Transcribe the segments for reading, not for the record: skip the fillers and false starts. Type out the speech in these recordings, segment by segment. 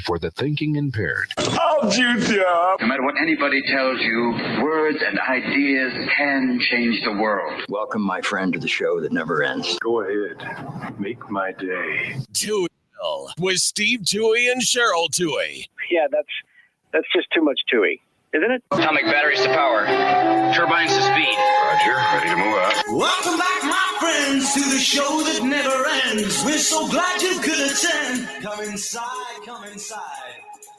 For the thinking impaired. I'll juice you up. No matter what anybody tells you, words and ideas can change the world. Welcome, my friend, to the show that never ends. Go ahead. Make my day. Touhyville with Steve Touhy and Cheryl Touhy. Yeah, that's just too much Touhy, isn't it? Atomic batteries to power. Turbines to speed. Roger. Ready to move out. Welcome back, my friends, to the show that never ends. We're so glad you could attend. Come inside, come inside.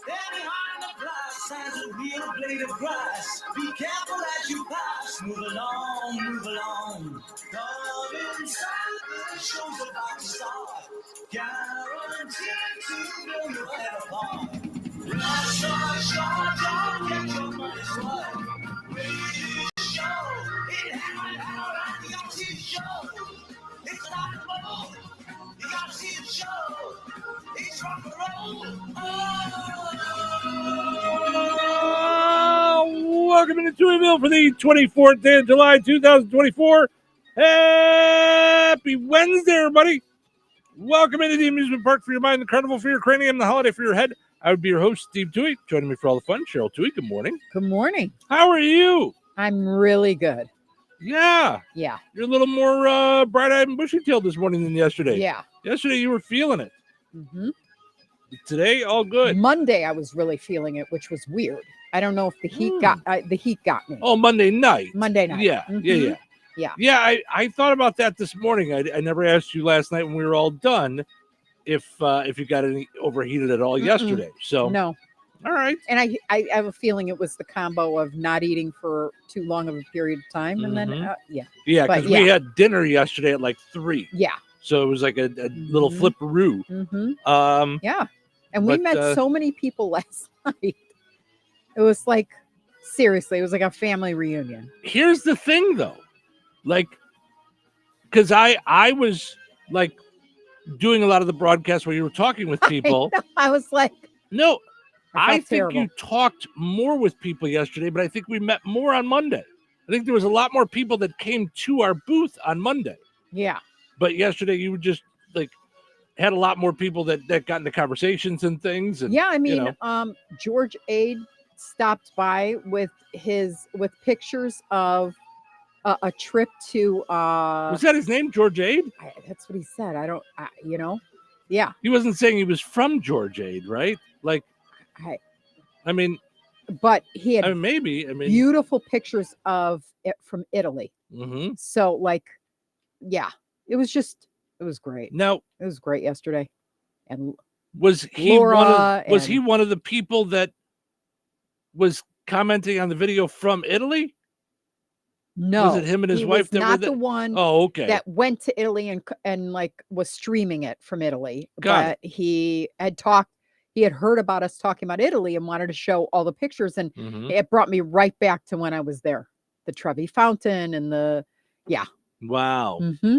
There behind the glass stands a real blade of grass. Be careful as you pass. Move along, move along. Come inside, the show's about to start. Guaranteed to blow your head apart. Rush, rush, rush, don't get your money's worth. Radio show, it happened out at the OT show. It's rock and roll, you gotta see the show. It's rock and roll. Welcome into Touhyville for the 24th day of July, 2024. Happy Wednesday, everybody. Welcome into the amusement park for your mind, the carnival for your cranium, the holiday for your head. I would be your host, Steve Touhy. Joining me for all the fun, Cheryl Touhy. Good morning. Good morning. How are you? I'm really good. Yeah. Yeah. You're a little more bright-eyed and bushy-tailed this morning than yesterday. Yeah. Yesterday, you were feeling it. Mm-hmm. Today, all good. Monday, I was really feeling it, which was weird. I don't know if the heat got me. Oh, Monday night. Monday night. Yeah. Mm-hmm. Yeah. I thought about that this morning. I never asked you last night when we were all done if you got any overheated at all yesterday. So no. All right. And I have a feeling it was the combo of not eating for too long of a period of time, and then Yeah, because we had dinner yesterday at like 3. Yeah. So it was like a little flipperoo. Mm-hmm. Yeah. And we met so many people last night. It was like, seriously, it was like a family reunion. Here's the thing, though. Like, because I was like doing a lot of the broadcasts where you were talking with people. I was like, no, I think terrible. You talked more with people yesterday, but I think we met more on Monday. I think there was a lot more people that came to our booth on Monday. Yeah. But yesterday you were just like had a lot more people that got into conversations and things. And, yeah, I mean, George Ade stopped by with pictures of a trip to was that his name, George Ade? That's what he said. Yeah. He wasn't saying he was from George Ade, right? Like, I mean, but he had beautiful pictures of it from Italy. Mm-hmm. So, like, yeah, it was great. Now, it was great yesterday. And was he one of the people that was commenting on the video from Italy? No, was it him and his wife? That not the one. Oh, okay. That went to Italy and like was streaming it from Italy. But he had heard about us talking about Italy and wanted to show all the pictures, and it brought me right back to when I was there. The Trevi Fountain and Wow. Mm-hmm.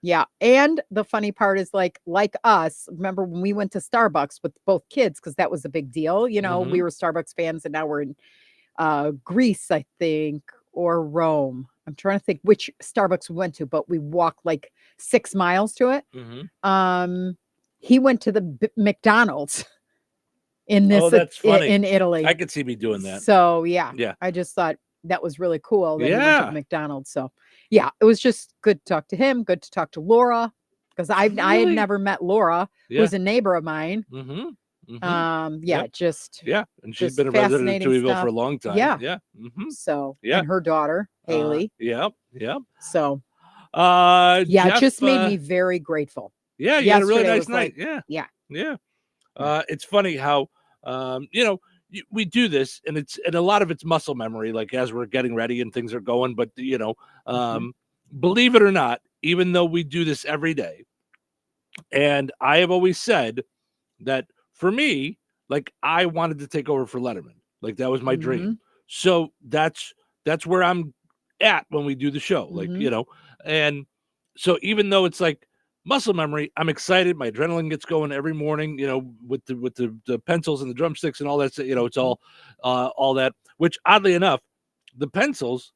Yeah, and the funny part is like us. Remember when we went to Starbucks with both kids, because that was a big deal. You know, we were Starbucks fans, and now we're in Greece, I think. Or Rome. I'm trying to think which Starbucks we went to, but we walked like 6 miles to it. Mm-hmm. He went to the McDonald's in Italy. I could see me doing that. So yeah. I just thought that was really cool. That he went to McDonald's. So yeah, it was just good to talk to him. Good to talk to Laura, because I had never met Laura, who's a neighbor of mine. Mm-hmm. And she's been a resident of Touhyville for a long time. So and her daughter Haley. So it just made me very grateful. You had a really nice night. It's funny how we do this, and a lot of it's muscle memory, like as we're getting ready and things are going. But believe it or not, even though we do this every day, and I have always said that. For me, like I wanted to take over for Letterman. Like that was my dream. So that's where I'm at when we do the show. Like, and so even though it's like muscle memory, I'm excited. My adrenaline gets going every morning, with the pencils and the drumsticks and all that. It's all that, which oddly enough, the pencils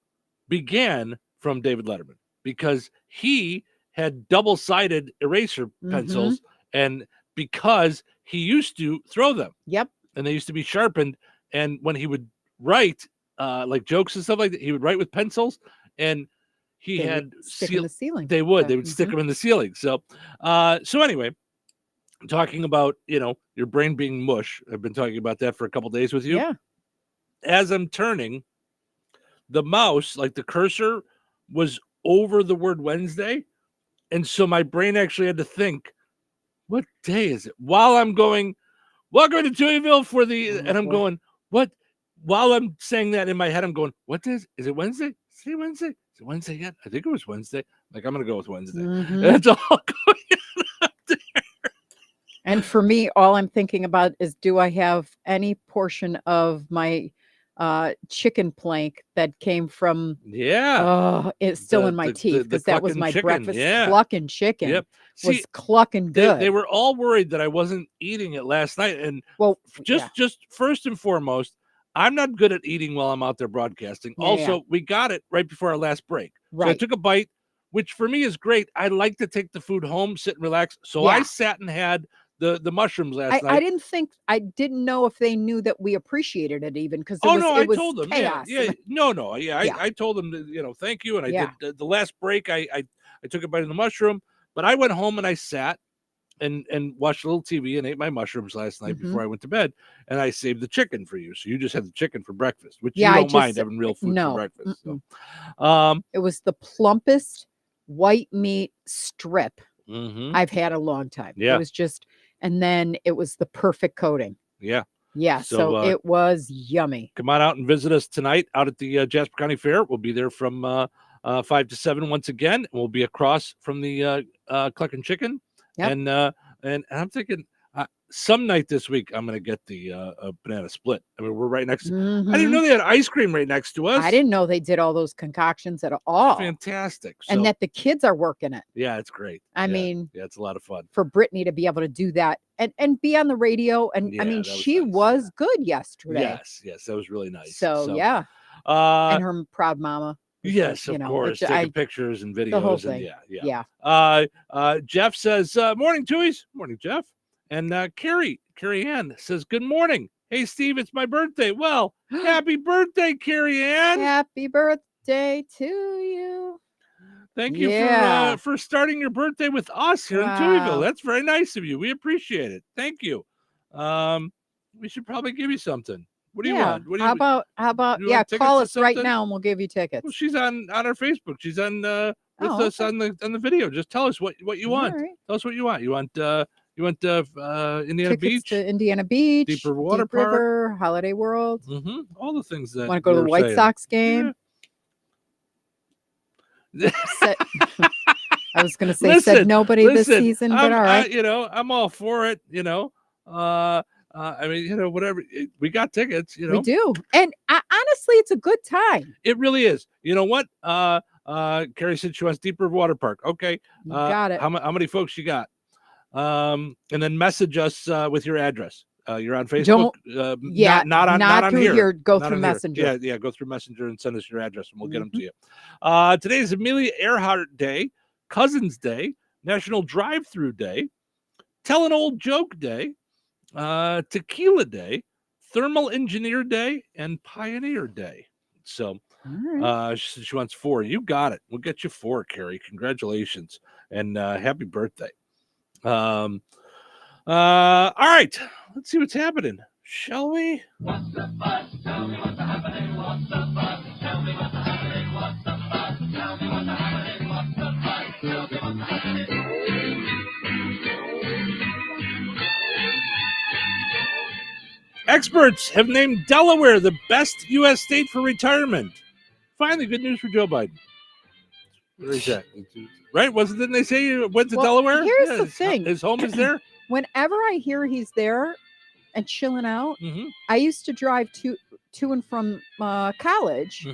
began from David Letterman because he had double-sided eraser pencils, and because he used to throw them. Yep. And they used to be sharpened. And when he would write like jokes and stuff like that, he would write with pencils, and he They had would stick in the ceiling. They would stick them in the ceiling. So, so anyway, talking about, your brain being mush. I've been talking about that for a couple days with you. Yeah. As I'm turning, the mouse, like the cursor, was over the word Wednesday. And so my brain actually had to think, what day is it? While I'm going, welcome to Touhyville for the, and I'm going, what? While I'm saying that in my head, I'm going, what day is it Wednesday? Is it Wednesday? Is it Wednesday yet? I think it was Wednesday. Like, I'm going to go with Wednesday. That's all going on there. And for me, all I'm thinking about is, do I have any portion of my chicken plank that came from it's still in my teeth, because that was my chicken. breakfast. Clucking chicken was clucking good. They were all worried that I wasn't eating it last night. And just first and foremost, I'm not good at eating while I'm out there broadcasting. We got it right before our last break. So I took a bite, which for me is great. I like to take the food home, sit and relax. So I sat and had the mushrooms last night. I didn't know if they knew that we appreciated it, even, because I told them. Chaos. I told them that, thank you. And I did the last break. I took a bite of the mushroom, but I went home and I sat and watched a little TV and ate my mushrooms last night before I went to bed. And I saved the chicken for you. So you just had the chicken for breakfast, which you don't mind having real food for breakfast. So. It was the plumpest white meat strip I've had a long time. Yeah. It was just, and then it was the perfect coating. Yeah. Yeah. So it was yummy. Come on out and visit us tonight out at the Jasper County Fair. We'll be there from 5 to 7 once again. We'll be across from the Cluckin' Chicken. Yep. And I'm thinking some night this week I'm going to get the banana split. I mean, we're right next to I didn't know they had ice cream right next to us. I didn't know they did all those concoctions at all. Fantastic. And that the kids are working it. Yeah, it's great. I mean, it's a lot of fun. For Brittany to be able to do that and be on the radio. And I mean, she was good yesterday. Yes, that was really nice. So yeah. And her proud mama. Yes, of course. Taking pictures and videos. The whole thing. Jeff says, morning, Toohies. Morning, Jeff. And Carrie Ann says, good morning. Hey, Steve, it's my birthday. Well, happy birthday, Carrie Ann. Happy birthday to you. Thank you for starting your birthday with us here in Touhyville. That's very nice of you. We appreciate it. Thank you. We should probably give you something. What do you want? How about call us right now and we'll give you tickets. Well, she's on our Facebook. She's on with us on the video. Just tell us what you want. Right. Tell us what you want. You want Indiana tickets Beach, to Indiana Beach, Deeper Water Deep Park, River, Holiday World. All the things that want to go to the White Sox game. Yeah. I was going to say said nobody this season, but all right. I'm all for it. I mean, whatever. We got tickets, We do. And honestly, it's a good time. It really is. You know what? Carrie said she wants Deeper Water Park. Okay. Got it. How many folks you got? And then message us with your address. You're on Facebook. Not on here. Go through Messenger. Yeah, go through Messenger and send us your address, and we'll get them to you. Today is Amelia Earhart Day, Cousins Day, National Drive-Through Day, Tell an Old Joke Day, Tequila Day, Thermal Engineer Day, and Pioneer Day. So she wants 4. You got it. We'll get you 4, Carrie. Congratulations and happy birthday. All right, let's see what's happening, shall we? What's the buzz? Tell me what's happening. What's the buzz? Tell me what's happening. What's the buzz? Tell me what's happening. What's the buzz? Tell me what's happening. Experts have named Delaware the best U.S. state for retirement. Finally, good news for Joe Biden. Where is that? Right? Didn't they say you went to Delaware? Here's the thing. His home is there? Whenever I hear he's there and chilling out, I used to drive to and from college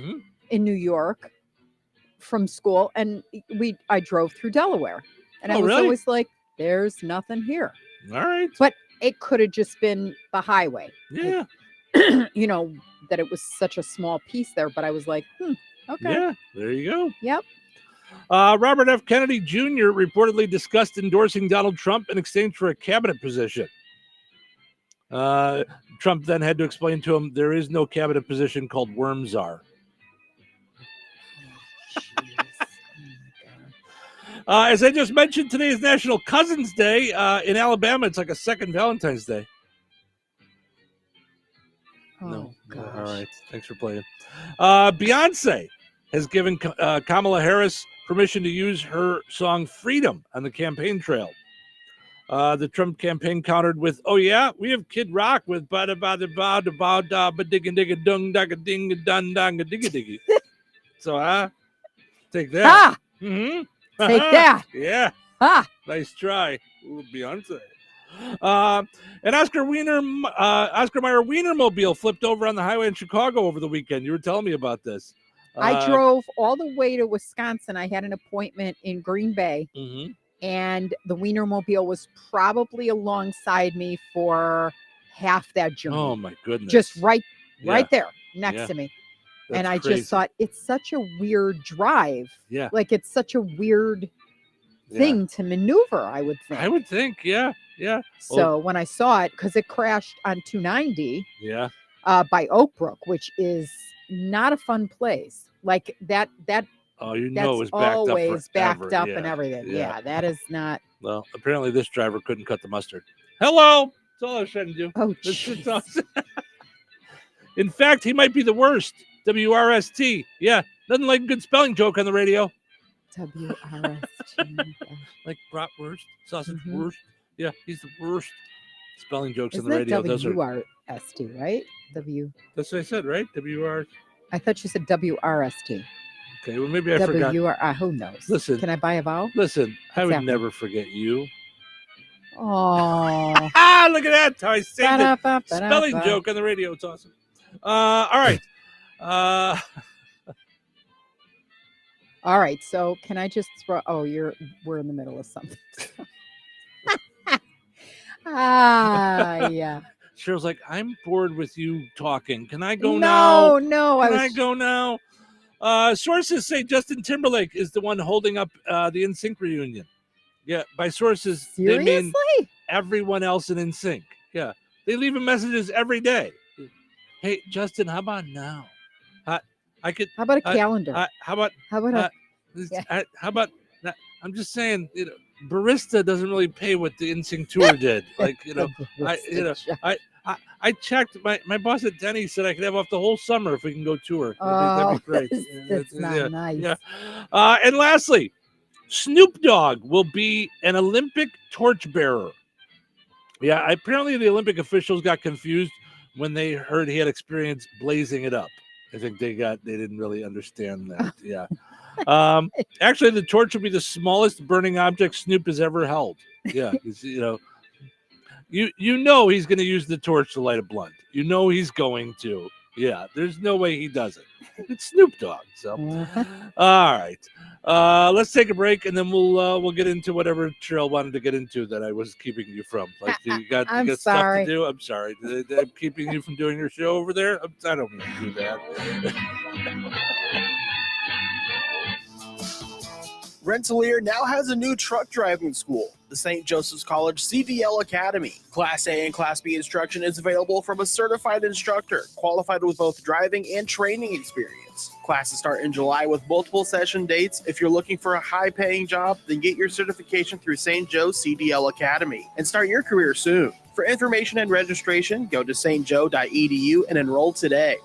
in New York from school, and I drove through Delaware. And I was always like, there's nothing here. All right. But it could have just been the highway. Yeah. That it was such a small piece there, but I was like, okay. Yeah, there you go. Yep. Robert F. Kennedy Jr. reportedly discussed endorsing Donald Trump in exchange for a cabinet position. Trump then had to explain to him there is no cabinet position called worm czar. As I just mentioned, today is National Cousins Day. In Alabama, it's like a second Valentine's Day. Oh, No. gosh. All right. Thanks for playing. Beyonce has given Kamala Harris permission to use her song Freedom on the campaign trail. The Trump campaign countered with, "Oh yeah, we have Kid Rock with ba da ba da ba da ba da ba digga digga dung da ding dun dang digga diggy." So take that. Ah, Mm-hmm. take that. Yeah. Ah, Nice try. Ooh, Beyonce. An Oscar Meyer Wienermobile flipped over on the highway in Chicago over the weekend. You were telling me about this. I drove all the way to Wisconsin. I had an appointment in Green Bay, Mm-hmm. and the Wienermobile was probably alongside me for half that journey. Oh my goodness. Just right Yeah. there next Yeah. to me. That's and I crazy. just thought it's such a weird drive. Yeah. Like it's such a weird Yeah. thing to maneuver, I would think. I would think, yeah. So when I saw it, because it crashed on 290 Yeah. by Oak Brook, which is not a fun place. Like that Oh, you that's know it was backed always up backed forever. up Yeah. and everything. Yeah. Yeah, that is not. Well, apparently this driver couldn't cut the mustard. Hello. That's all I was trying to do. Oh, That's just jeez. awesome. In fact, he might be the worst. WRST. Yeah. Nothing like a good spelling joke on the radio. WRST. Like bratwurst, sausage Mhm. wurst. Yeah, he's the worst. Spelling jokes Isn't on the that radio. Those are. WRST, right? That's what I said, right? WR. I thought you said WRST. Okay, well maybe I forgot. Who knows? Listen. Can I buy a vowel? Listen, I would happening? never forget you. Oh. Look at that! How I saved it. Spelling joke on the radio. It's awesome. All right. All right. So can I just throw? Oh, we're in the middle of something. Yeah. Cheryl's like, I'm bored with you talking. Can I go now? No. Can I go now? Sources say Justin Timberlake is the one holding up the NSYNC reunion. Yeah, by sources, Seriously? they mean everyone else in NSYNC. Yeah, they leave him messages every day. Hey, Justin, how about now? I could. How about a calendar? How about? How about How about? I'm just saying, barista doesn't really pay what the NSYNC tour did. Like, I checked. My boss at Denny said I could have off the whole summer if we can go tour. That'd be great. That's not nice. Yeah. And lastly, Snoop Dogg will be an Olympic torchbearer. Yeah, apparently the Olympic officials got confused when they heard he had experience blazing it up. I think they didn't really understand that. Yeah. Actually, the torch will be the smallest burning object Snoop has ever held. Yeah, you know he's going to use the torch to light a blunt. You know he's going to. Yeah, there's no way he doesn't. It's Snoop Dogg. So, all right, let's take a break and then we'll get into whatever Cheryl wanted to get into that I was keeping you from. Like you got stuff to do. I'm sorry. I'm keeping you from doing your show over there. I don't mean to do that. Rensselaer now has a new truck driving school, the St. Joseph's College CDL Academy. Class A and Class B instruction is available from a certified instructor, qualified with both driving and training experience. Classes start in July with multiple session dates. If you're looking for a high-paying job, then get your certification through St. Joe's CDL Academy and start your career soon. For information and registration, go to stjoe.edu and enroll today.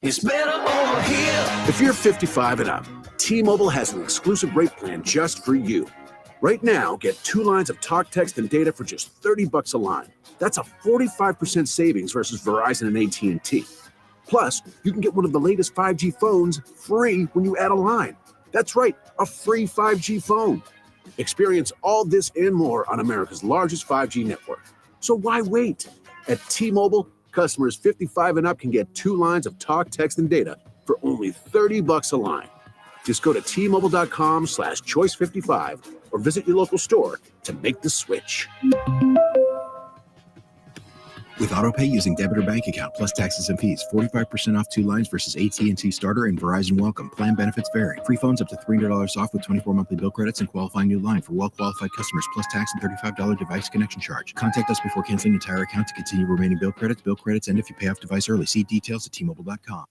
It's better over here. If you're 55 and up, T-Mobile has an exclusive rate plan just for you. Right now, get 2 lines of talk, text, and data for just $30 a line. That's a 45% savings versus Verizon and AT&T. Plus, you can get one of the latest 5G phones free when you add a line. That's right, a free 5G phone. Experience all this and more on America's largest 5G network. So why wait? At T-Mobile, customers 55 and up can get 2 lines of talk, text, and data for only $30 a line. Just go to T-Mobile.com/choice55 or visit your local store to make the switch. With AutoPay using debit or bank account plus taxes and fees, 45% off 2 lines versus AT&T Starter and Verizon Welcome. Plan benefits vary. Free phones up to $300 off with 24 monthly bill credits and qualifying new line for well-qualified customers plus tax and $35 device connection charge. Contact us before canceling entire account to continue remaining bill credits. Bill credits end if you pay off device early. See details at T-Mobile.com.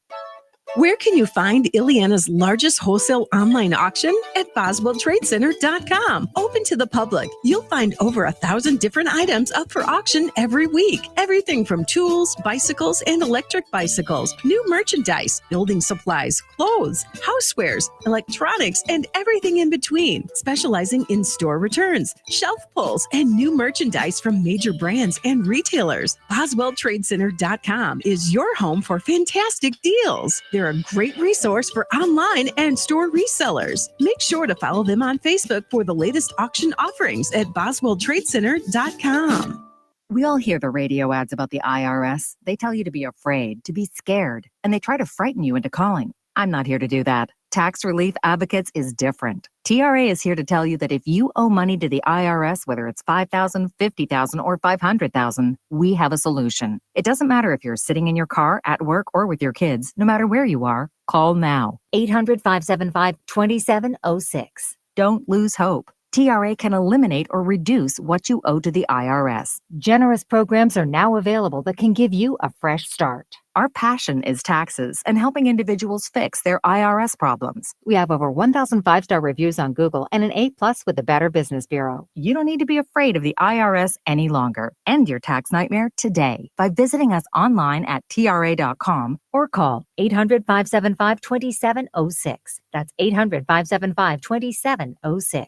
Where can you find Ileana's largest wholesale online auction? At BoswellTradeCenter.com. Open to the public. You'll find over 1,000 different items up for auction every week. Everything from tools, bicycles, and electric bicycles, new merchandise, building supplies, clothes, housewares, electronics, and everything in between. Specializing in store returns, shelf pulls, and new merchandise from major brands and retailers. BoswellTradeCenter.com is your home for fantastic deals. They're a great resource for online and store resellers. Make sure to follow them on Facebook for the latest auction offerings at BoswellTradeCenter.com. We all hear the radio ads about the IRS. They tell you to be afraid, to be scared, and they try to frighten you into calling. I'm not here to do that. Tax Relief Advocates is different. TRA is here to tell you that if you owe money to the IRS, whether it's $5,000, $50,000, or $500,000, we have a solution. It doesn't matter if you're sitting in your car, at work, or with your kids. No matter where you are, call now. 800-575-2706. Don't lose hope. TRA can eliminate or reduce what you owe to the IRS. Generous programs are now available that can give you a fresh start. Our passion is taxes and helping individuals fix their IRS problems. We have over 1,000 5-star reviews on Google and an A+ with the Better Business Bureau. You don't need to be afraid of the IRS any longer. End your tax nightmare today by visiting us online at TRA.com or call 800-575-2706. That's 800-575-2706.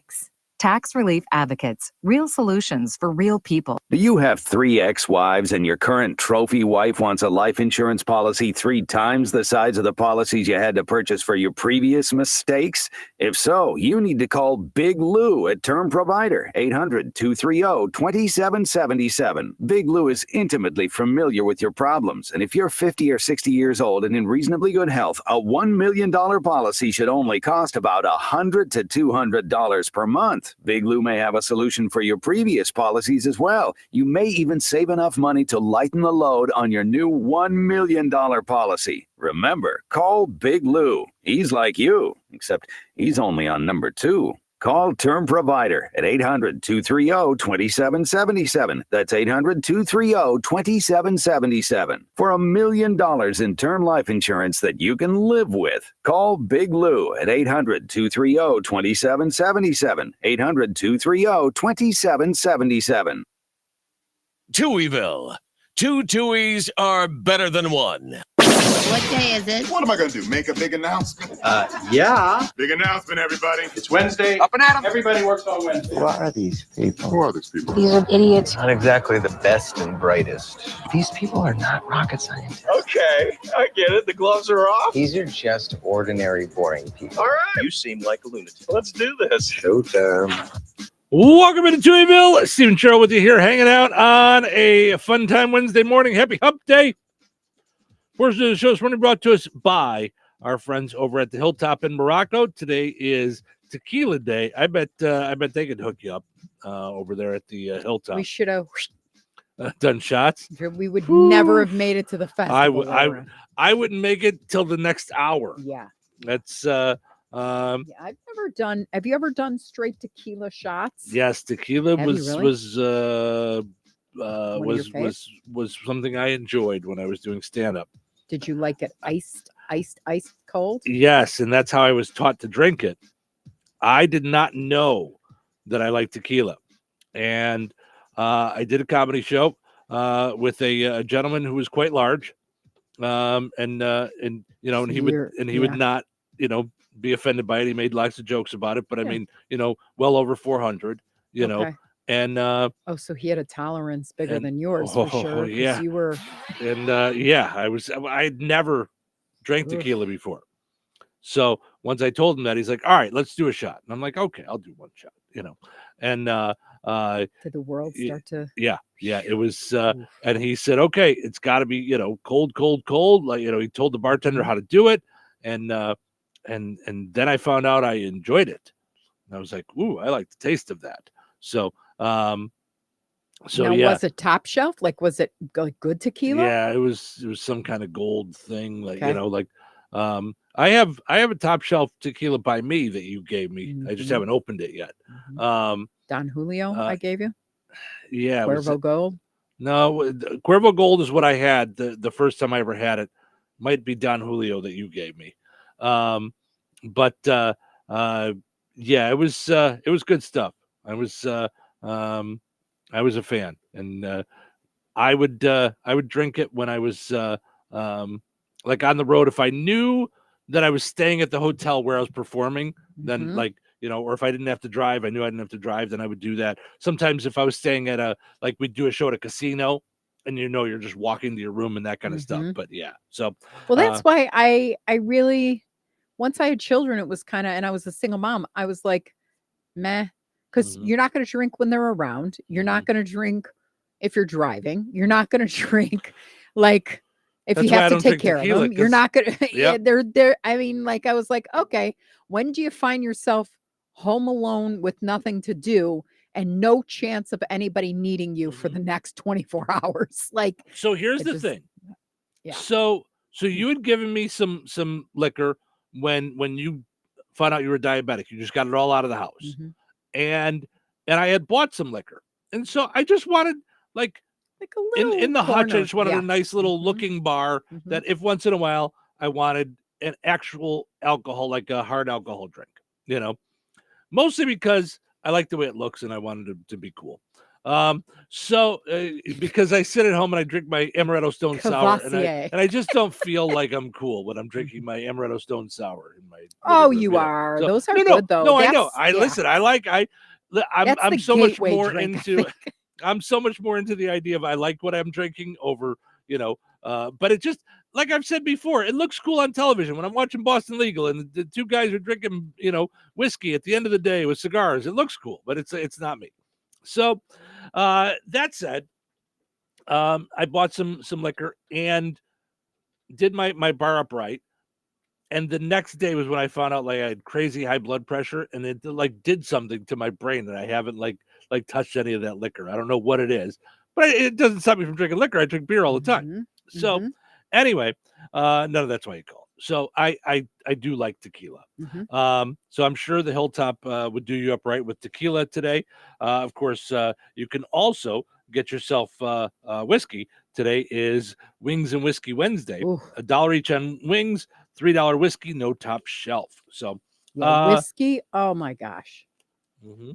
Tax Relief Advocates. Real solutions for real people. Do you have 3 ex-wives and your current trophy wife wants a life insurance policy 3 times the size of the policies you had to purchase for your previous mistakes? If so, you need to call Big Lou at Term Provider, 800-230-2777. Big Lou is intimately familiar with your problems, and if you're 50 or 60 years old and in reasonably good health, a $1 million policy should only cost about $100 to $200 per month. Big Lou may have a solution for your previous policies as well. You may even save enough money to lighten the load on your new $1 million policy. Remember, call Big Lou. He's like you, except he's only on number 2. Call Term Provider at 800-230-2777. That's 800-230-2777 for $1 million in term life insurance that you can live with. Call Big Lou at 800-230-2777. 800-230-2777. Touhyville. 2 Touhies are better than 1. What day is it? What am I going to do? Make a big announcement? Yeah. Big announcement, everybody. It's Wednesday. Up and at 'em. Everybody works on Wednesday. Who are these people? Who are these people? These are idiots. Not exactly the best and brightest. These people are not rocket scientists. Okay, I get it. The gloves are off. These are just ordinary, boring people. All right. You seem like a lunatic. Let's do this. Showtime. Welcome into Touhyville. Steve and Cheryl with you here, hanging out on a fun time Wednesday morning. Happy Hump Day. Portion of the show is running brought to us by our friends over at the Hilltop in Morocco. Today is Tequila Day. I bet they could hook you up over there at the Hilltop. We should have done shots. We would never have made it to the festival. I wouldn't make it till the next hour. Yeah. That's I've never done. Have you ever done straight tequila shots? Yes, tequila Have was you really? was something I enjoyed when I was doing stand up. Did you like it iced cold? Yes, and that's how I was taught to drink it. I did not know that I liked tequila, and I did a comedy show with a gentleman who was quite large, and he would not be offended by it. He made lots of jokes about it, but I mean, well over 400, know. And so he had a tolerance bigger than yours for sure. Yeah, you were. And I'd never drank tequila before. So once I told him that, he's like, "All right, let's do a shot." And I'm like, "Okay, I'll do one shot." And did the world start to? Yeah, it was. And he said, "Okay, it's got to be cold." Like he told the bartender how to do it, and then I found out I enjoyed it. And I was like, "Ooh, I like the taste of that." So So now, yeah, was it top shelf? Like, was it like good tequila? yeah, it was some kind of gold thing, like Okay. like I have a top shelf tequila by me that you gave me. I just haven't opened it yet. Don Julio, I gave you. Yeah, Cuervo Gold. No, Cuervo Gold is what I had the first time I ever had it. Might be Don Julio that you gave me. But yeah, it was good stuff. I was a fan, and I would drink it when I was like on the road. If I knew that I was staying at the hotel where I was performing, then like, or if I didn't have to drive, I knew I didn't have to drive, then I would do that. Sometimes if I was staying at we'd do a show at a casino, and you're just walking to your room and that kind of stuff. But yeah, so well, that's why I really, once I had children, it was kind of, and I was a single mom, I was like, meh, because you're not going to drink when they're around. You're not going to drink if you're driving. You're not going to drink like if That's you why I have to don't take drink care of tequila, them. You're 'cause- not going to. Yeah, Yep. they're. I mean, like I was like, okay, when do you find yourself home alone with nothing to do and no chance of anybody needing you for the next 24 hours? Like, So here's it the just- thing. Yeah. So you had given me some liquor when you found out you were diabetic. You just got it all out of the house. And I had bought some liquor. And so I just wanted like a little in the hutch, I corner, just wanted yeah. a nice little looking bar that if once in a while I wanted an actual alcohol, like a hard alcohol drink, mostly because I like the way it looks and I wanted it to be cool. So because I sit at home and I drink my Amaretto Stone Sour and Cavassier. I just don't feel like I'm cool when I'm drinking my Amaretto Stone Sour in my Oh, living room, you are. So- Those are no, good though. No, I know. That's- yeah. Listen. I'm the so much gateway more drink, I into think. I'm so much more into the idea of I like what I'm drinking over, but it just, like I've said before, it looks cool on television when I'm watching Boston Legal and the two guys are drinking, whiskey at the end of the day with cigars. It looks cool, but it's not me. So that said, I bought some liquor and did my bar up right. And the next day was when I found out like I had crazy high blood pressure, and it like did something to my brain, and I haven't like touched any of that liquor. I don't know what it is, but it doesn't stop me from drinking liquor. I drink beer all the time. So anyway, none of that's why you call it. So I do like tequila. So I'm sure the Hilltop would do you up right with tequila today. Of course, you can also get yourself whiskey. Today is Wings and Whiskey Wednesday. $1 each on wings, $3 whiskey, no top shelf. So whiskey. Oh my gosh.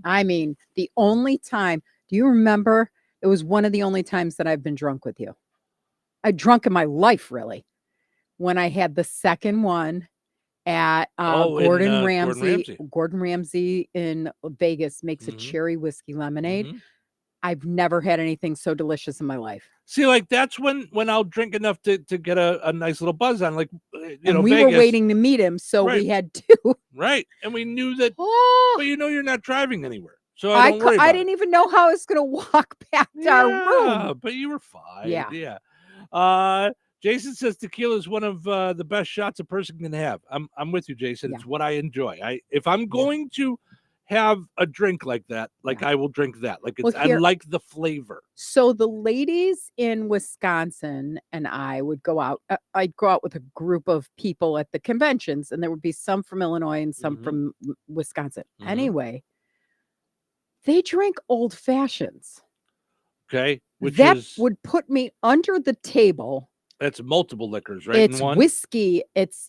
I mean, the only time, do you remember? It was one of the only times that I've been drunk with you. I drunk in my life, really. When I had the second one at Gordon Ramsay. Gordon Ramsay in Vegas makes a cherry whiskey lemonade. I've never had anything so delicious in my life. See, like that's when I'll drink enough to get a nice little buzz on, like and we Vegas. were waiting to meet him, so we had two. Right, and we knew that. But you're not driving anywhere, so I don't worry about I didn't even know how I was going to walk back to our room. But you were fine. Yeah. Jason says tequila is one of the best shots a person can have. I'm with you, Jason. It's what I enjoy. If I'm going to have a drink like that, I will drink that. Like I like the flavor. So the ladies in Wisconsin and I would go out. I'd go out with a group of people at the conventions, and there would be some from Illinois and some from Wisconsin. Anyway, they drink old fashions. Okay, that would put me under the table. That's multiple liquors, right? It's in one? whiskey. It's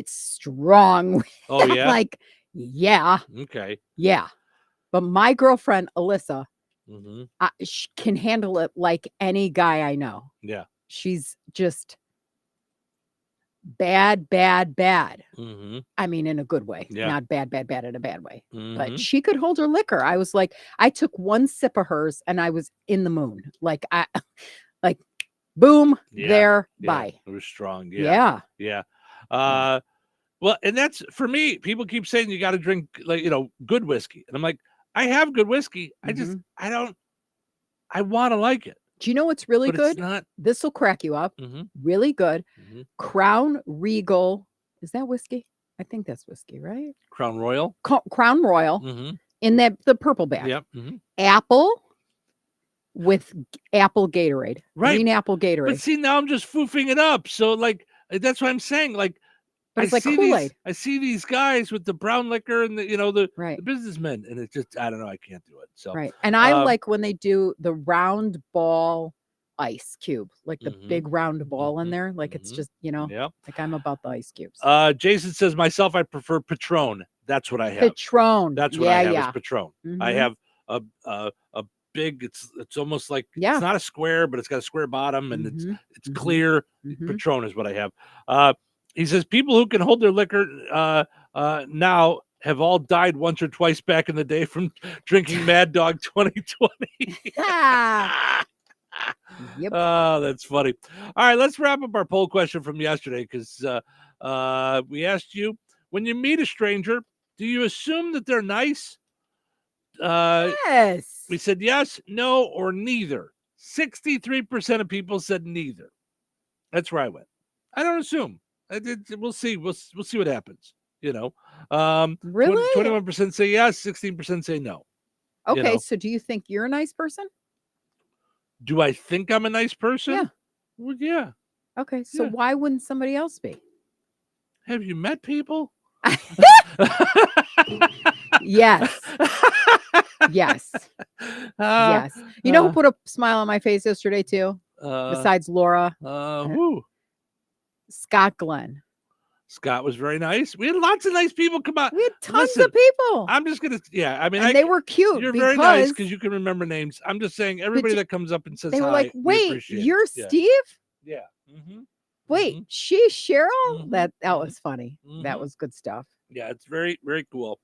strong. Oh yeah. Yeah. Okay. Yeah. But my girlfriend, Alyssa, can handle it like any guy I know. Yeah. She's just bad. I mean, in a good way. Yeah. Not bad in a bad way. But she could hold her liquor. I was like, I took one sip of hers and I was in the moon. Boom, there, bye. It was strong. Yeah. Well, and that's for me. People keep saying you got to drink good whiskey, and I'm like, I have good whiskey. I just I want to like it. Do you know what's really But good? it's not. This will crack you up. Really good. Crown Regal. Is that whiskey? I think that's whiskey, right? Crown Royal. Crown Royal in the purple bag. Yep. Apple with apple Gatorade, green apple Gatorade. But see, now I'm just foofing it up. So like that's what I'm saying. Like, but it's like Kool-Aid. I see these guys with the brown liquor and the businessmen, and it's just I don't know. I can't do it. So right. And I like when they do the round ball ice cube, like the big round ball in there. Like it's just like I'm about the ice cubes. Jason says myself, I prefer Patron. That's what I have. Patron. That's what I have is Patron. I have a big. It's almost like it's not a square, but it's got a square bottom and it's clear. Patron is what I have. He says people who can hold their liquor now have all died once or twice back in the day from drinking Mad Dog 2020. Yep. Oh, that's funny. All right, let's wrap up our poll question from yesterday because we asked you, when you meet a stranger, do you assume that they're nice? Yes. We said yes, no, or neither. 63% of people said neither. That's where I went. I don't assume. We'll see. We'll see what happens. Really? 21% say yes, 16% say no. Okay, so do you think you're a nice person? Do I think I'm a nice person? Yeah. Well, yeah. Okay, so why wouldn't somebody else be? Have you met people? Yes. Yes. Yes. You know who put a smile on my face yesterday too? Besides Laura. Who? Scott Glenn. Scott was very nice. We had lots of nice people come out. We had tons of people. I'm just gonna, I mean, they were cute. You're very nice because you can remember names. I'm just saying, everybody that comes up and says they were hi, like, "Wait, you're Steve? Yeah. Wait, she's Cheryl." That was funny. That was good stuff. Yeah, it's very, very cool.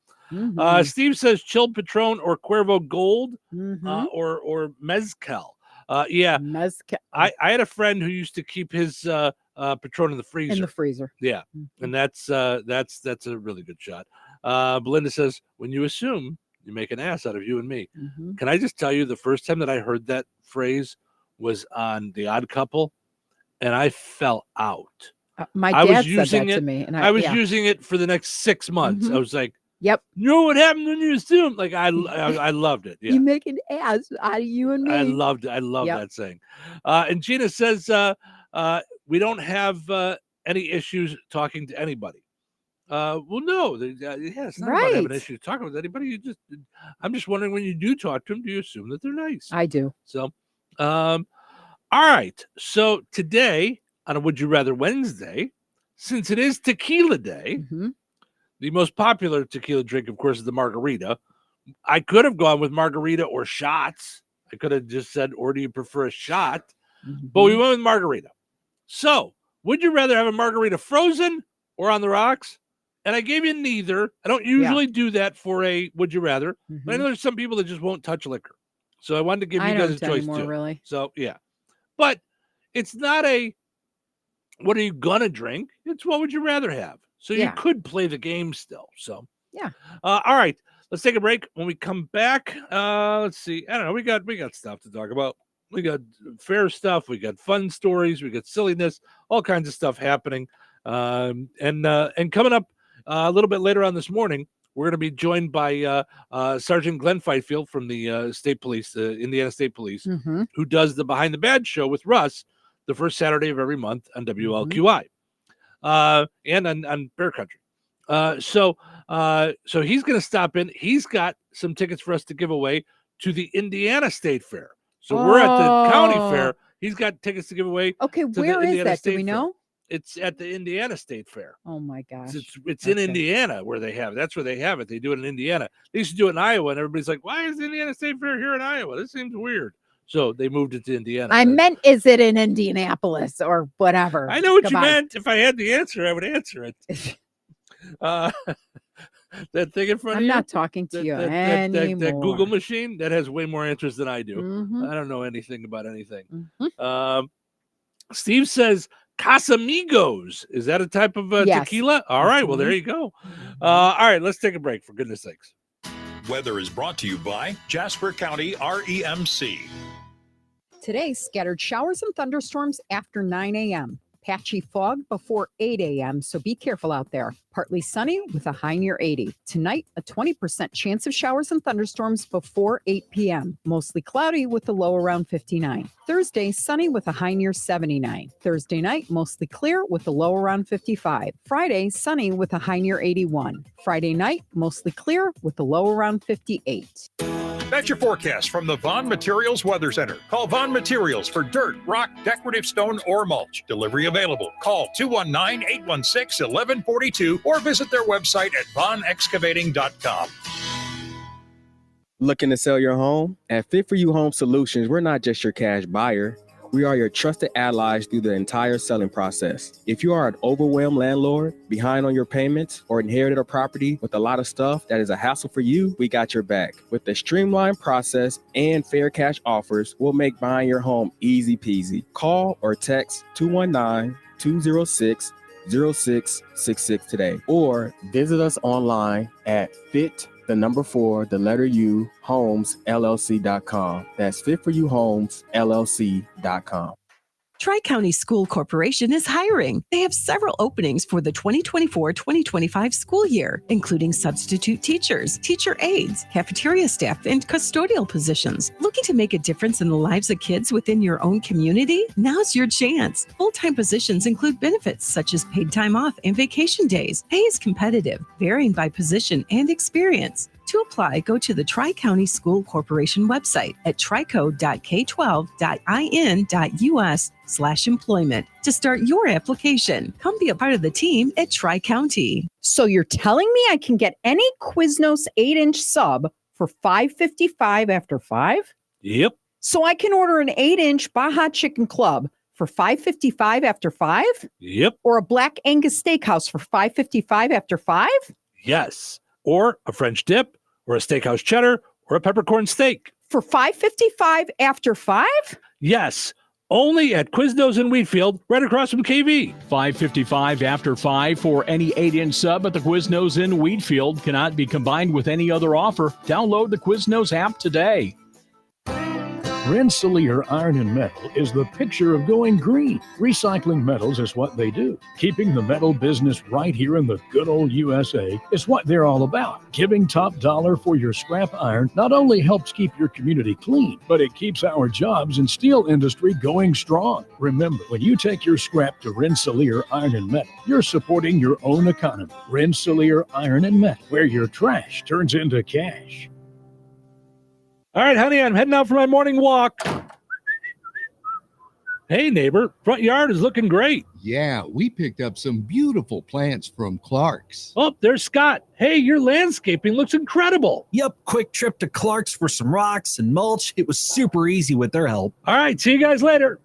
Steve says chilled Patron or Cuervo Gold or Mezcal. Mezcal. I had a friend who used to keep his Patron in the freezer. In the freezer. Yeah. And that's a really good shot. Belinda says, when you assume, you make an ass out of you and me. Can I just tell you, the first time that I heard that phrase was on The Odd Couple, and I fell out. My dad said that to me. And I was using it for the next 6 months. I was like, yep. You know what happened when you assume? Like I loved it. Yeah. You make an ass out of you and me. I loved that saying. And Gina says we don't have any issues talking to anybody. Well, no, it's not about having issues talking with anybody. I'm just wondering, when you do talk to them, do you assume that they're nice? I do. So, all right. So today on a Would You Rather Wednesday, since it is Tequila Day. The most popular tequila drink, of course, is the margarita. I could have gone with margarita or shots. I could have just said, or do you prefer a shot? But we went with margarita. So, would you rather have a margarita frozen or on the rocks? And I gave you neither. I don't usually do that for a would you rather. But I know there's some people that just won't touch liquor. So I wanted to give you guys a choice too. Really. So, yeah. But it's not a what are you going to drink? It's what would you rather have? So you could play the game still. So all right, let's take a break. When we come back, let's see. I don't know. We got stuff to talk about. We got fair stuff. We got fun stories. We got silliness. All kinds of stuff happening. And coming up a little bit later on this morning, we're going to be joined by Sergeant Glenn Fifield from the State Police, the Indiana State Police, who does the Behind the Badge show with Russ the first Saturday of every month on WLQI. And on Bear Country. So he's going to stop in. He's got some tickets for us to give away to the Indiana State Fair. So we're at the county fair. He's got tickets to give away. Okay, where is that? Do we know? It's at the Indiana State Fair. Oh my gosh. It's in Indiana where they have it. That's where they have it. They do it in Indiana. They used to do it in Iowa, and everybody's like, why is the Indiana State Fair here in Iowa? This seems weird. So they moved it to Indiana. I meant, is it in Indianapolis or whatever? I know what you meant. If I had the answer, I would answer it. That thing in front of you. I'm not talking to you anymore. That Google machine, that has way more answers than I do. I don't know anything about anything. Steve says Casamigos. Is that a type of tequila? All right. Well, there you go. All right. Let's take a break, for goodness sakes. Weather is brought to you by Jasper County REMC. Today, scattered showers and thunderstorms after 9 a.m. Patchy fog before 8 a.m., so be careful out there. Partly sunny with a high near 80. Tonight, a 20% chance of showers and thunderstorms before 8 p.m. Mostly cloudy with a low around 59. Thursday, sunny with a high near 79. Thursday night, mostly clear with a low around 55. Friday, sunny with a high near 81. Friday night, mostly clear with a low around 58. That's your forecast from the Vaughn Materials Weather Center. Call Vaughn Materials for dirt, rock, decorative stone, or mulch. Delivery available. Call 219-816-1142 or visit their website at vaughnexcavating.com. Looking to sell your home? At Fit For You Home Solutions, we're not just your cash buyer. We are your trusted allies through the entire selling process. If you are an overwhelmed landlord, behind on your payments, or inherited a property with a lot of stuff that is a hassle for you, we got your back. With the streamlined process and fair cash offers, we'll make buying your home easy peasy. Call or text 219-206-0666 today, or visit us online at homes.llc.com. That's fitforyouhomesllc.com. Tri-County School Corporation is hiring. They have several openings for the 2024-2025 school year, including substitute teachers, teacher aides, cafeteria staff, and custodial positions. Looking to make a difference in the lives of kids within your own community? Now's your chance. Full-time positions include benefits such as paid time off and vacation days. Pay is competitive, varying by position and experience. To apply, go to the Tri-County School Corporation website at trico.k12.in.us/employment to start your application. Come be a part of the team at Tri-County. So you're telling me I can get any Quiznos 8-inch sub for $5.55 after 5? Yep. So I can order an 8-inch Baja Chicken Club for $5.55 after 5? Yep. Or a Black Angus Steakhouse for $5.55 after 5? Yes. Or a French dip, or a steakhouse cheddar, or a peppercorn steak. For $5.55 after 5? Yes. Only at Quiznos in Wheatfield, right across from KV. $5.55 after 5 for any 8-inch sub at the Quiznos in Wheatfield. Cannot be combined with any other offer. Download the Quiznos app today. Rensselaer Iron and Metal is the picture of going green. Recycling metals is what they do. Keeping the metal business right here in the good old USA is what they're all about. Giving top dollar for your scrap iron not only helps keep your community clean, but it keeps our jobs and steel industry going strong. Remember, when you take your scrap to Rensselaer Iron and Metal, you're supporting your own economy. Rensselaer Iron and Metal, where your trash turns into cash. All right, honey, I'm heading out for my morning walk. Hey, neighbor, front yard is looking great. Yeah, we picked up some beautiful plants from Clark's. Oh, there's Scott. Hey, your landscaping looks incredible. Yep, quick trip to Clark's for some rocks and mulch. It was super easy with their help. All right, see you guys later.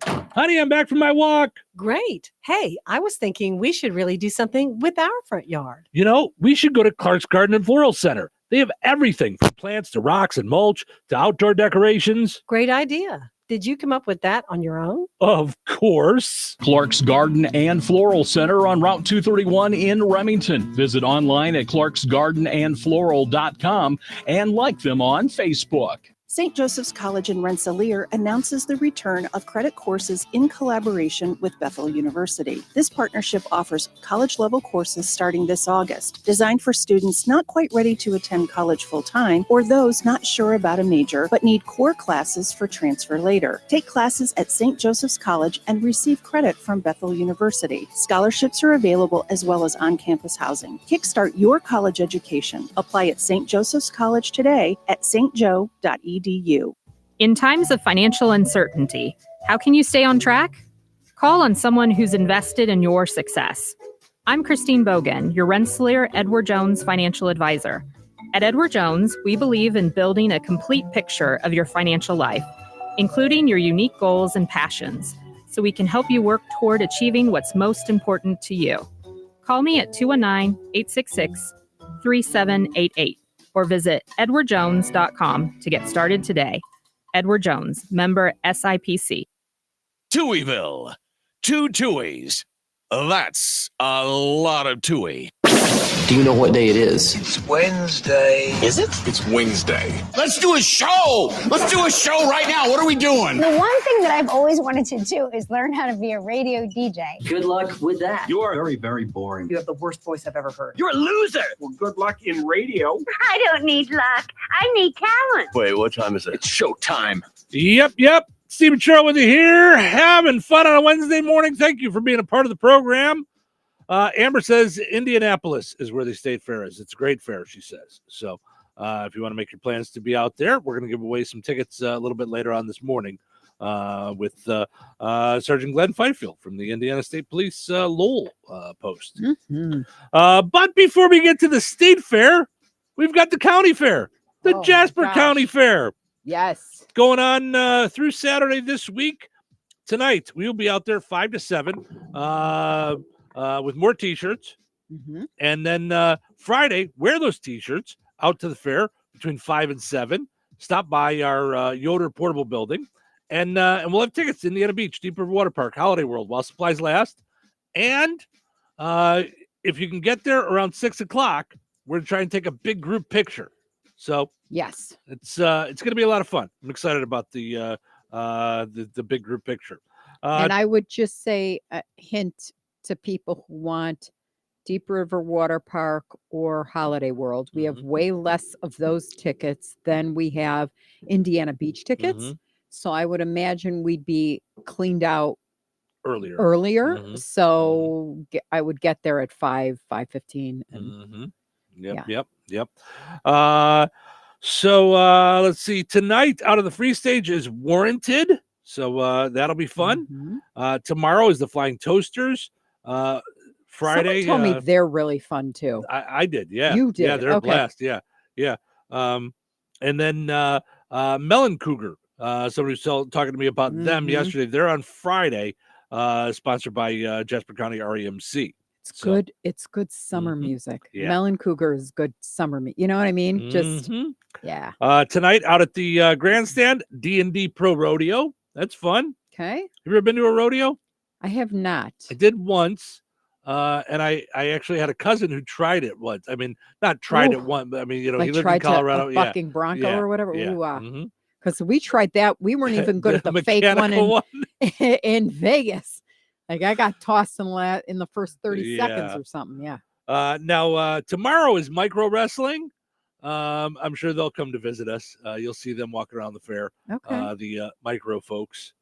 Honey, I'm back from my walk. Great. Hey, I was thinking we should really do something with our front yard. You know, we should go to Clark's Garden and Floral Center. They have everything from plants to rocks and mulch to outdoor decorations. Great idea. Did you come up with that on your own? Of course. Clark's Garden and Floral Center on Route 231 in Remington. Visit online at clarksgardenandfloral.com and like them on Facebook. St. Joseph's College in Rensselaer announces the return of credit courses in collaboration with Bethel University. This partnership offers college-level courses starting this August, designed for students not quite ready to attend college full-time or those not sure about a major but need core classes for transfer later. Take classes at St. Joseph's College and receive credit from Bethel University. Scholarships are available as well as on-campus housing. Kickstart your college education. Apply at St. Joseph's College today at stjo.edu. In times of financial uncertainty, how can you stay on track? Call on someone who's invested in your success. I'm Christine Bogan, your Rensselaer Edward Jones financial advisor. At Edward Jones, we believe in building a complete picture of your financial life, including your unique goals and passions, so we can help you work toward achieving what's most important to you. Call me at 219-866-3788. or visit edwardjones.com to get started today. Edward Jones, member SIPC. Touhyville. 2 Touhies. That's a lot of Touhy. Do you know what day it is? It's Wednesday. Is it? It's Wednesday. Let's do a show. Let's do a show right now. What are we doing? The one thing that I've always wanted to do is learn how to be a radio DJ. Good luck with that. You are very, very boring. You have the worst voice I've ever heard. You're a loser. Well, good luck in radio. I don't need luck. I need talent. Wait, what time is it? It's showtime. Yep. Steve and Cheryl with you here, having fun on a Wednesday morning. Thank you for being a part of the program. Amber says Indianapolis is where the state fair is. It's a great fair, she says. So if you want to make your plans to be out there, we're going to give away some tickets a little bit later on this morning with Sergeant Glenn Fifield from the Indiana State Police Lowell post. But before we get to the state fair, we've got the county fair, the Jasper County Fair. Yes. Going on through Saturday this week. Tonight, we will be out there 5 to 7 with more T-shirts. And then Friday, wear those T-shirts out to the fair between 5 and 7. Stop by our Yoder Portable Building. And we'll have tickets to Indiana Beach, Deep River Water Park, Holiday World, while supplies last. And if you can get there around 6 o'clock, we're going to try and take a big group picture. So yes, it's going to be a lot of fun. I'm excited about the big group picture. And I would just say a hint to people who want Deep River Water Park or Holiday World. We have way less of those tickets than we have Indiana Beach tickets. So I would imagine we'd be cleaned out earlier. So I would get there at 5:15. And Yep. So let's see. Tonight, out of the free stage is Warranted. So that'll be fun. Tomorrow is the Flying Toasters. Friday. Someone told me they're really fun too. I did. Yeah. You did. Yeah, they're a blast. Yeah. And then Melon Cougar. Somebody was talking to me about them yesterday. They're on Friday, sponsored by Jasper County REMC. It's good summer music. Yeah. Melon Cougar is good summer music. You know what I mean? Just yeah. Tonight out at the grandstand, D&D Pro Rodeo. That's fun. Okay. Have you ever been to a rodeo? I have not. I did once. And I actually had a cousin who tried it once. I mean, not tried it once, but I mean, like he lived in Colorado. A bucking bronco or whatever. Yeah. Because we tried that. We weren't even good at the fake one in Vegas. Like I got tossed in the first 30 seconds or something. Yeah. Now tomorrow is micro wrestling. I'm sure they'll come to visit us. You'll see them walking around the fair. Okay. The micro folks.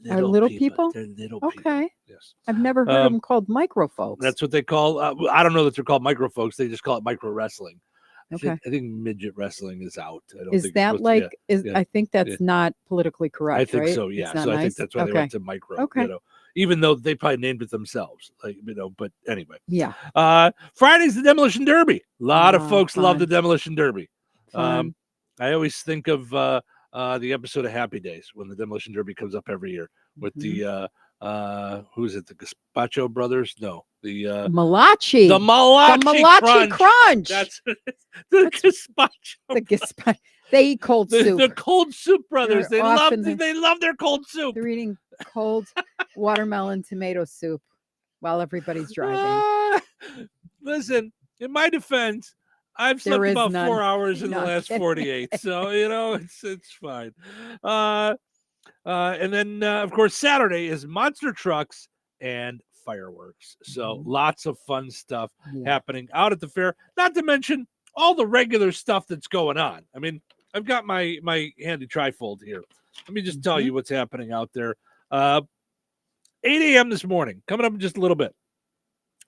Are little people? They're little people. Okay. Yes. I've never heard them called micro folks. That's what they call. I don't know that they're called micro folks. They just call it micro wrestling. Okay. I think midget wrestling is out. I don't is think that like? I think that's not politically correct. I think right? so. Yeah. So I think that's why they went to micro. Okay. Even though they probably named it themselves, but anyway. Yeah. Friday's the Demolition Derby. A lot of folks love the Demolition Derby. I always think of the episode of Happy Days when the Demolition Derby comes up every year with the who's it? The Gazpacho brothers? No, the Malachi. The Malachi Crunch. That's the Gazpacho. The Gazpacho. They eat cold soup. The cold soup brothers. They love their cold soup. They're eating cold watermelon tomato soup while everybody's driving. Listen, in my defense, I've slept about 4 hours in the last 48, so it's fine. And then of course Saturday is monster trucks and fireworks. So lots of fun stuff happening out at the fair. Not to mention all the regular stuff that's going on. I mean, I've got my handy trifold here. Let me just tell you what's happening out there. 8 a.m. this morning, coming up in just a little bit.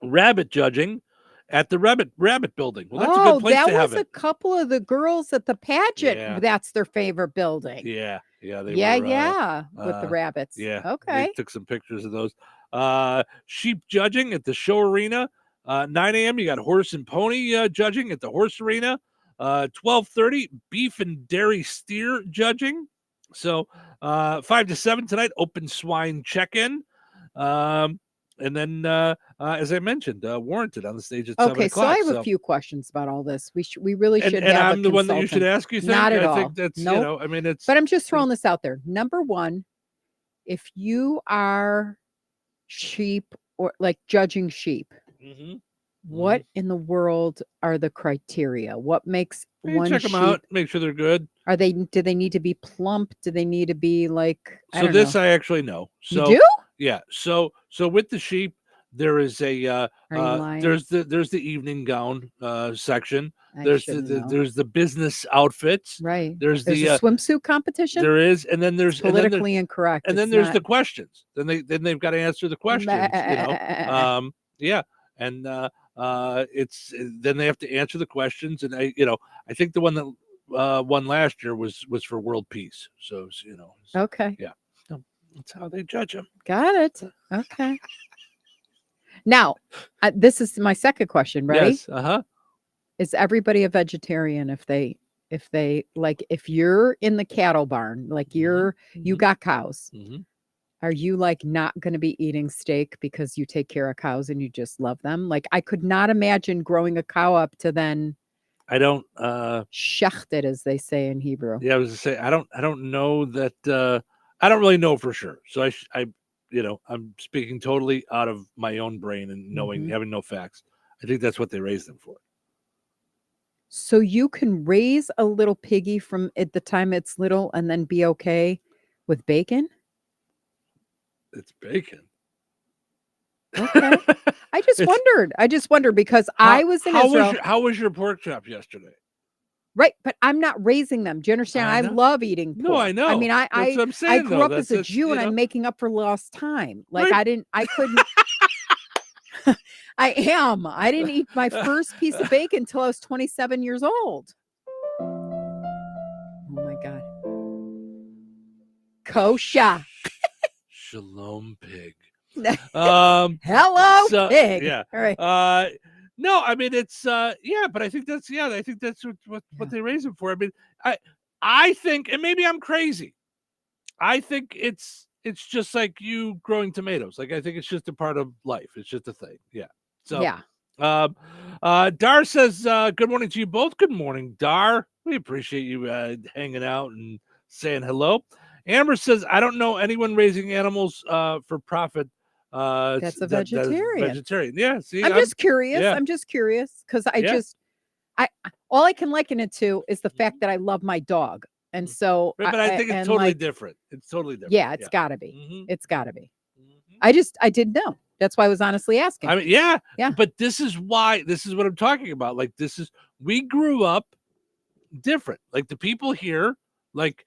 Rabbit judging at the Rabbit Building. Well, that's a good place to have it. That was a couple of the girls at the pageant. Yeah. That's their favorite building. Yeah. With the rabbits. Yeah. Okay. They took some pictures of those. Sheep judging at the show arena. 9 a.m. You got horse and pony judging at the horse arena. 12:30 beef and dairy steer judging. So 5 to 7 tonight, open swine check-in. And then, as I mentioned, Warranted on the stage at 7 o'clock. Okay, so I have a few questions about all this. We really should have and a I'm the one that you should ask, you think? Not at all. I think that's, nope. I mean, it's... But I'm just throwing this out there. Number one, if you are sheep or like judging sheep, What in the world are the criteria? What makes You one check them sheep? out, make sure they're good. Are they? Do they need to be plump? Do they need to be like? I So don't this know. I actually know. So You do? yeah. So with the sheep, there is a Are you lying? there's the evening gown section. I There's shouldn't know. there's the business outfits. Right. There's There's the a swimsuit competition. there is, and then there's It's politically incorrect. and then It's there's not- the questions. Then they've got to answer the questions. Yeah, and it's then they have to answer the questions, and I think the one that won last year was for world peace. So Okay. yeah, so that's how they judge them. Got it. Okay. Now, this is my second question. Ready? Yes. Is everybody a vegetarian if they like if you're in the cattle barn, like you got cows, are you like not going to be eating steak because you take care of cows and you just love them? Like I could not imagine growing a cow up to then I don't shechted, as they say in Hebrew. Yeah, I was to say I don't know that I don't really know for sure. So I'm speaking totally out of my own brain and knowing having no facts. I think that's what they raised them for. So you can raise a little piggy from at the time it's little and then be okay with bacon? It's bacon. Okay. I just wondered because I was in Israel. How was your pork chop yesterday? Right, but I'm not raising them. Do you understand? I love eating pork. No, I know. I mean, That's what I'm I saying, grew though. up as a That's Jew and I'm making up for lost time. Like Right. I couldn't I didn't eat my first piece of bacon until I was 27 years old. Oh my God. Kosher. Shalom pig. Hello, pig. Yeah. All right. No, I mean it's but I think that's what they raise him for. I mean, I think, and maybe I'm crazy. I think it's just like you growing tomatoes. Like I think it's just a part of life. It's just a thing. Yeah. So yeah. Dar says, good morning to you both. Good morning, Dar. We appreciate you hanging out and saying hello. Amber says, I don't know anyone raising animals for profit. That's a vegetarian. Vegetarian. Yeah. See, I'm just curious. yeah. I'm just curious because Yeah. all I can liken it to is the fact that I love my dog. And so Right, but I think it's totally different. It's totally different. Yeah, it's gotta be. It's gotta be. I didn't know. That's why I was honestly asking. I mean, yeah. Yeah. But this is what I'm talking about. Like, we grew up different. Like the people here, like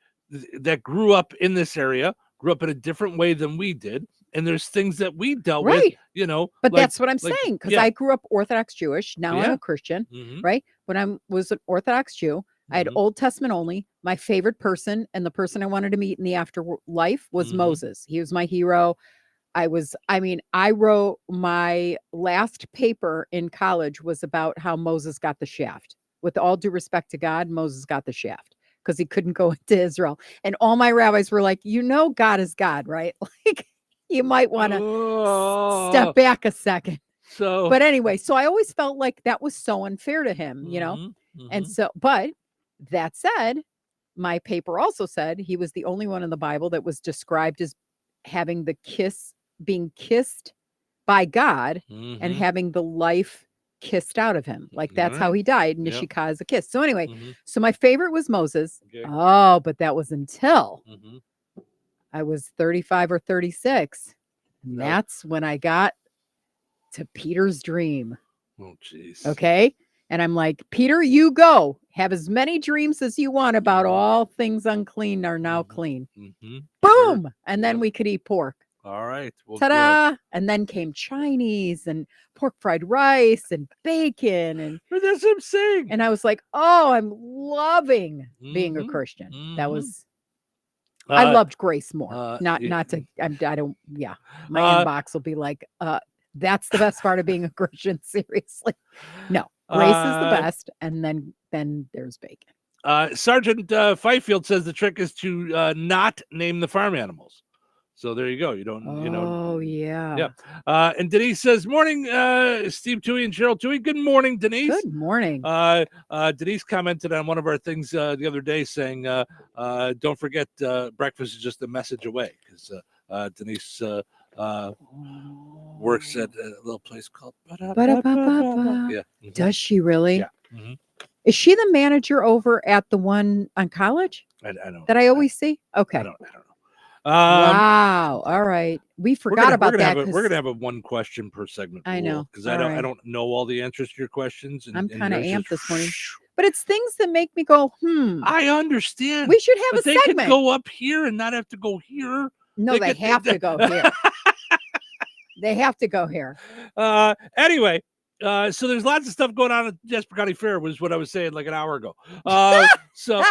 that grew up in this area, grew up in a different way than we did. And there's things that we dealt with, But like- that's what I'm like- saying because yeah. I grew up Orthodox Jewish. Now I'm Yeah. a Christian, Mhm. right? When I was an Orthodox Jew, I had Old Testament only. My favorite person and the person I wanted to meet in the afterlife was Moses. He was my hero. I wrote my last paper in college was about how Moses got the shaft. With all due respect to God, Moses got the shaft because he couldn't go into Israel. And all my rabbis were like, God is God, right? Like, you might want to step back a second. So, But anyway, so I always felt like that was so unfair to him, And so, but that said, my paper also said he was the only one in the Bible that was described as having being kissed by God and having the life kissed out of him. Like that's how he died. Yep. Nishika is a kiss. So anyway, so my favorite was Moses. Okay. Oh, but that was until I was 35 or 36. And that's when I got to Peter's dream. Oh, jeez. Okay. And I'm like, Peter, you go. Have as many dreams as you want about all things unclean are now clean. Boom. And then we could eat pork. All right. Well, Ta-da. And then came Chinese and pork fried rice and bacon. And but that's what I'm saying. And I was like, oh, I'm loving being a Christian. That was I loved grace more. Not to I don't my inbox will be like, that's the best part of being a Christian. Seriously. No, grace is the best. And then there's bacon. Sergeant Fifield says the trick is to not name the farm animals. So there you go. You don't, Oh, yeah. Yeah. And Denise says, morning, Steve Touhy and Cheryl Touhy. Good morning, Denise. Good morning. Denise commented on one of our things the other day saying, don't forget breakfast is just a message away. Because Denise works at a little place called Ba-da-ba-ba-ba. Yeah. Does she really? Yeah. Mhm. Is she the manager over at the one on College I don't that I always see? Okay. I don't know. Wow. All right. We forgot about that. We're gonna have a one question per segment. I know. because I don't know all the answers to your questions. And, I'm kind of yours amped is- this morning. But it's things that make me go, I understand. We should have but a they segment. could go up here and not have to go here. No, they have to go here. They have to go here. Anyway, so there's lots of stuff going on at Jasper County Fair, was what I was saying like an hour ago. So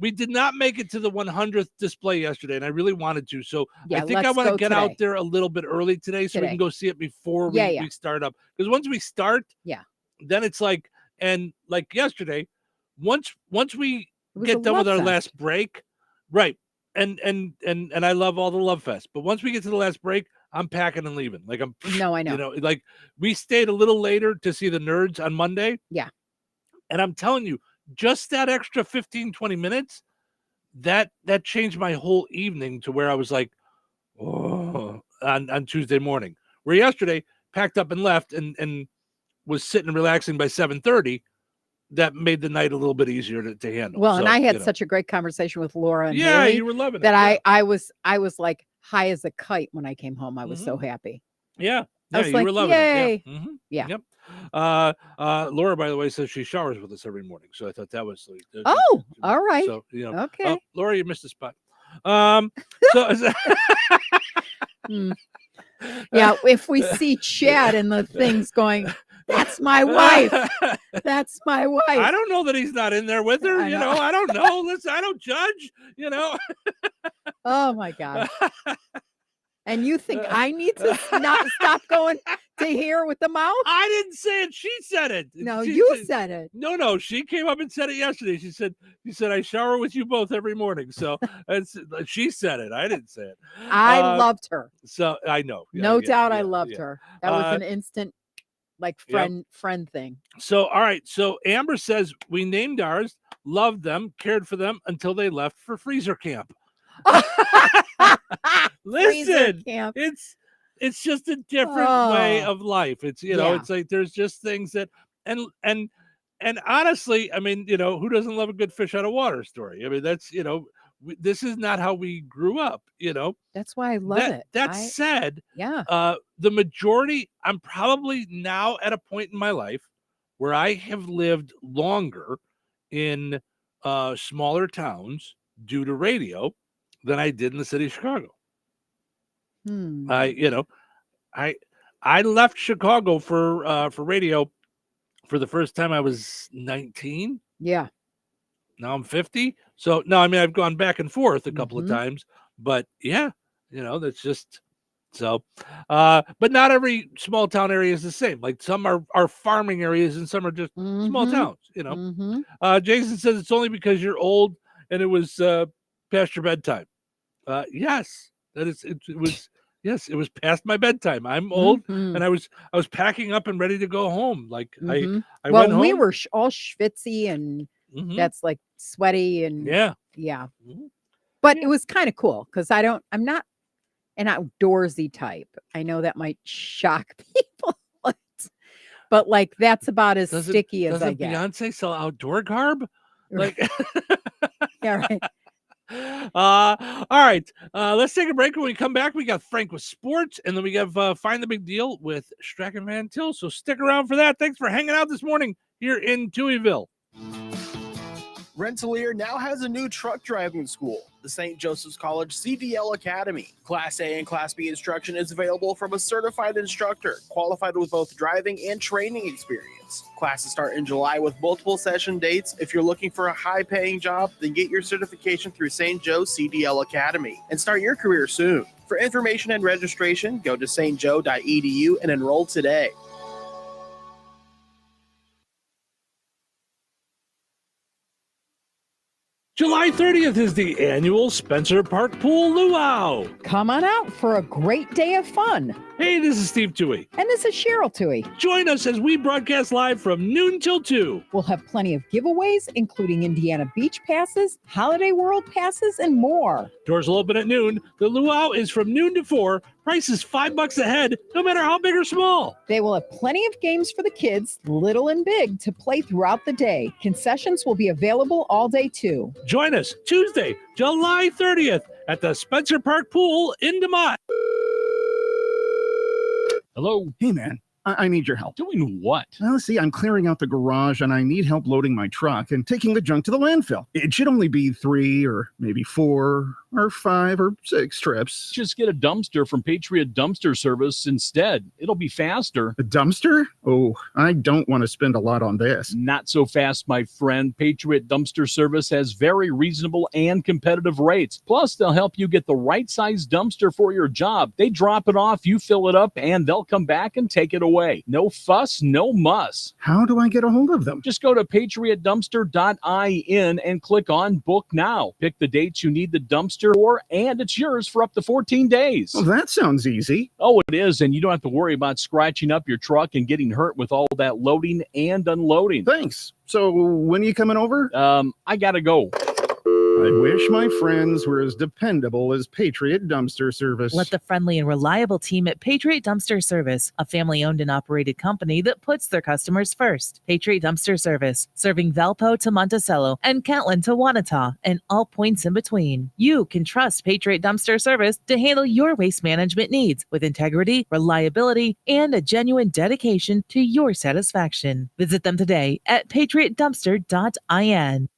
we did not make it to the 100th display yesterday, and I really wanted to. So Yeah, I think I let's want to go get today. out there a little bit early today so we can go see it before we start up. Because once we start, then it's like, and like yesterday, once we get done with our last break, right? And I love all the Love Fest, but once we get to the last break, I'm packing and leaving. Like No, I know. You know, like we stayed a little later to see the Nerds on Monday. Yeah. And I'm telling you, just that extra 15, 20 minutes, that changed my whole evening to where I was like, oh, on Tuesday morning. Where yesterday, packed up and left and was sitting and relaxing by 7:30. That made the night a little bit easier to handle. Well, So, and I had you know. such a great conversation with Laura and Yeah, Haley you were loving it, that I was like high as a kite when I came home. I was so happy. Yeah. I was you like, were loving yay. it. Yeah. Mhm. Yeah. Yep. Laura, by the way, says she showers with us every morning. So I thought that was like, Oh, all right. So, you know, Okay. oh, Laura, you missed a spot. So Yeah, if we see Chad and the things going, that's my wife. That's my wife. I don't know that he's not in there with her. I You know. know, I don't know. Listen, I don't judge, you know. Oh my God. And you think I need to not stop going to here with the mouth? I didn't say it. She said it. No, She you said it. No. She came up and said it yesterday. She said, I shower with you both every morning. So she said it. I didn't say it. I loved her. So I know. Yeah, No yeah, doubt yeah, I loved yeah. her. That was an instant like friend thing. So, all right. So Amber says we named ours, loved them, cared for them until they left for freezer camp. Listen, camp. it's just a different way of life. It's, you know, it's like there's just things that and honestly, I mean, you know, who doesn't love a good fish out of water story? I mean, that's, you know, this is not how we grew up, you know. That's why I love it. That said, yeah. The majority, I'm probably now at a point in my life where I have lived longer in smaller towns due to radio than I did in the city of Chicago. I left Chicago for radio for the first time I was 19. Yeah. Now I'm 50. So no, I mean, I've gone back and forth a couple of times, but yeah, you know, that's just so, but not every small town area is the same. Like some are farming areas and some are just small towns, you know. Jason says it's only because you're old and it was past your bedtime. Yes, that is, it was. Yes, it was past my bedtime. I'm old, and I was packing up and ready to go home. Like I went home. We were all schwitzy and that's like sweaty and yeah. But it was kind of cool because I'm not an outdoorsy type. I know that might shock people, but like that's about as sticky as I get. Beyonce sell outdoor garb? Like, yeah, right. All right. Let's take a break. When we come back, we got Frank with sports, and then we have Find the Big Deal with Strack and Van Til. So stick around for that. Thanks for hanging out this morning here in Touhyville. Rensselaer now has a new truck driving school, the St. Joseph's College CDL Academy. Class A and Class B instruction is available from a certified instructor, qualified with both driving and training experience. Classes start in July with multiple session dates. If you're looking for a high-paying job, then get your certification through St. Joe's CDL Academy and start your career soon. For information and registration, go to stjoe.edu and enroll today. July 30th is the annual Spencer Park Pool Luau. Come on out for a great day of fun. Hey, this is Steve Touhy. And this is Cheryl Touhy. Join us as we broadcast live from noon till 2. We'll have plenty of giveaways, including Indiana Beach passes, Holiday World passes, and more. Doors will open at noon. The luau is from noon to 4. Price is $5 a head, no matter how big or small. They will have plenty of games for the kids, little and big, to play throughout the day. Concessions will be available all day, too. Join us Tuesday, July 30th at the Spencer Park Pool in DeMott. Hello. Hey, man. I need your help. Doing what? Well, see, I'm clearing out the garage and I need help loading my truck and taking the junk to the landfill. It should only be 3 or maybe 4 or 5 or 6 trips. Just get a dumpster from Patriot Dumpster Service instead. It'll be faster. A dumpster? Oh, I don't want to spend a lot on this. Not so fast, my friend. Patriot Dumpster Service has very reasonable and competitive rates. Plus, they'll help you get the right size dumpster for your job. They drop it off, you fill it up, and they'll come back and take it away. No fuss, no muss. How do I get a hold of them? Just go to patriotdumpster.in and click on Book Now. Pick the dates you need the dumpster for, and it's yours for up to 14 days. Well, that sounds easy. Oh, it is, and you don't have to worry about scratching up your truck and getting hurt with all that loading and unloading. Thanks. So when are you coming over? I gotta go. I wish my friends were as dependable as Patriot Dumpster Service. Let the friendly and reliable team at Patriot Dumpster Service, a family-owned and operated company that puts their customers first. Patriot Dumpster Service, serving Valpo to Monticello and Catlin to Wanata and all points in between. You can trust Patriot Dumpster Service to handle your waste management needs with integrity, reliability, and a genuine dedication to your satisfaction. Visit them today at patriotdumpster.in.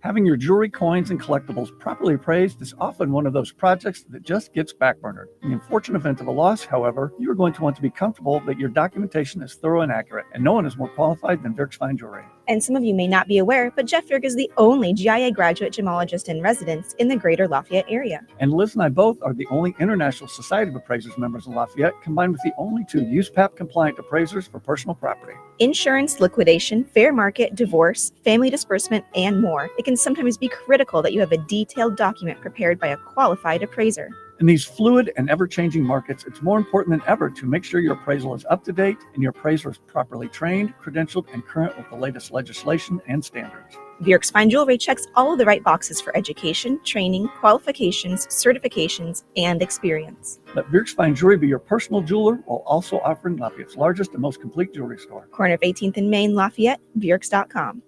Having your jewelry, coins, and collectibles properly appraised is often one of those projects that just gets backburnered. In the unfortunate event of a loss, however, you are going to want to be comfortable that your documentation is thorough and accurate, and no one is more qualified than Dirk's Fine Jewelry. And some of you may not be aware, but Jeff Dirk is the only GIA graduate gemologist in residence in the greater Lafayette area. And Liz and I both are the only International Society of Appraisers members in Lafayette, combined with the only 2 USPAP-compliant appraisers for personal property. Insurance, liquidation, fair market, divorce, family disbursement, and more. It can sometimes be critical that you have a detailed document prepared by a qualified appraiser. In these fluid and ever-changing markets, it's more important than ever to make sure your appraisal is up to date and your appraiser is properly trained, credentialed, and current with the latest legislation and standards. Dirk's Fine Jewelry checks all of the right boxes for education, training, qualifications, certifications, and experience. Let Dirk's Fine Jewelry be your personal jeweler while also offering Lafayette's largest and most complete jewelry store. Corner of 18th and Main, Lafayette, Dirks.com.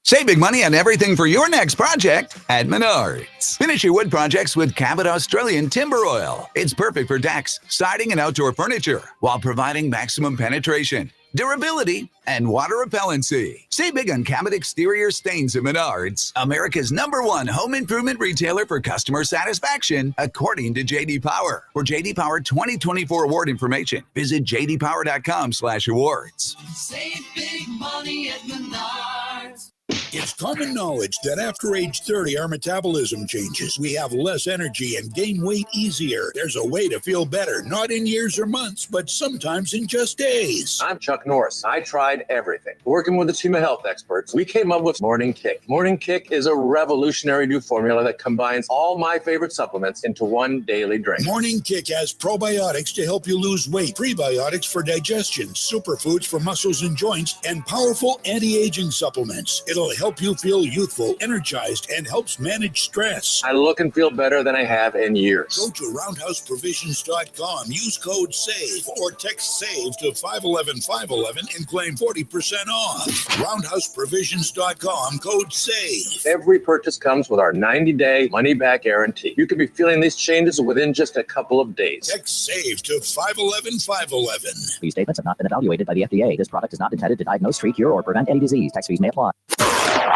Save big money on everything for your next project at Menards. Finish your wood projects with Cabot Australian Timber Oil. It's perfect for decks, siding, and outdoor furniture while providing maximum penetration, durability, and water repellency. Save big on Cabot exterior stains at Menards, America's #1 home improvement retailer for customer satisfaction, according to J.D. Power. For J.D. Power 2024 award information, visit jdpower.com/awards. Save big money at Menards. It's common knowledge that after age 30, our metabolism changes. We have less energy and gain weight easier. There's a way to feel better, not in years or months, but sometimes in just days. I'm Chuck Norris. I tried everything. Working with a team of health experts, we came up with Morning Kick. Morning Kick is a revolutionary new formula that combines all my favorite supplements into one daily drink. Morning Kick has probiotics to help you lose weight, prebiotics for digestion, superfoods for muscles and joints, and powerful anti-aging supplements. It'll help you feel youthful, energized, and helps manage stress. I look and feel better than I have in years. Go to roundhouseprovisions.com, use code SAVE, or text SAVE to 511-511 and claim 40% off. Roundhouseprovisions.com, code SAVE. Every purchase comes with our 90-day money-back guarantee. You could be feeling these changes within just a couple of days. Text SAVE to 511-511. These statements have not been evaluated by the FDA. This product is not intended to diagnose, treat, cure, or prevent any disease. Tax fees may apply.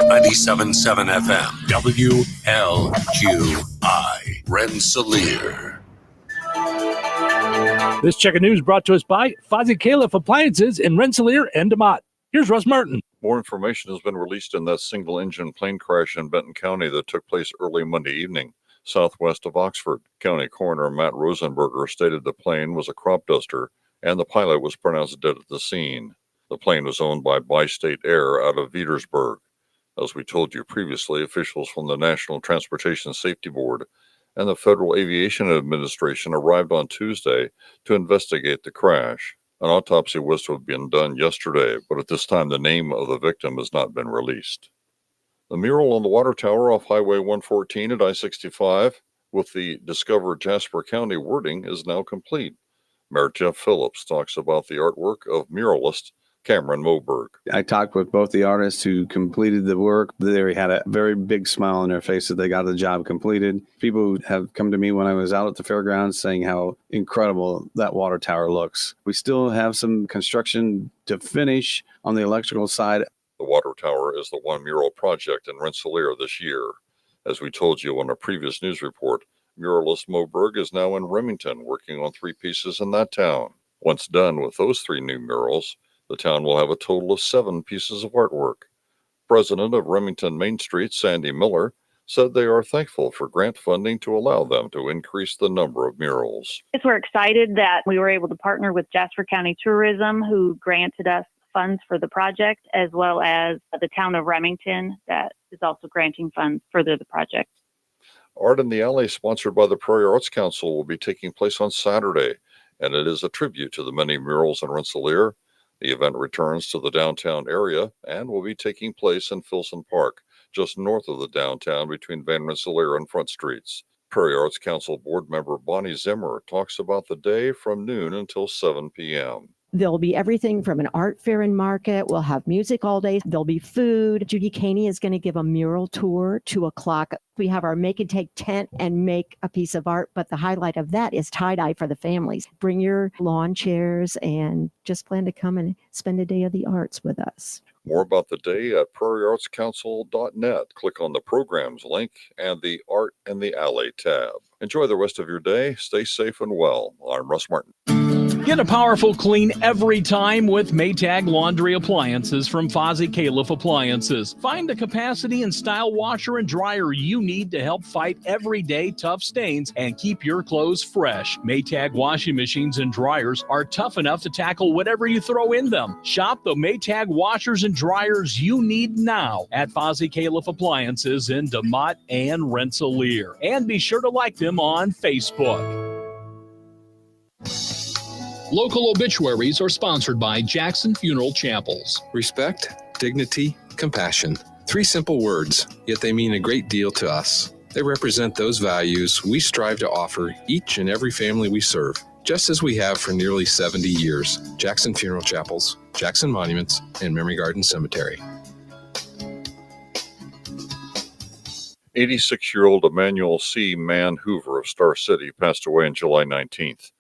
97.7 FM, WLQI, Rensselaer. This check of news brought to us by Fozzie Califf Appliances in Rensselaer and DeMott. Here's Russ Martin. More information has been released in that single-engine plane crash in Benton County that took place early Monday evening, southwest of Oxford. County Coroner Matt Rosenberger stated the plane was a crop duster and the pilot was pronounced dead at the scene. The plane was owned by Bi-State Air out of Petersburg. As we told you previously, officials from the National Transportation Safety Board and the Federal Aviation Administration arrived on Tuesday to investigate the crash. An autopsy was to have been done yesterday, but at this time the name of the victim has not been released. The mural on the water tower off Highway 114 at I-65 with the Discover Jasper County wording is now complete. Mayor Jeff Phillips talks about the artwork of muralist Cameron Moberg. I talked with both the artists who completed the work. They had a very big smile on their face that they got the job completed. People have come to me when I was out at the fairgrounds saying how incredible that water tower looks. We still have some construction to finish on the electrical side. The water tower is the one mural project in Rensselaer this year. As we told you on a previous news report, muralist Moberg is now in Remington working on 3 pieces in that town. Once done with those 3 new murals, the town will have a total of 7 pieces of artwork. President of Remington Main Street, Sandy Miller, said they are thankful for grant funding to allow them to increase the number of murals. We're excited that we were able to partner with Jasper County Tourism, who granted us funds for the project, as well as the town of Remington that is also granting funds for the project. Art in the Alley, sponsored by the Prairie Arts Council, will be taking place on Saturday, and it is a tribute to the many murals in Rensselaer. The event returns to the downtown area and will be taking place in Filson Park, just north of the downtown between Van Rensselaer and Front Streets. Prairie Arts Council board member Bonnie Zimmer talks about the day from noon until 7 p.m. There'll be everything from an art fair and market. We'll have music all day. There'll be food. Judy Caney is going to give a mural tour, 2:00. We have our make and take tent and make a piece of art. But the highlight of that is tie-dye for the families. Bring your lawn chairs and just plan to come and spend a day of the arts with us. More about the day at prairieartscouncil.net. Click on the programs link and the Art in the Alley tab. Enjoy the rest of your day. Stay safe and well. I'm Russ Martin. Get a powerful clean every time with Maytag Laundry Appliances from Fozzie Califf Appliances. Find the capacity and style washer and dryer you need to help fight everyday tough stains and keep your clothes fresh. Maytag washing machines and dryers are tough enough to tackle whatever you throw in them. Shop the Maytag washers and dryers you need now at Fozzie Califf Appliances in DeMotte and Rensselaer. And be sure to like them on Facebook. Local obituaries are sponsored by Jackson Funeral Chapels. Respect, dignity, compassion. 3 simple words, yet they mean a great deal to us. They represent those values we strive to offer each and every family we serve, just as we have for nearly 70 years. Jackson Funeral Chapels, Jackson Monuments, and Memory Garden Cemetery. 86-year-old Emmanuel C. Mann Hoover of Star City passed away on July 19th.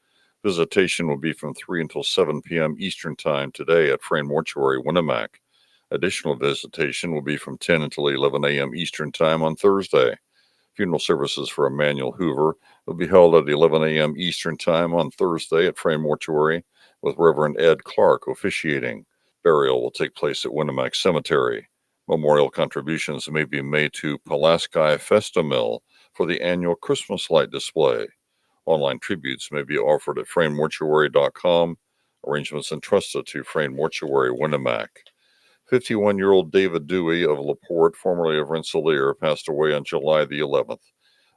Visitation will be from 3 until 7 p.m. Eastern Time today at Frayne Mortuary, Winnemac. Additional visitation will be from 10 until 11 a.m. Eastern Time on Thursday. Funeral services for Emmanuel Hoover will be held at 11 a.m. Eastern Time on Thursday at Frayne Mortuary, with Reverend Ed Clark officiating. Burial will take place at Winnemac Cemetery. Memorial contributions may be made to Pulaski Festa Mill for the annual Christmas light display. Online tributes may be offered at FrayneMortuary.com. Arrangements entrusted to Frayne Mortuary, Winnemac. 51-year-old David Dewey of LaPorte, formerly of Rensselaer, passed away on July the 11th.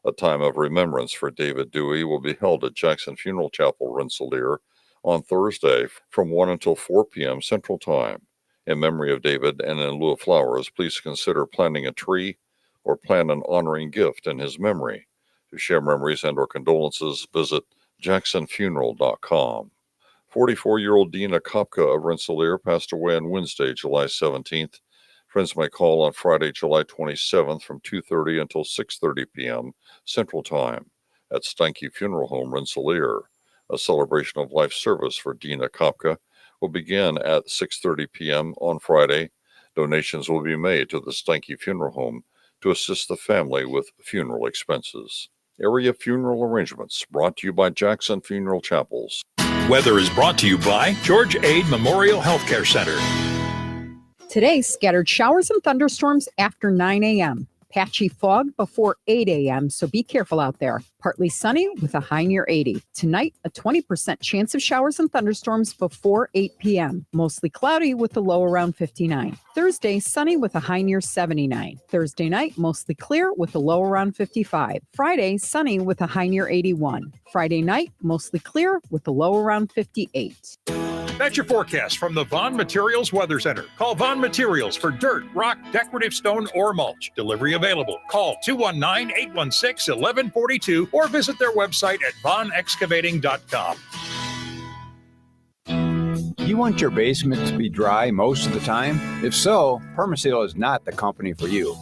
A time of remembrance for David Dewey will be held at Jackson Funeral Chapel, Rensselaer, on Thursday from 1 until 4 p.m. Central Time. In memory of David and in lieu of flowers, please consider planting a tree or plan an honoring gift in his memory. To share memories and or condolences, visit jacksonfuneral.com. 44-year-old Dina Kopka of Rensselaer passed away on Wednesday, July 17th. Friends may call on Friday, July 27th from 2:30 until 6:30 p.m. Central Time at Stanky Funeral Home, Rensselaer. A celebration of life service for Dina Kopka will begin at 6:30 p.m. on Friday. Donations will be made to the Stanky Funeral Home to assist the family with funeral expenses. Area funeral arrangements brought to you by Jackson Funeral Chapels. Weather is brought to you by George Ade Memorial Healthcare Center. Today, scattered showers and thunderstorms after 9 a.m. Patchy fog before 8 a.m., so be careful out there. Partly sunny with a high near 80. Tonight, a 20% chance of showers and thunderstorms before 8 p.m. Mostly cloudy with a low around 59. Thursday, sunny with a high near 79. Thursday night, mostly clear with a low around 55. Friday, sunny with a high near 81. Friday night, mostly clear with a low around 58. That's your forecast from the Vaughn Materials Weather Center. Call Vaughn Materials for dirt, rock, decorative stone, or mulch. Delivery available. Call 219-816-1142 or visit their website at vaughnexcavating.com. You want your basement to be dry most of the time? If so, Permaseal is not the company for you.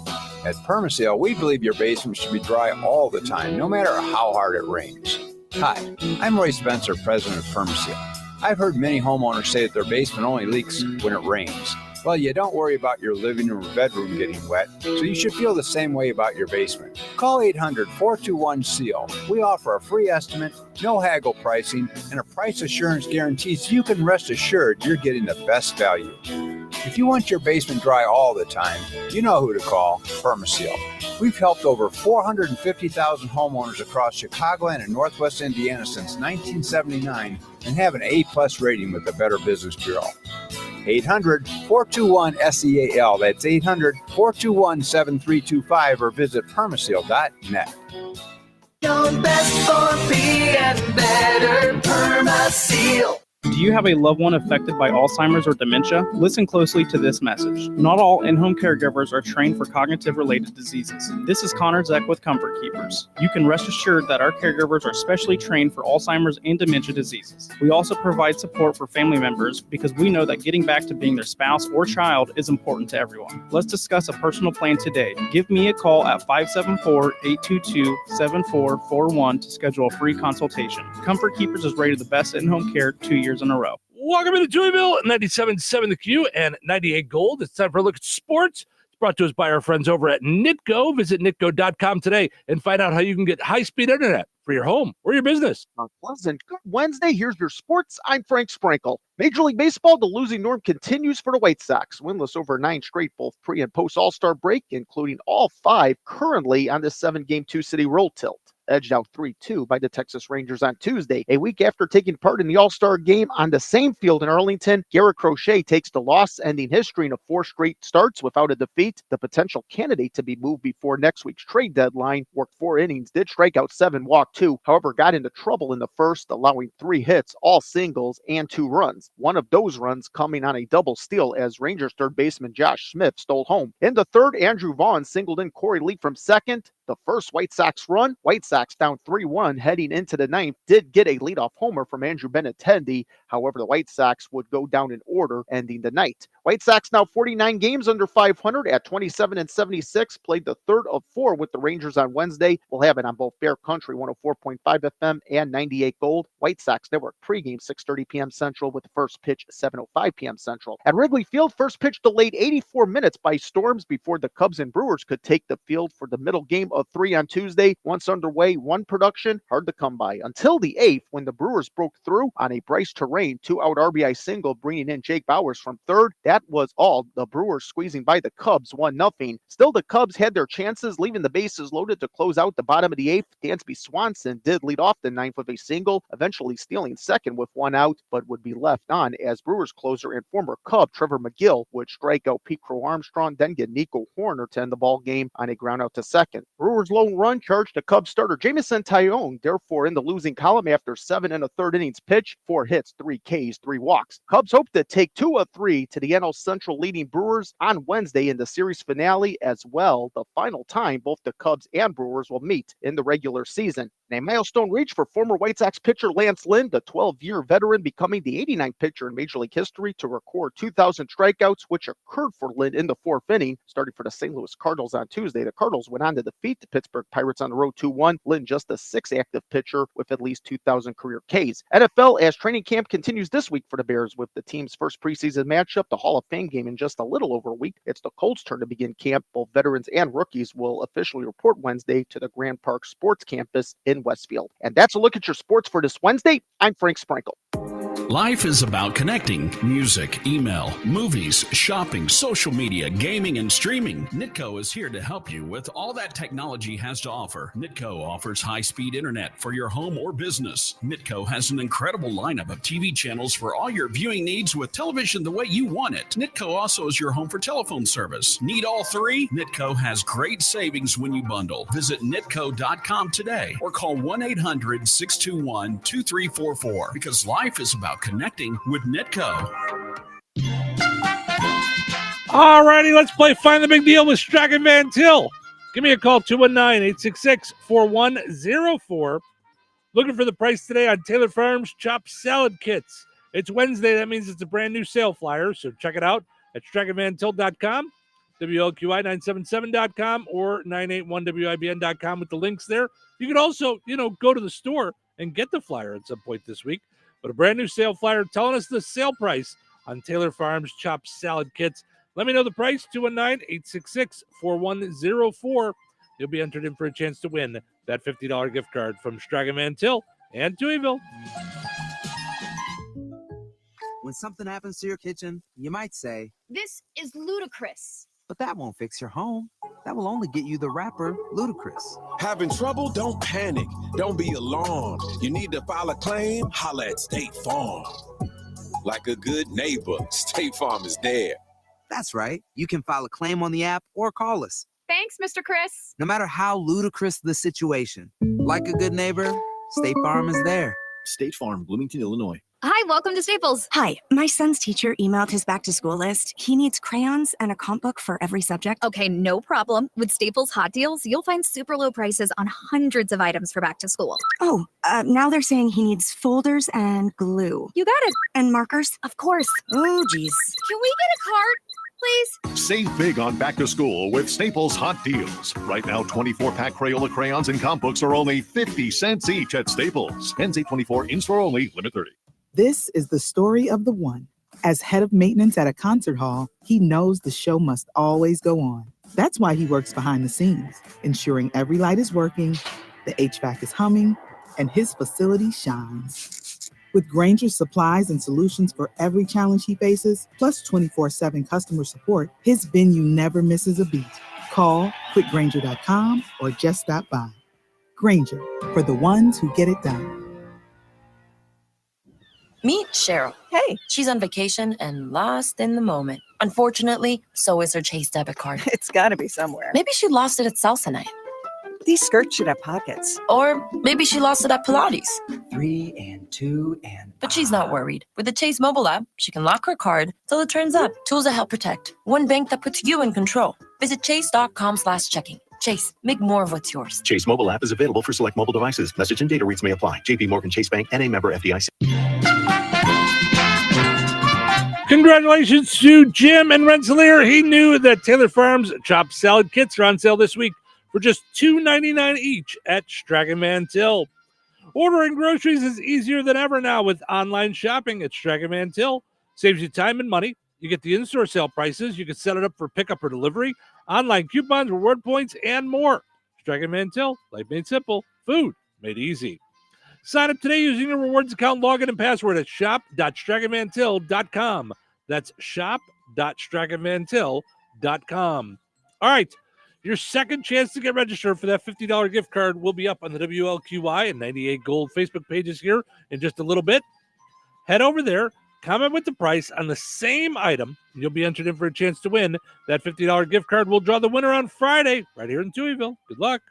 At Permaseal, we believe your basement should be dry all the time, no matter how hard it rains. Hi, I'm Roy Spencer, president of Permaseal. I've heard many homeowners say that their basement only leaks when it rains. Well, you don't worry about your living room or bedroom getting wet, so you should feel the same way about your basement. Call 800-421-SEAL. We offer a free estimate, no haggle pricing, and a price assurance guarantee so you can rest assured you're getting the best value. If you want your basement dry all the time, you know who to call, Permaseal. We've helped over 450,000 homeowners across Chicagoland and Northwest Indiana since 1979 and have an A-plus rating with the Better Business Bureau. 800-421-SEAL. That's 800-421-7325 or visit permaseal.net. Your best for being better, Permaseal. Do you have a loved one affected by Alzheimer's or dementia? Listen closely to this message. Not all in-home caregivers are trained for cognitive-related diseases. This is Connor Zeck with Comfort Keepers. You can rest assured that our caregivers are specially trained for Alzheimer's and dementia diseases. We also provide support for family members because we know that getting back to being their spouse or child is important to everyone. Let's discuss a personal plan today. Give me a call at 574-822-7441 to schedule a free consultation. Comfort Keepers is rated the best in-home care 2 years in a row. Welcome to Touhyville, 97.7 The Q and 98 Gold. It's time for a look at sports. It's brought to us by our friends over at Nitco. Visit nitco.com today and find out how you can get high-speed internet for your home or your business. Pleasant. Good Wednesday. Here's your sports. I'm Frank Sprankle. Major League Baseball, the losing norm continues for the White Sox. Winless over 9 straight, both pre- and post-All-Star break, including all 5 currently on this 7-game 2-city roll tilt. Edged out 3-2 by the Texas Rangers on Tuesday. A week after taking part in the All-Star game on the same field in Arlington, Garrett Crochet takes the loss, ending his string of 4 straight starts without a defeat. The potential candidate to be moved before next week's trade deadline worked 4 innings, did strike out 7, walk 2, however got into trouble in the first, allowing 3 hits, all singles, and 2 runs. One of those runs coming on a double steal as Rangers third baseman Josh Smith stole home. In the third, Andrew Vaughn singled in Corey Lee from second. The first White Sox run, White Sox down 3-1 heading into the ninth, did get a leadoff homer from Andrew Benintendi. However, the White Sox would go down in order, ending the night. White Sox now 49 games under 500 at 27-76, played the third of 4 with the Rangers on Wednesday. We'll have it on both Fair Country 104.5 FM and 98 Gold. White Sox Network pregame 6:30 p.m. Central with the first pitch 7:05 p.m. Central. At Wrigley Field, first pitch delayed 84 minutes by storms before the Cubs and Brewers could take the field for the middle game of 3 on Tuesday. Once underway, 1 production, hard to come by. Until the 8th, when the Brewers broke through on a Bryce Terrain 2-out RBI single, bringing in Jake Bauers from third. That was all. The Brewers squeezing by the Cubs 1-0. Still, the Cubs had their chances, leaving the bases loaded to close out the bottom of the 8th. Dansby Swanson did lead off the 9th with a single, eventually stealing second with 1 out, but would be left on as Brewers closer and former Cub Trevor McGill would strike out Pete Crow Armstrong, then get Nico Horner to end the ball game on a ground out to second. Brewers lone run charged to Cubs starter Jamison Tyone, therefore in the losing column after 7 1/3 innings pitch, 4 hits, 3 Ks, 3 walks. Cubs hope to take 2 of 3 to the NL Central leading Brewers on Wednesday in the series finale as well, the final time both the Cubs and Brewers will meet in the regular season. And a milestone reach for former White Sox pitcher Lance Lynn, the 12-year veteran, becoming the 89th pitcher in Major League history to record 2,000 strikeouts, which occurred for Lynn in the 4th inning. Starting for the St. Louis Cardinals on Tuesday, the Cardinals went on to defeat the Pittsburgh Pirates on the road 2-1. Lynn just the 6th active pitcher with at least 2,000 career Ks. NFL as training camp continues this week for the Bears with the team's first preseason matchup, the Hall of Fame game, in just a little over a week. It's the Colts' turn to begin camp. Both veterans and rookies will officially report Wednesday to the Grand Park Sports Campus in Westfield. And that's a look at your sports for this Wednesday. I'm Frank Sprankle. Life is about connecting. Music, email, movies, shopping, social media, gaming, and streaming. Nitco is here to help you with all that technology has to offer. Nitco offers high-speed internet for your home or business. Nitco has an incredible lineup of TV channels for all your viewing needs with television the way you want it. Nitco also is your home for telephone service. Need all three? Nitco has great savings when you bundle. Visit nitco.com today or call 1-800-621-2344 because life is about connecting with Nitco. All righty, let's play Find the Big Deal with Strachan Van Til. Give me a call, 219-866-4104. Looking for the price today on Taylor Farms chopped salad kits. It's Wednesday. That means it's a brand new sale flyer, so check it out at StrachanVanTil.com, WLQI977.com, or 981WIBN.com with the links there. You can also, go to the store and get the flyer at some point this week. But a brand new sale flyer telling us the sale price on Taylor Farms chopped salad kits. Let me know the price, 219-866-4104. You'll be entered in for a chance to win that $50 gift card from Strachan Van Til and Touhyville. When something happens to your kitchen, you might say, "This is ludicrous." but that won't fix your home. That will only get you the rapper, Ludacris. Having trouble? Don't panic. Don't be alarmed. You need to file a claim? Holla at State Farm. Like a good neighbor, State Farm is there. That's right. You can file a claim on the app or call us. Thanks, Mr. Chris. No matter how ludicrous the situation, like a good neighbor, State Farm is there. State Farm, Bloomington, Illinois. Hi, welcome to Staples. Hi, my son's teacher emailed his back-to-school list. He needs crayons and a comp book for every subject. Okay, no problem. With Staples Hot Deals, you'll find super low prices on hundreds of items for back to school. Oh, now they're saying he needs folders and glue. You got it. And markers? Of course. Oh, geez. Can we get a cart, please? Save big on back to school with Staples Hot Deals. Right now, 24-pack Crayola crayons and comp books are only 50 cents each at Staples. Ends 8/24, in-store only, limit 30. This is the story of the one. As head of maintenance at a concert hall, he knows the show must always go on. That's why he works behind the scenes, ensuring every light is working, the HVAC is humming, and his facility shines. With Grainger's supplies and solutions for every challenge he faces, plus 24/7 customer support, his venue never misses a beat. Call quickgrainger.com or just stop by. Grainger, for the ones who get it done. Meet Cheryl. Hey. She's on vacation and lost in the moment. Unfortunately, so is her Chase debit card. It's got to be somewhere. Maybe she lost it at salsa night. These skirts should have pockets. Or maybe she lost it at Pilates. 3 and 2 and... But she's not worried. With the Chase mobile app, she can lock her card till it turns up. Tools that help protect. One bank that puts you in control. Visit chase.com/checking. Chase, make more of what's yours. Chase mobile app is available for select mobile devices. Message and data rates may apply. JP Morgan Chase Bank, N.A. member FDIC. Congratulations to Jim and Rensselaer. He knew that Taylor Farms chopped salad kits are on sale this week for just $2.99 each at Strachan Van Til. Ordering groceries is easier than ever now with online shopping at Strachan Van Til. Saves you time and money. You get the in-store sale prices. You can set it up for pickup or delivery, online coupons, reward points, and more. Strachan Van Til, life made simple, food made easy. Sign up today using your rewards account login and password at shop.strachanvantil.com. That's shop.strachanvantil.com. All right, your second chance to get registered for that $50 gift card will be up on the WLQI and 98 Gold Facebook pages here in just a little bit. Head over there, comment with the price on the same item, and you'll be entered in for a chance to win that $50 gift card. We'll draw the winner on Friday right here in Touhyville. Good luck.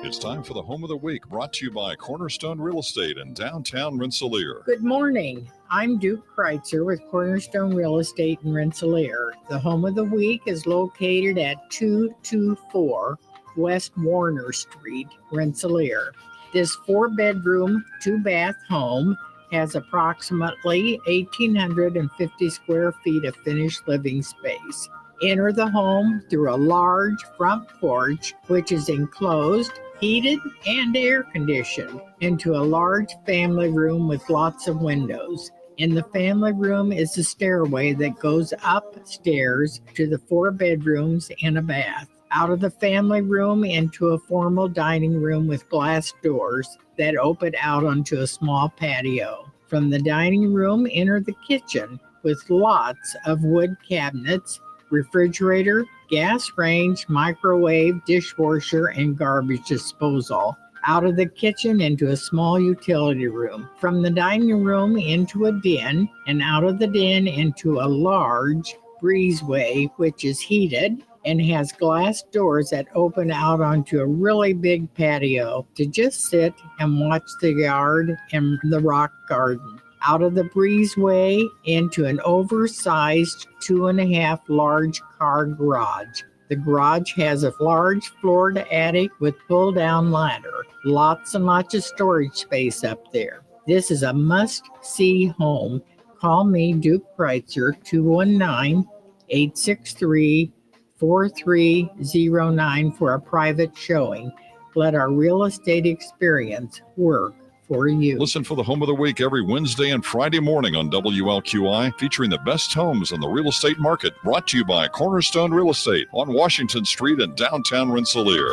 It's time for the Home of the Week, brought to you by Cornerstone Real Estate in downtown Rensselaer. Good morning. I'm Duke Kreitzer with Cornerstone Real Estate in Rensselaer. The Home of the Week is located at 224 West Warner Street, Rensselaer. This 4-bedroom, 2-bath home has approximately 1,850 square feet of finished living space. Enter the home through a large front porch, which is enclosed, heated, and air conditioned, into a large family room with lots of windows. In the family room is a stairway that goes upstairs to the 4 bedrooms and a bath. Out of the family room into a formal dining room with glass doors that open out onto a small patio. From the dining room, enter the kitchen with lots of wood cabinets, refrigerator, gas range, microwave, dishwasher, and garbage disposal. Out of the kitchen into a small utility room. From the dining room into a den, and out of the den into a large breezeway, which is heated and has glass doors that open out onto a really big patio to just sit and watch the yard and the rock garden. Out of the breezeway into an oversized 2.5 large car garage. The garage has a large floored attic with pull-down ladder. Lots and lots of storage space up there. This is a must-see home. Call me, Duke Kreitzer, 219-863-4309 for a private showing. Let our real estate experience work for you. Listen for the Home of the Week every Wednesday and Friday morning on WLQI, featuring the best homes on the real estate market. Brought to you by Cornerstone Real Estate on Washington Street in downtown Rensselaer.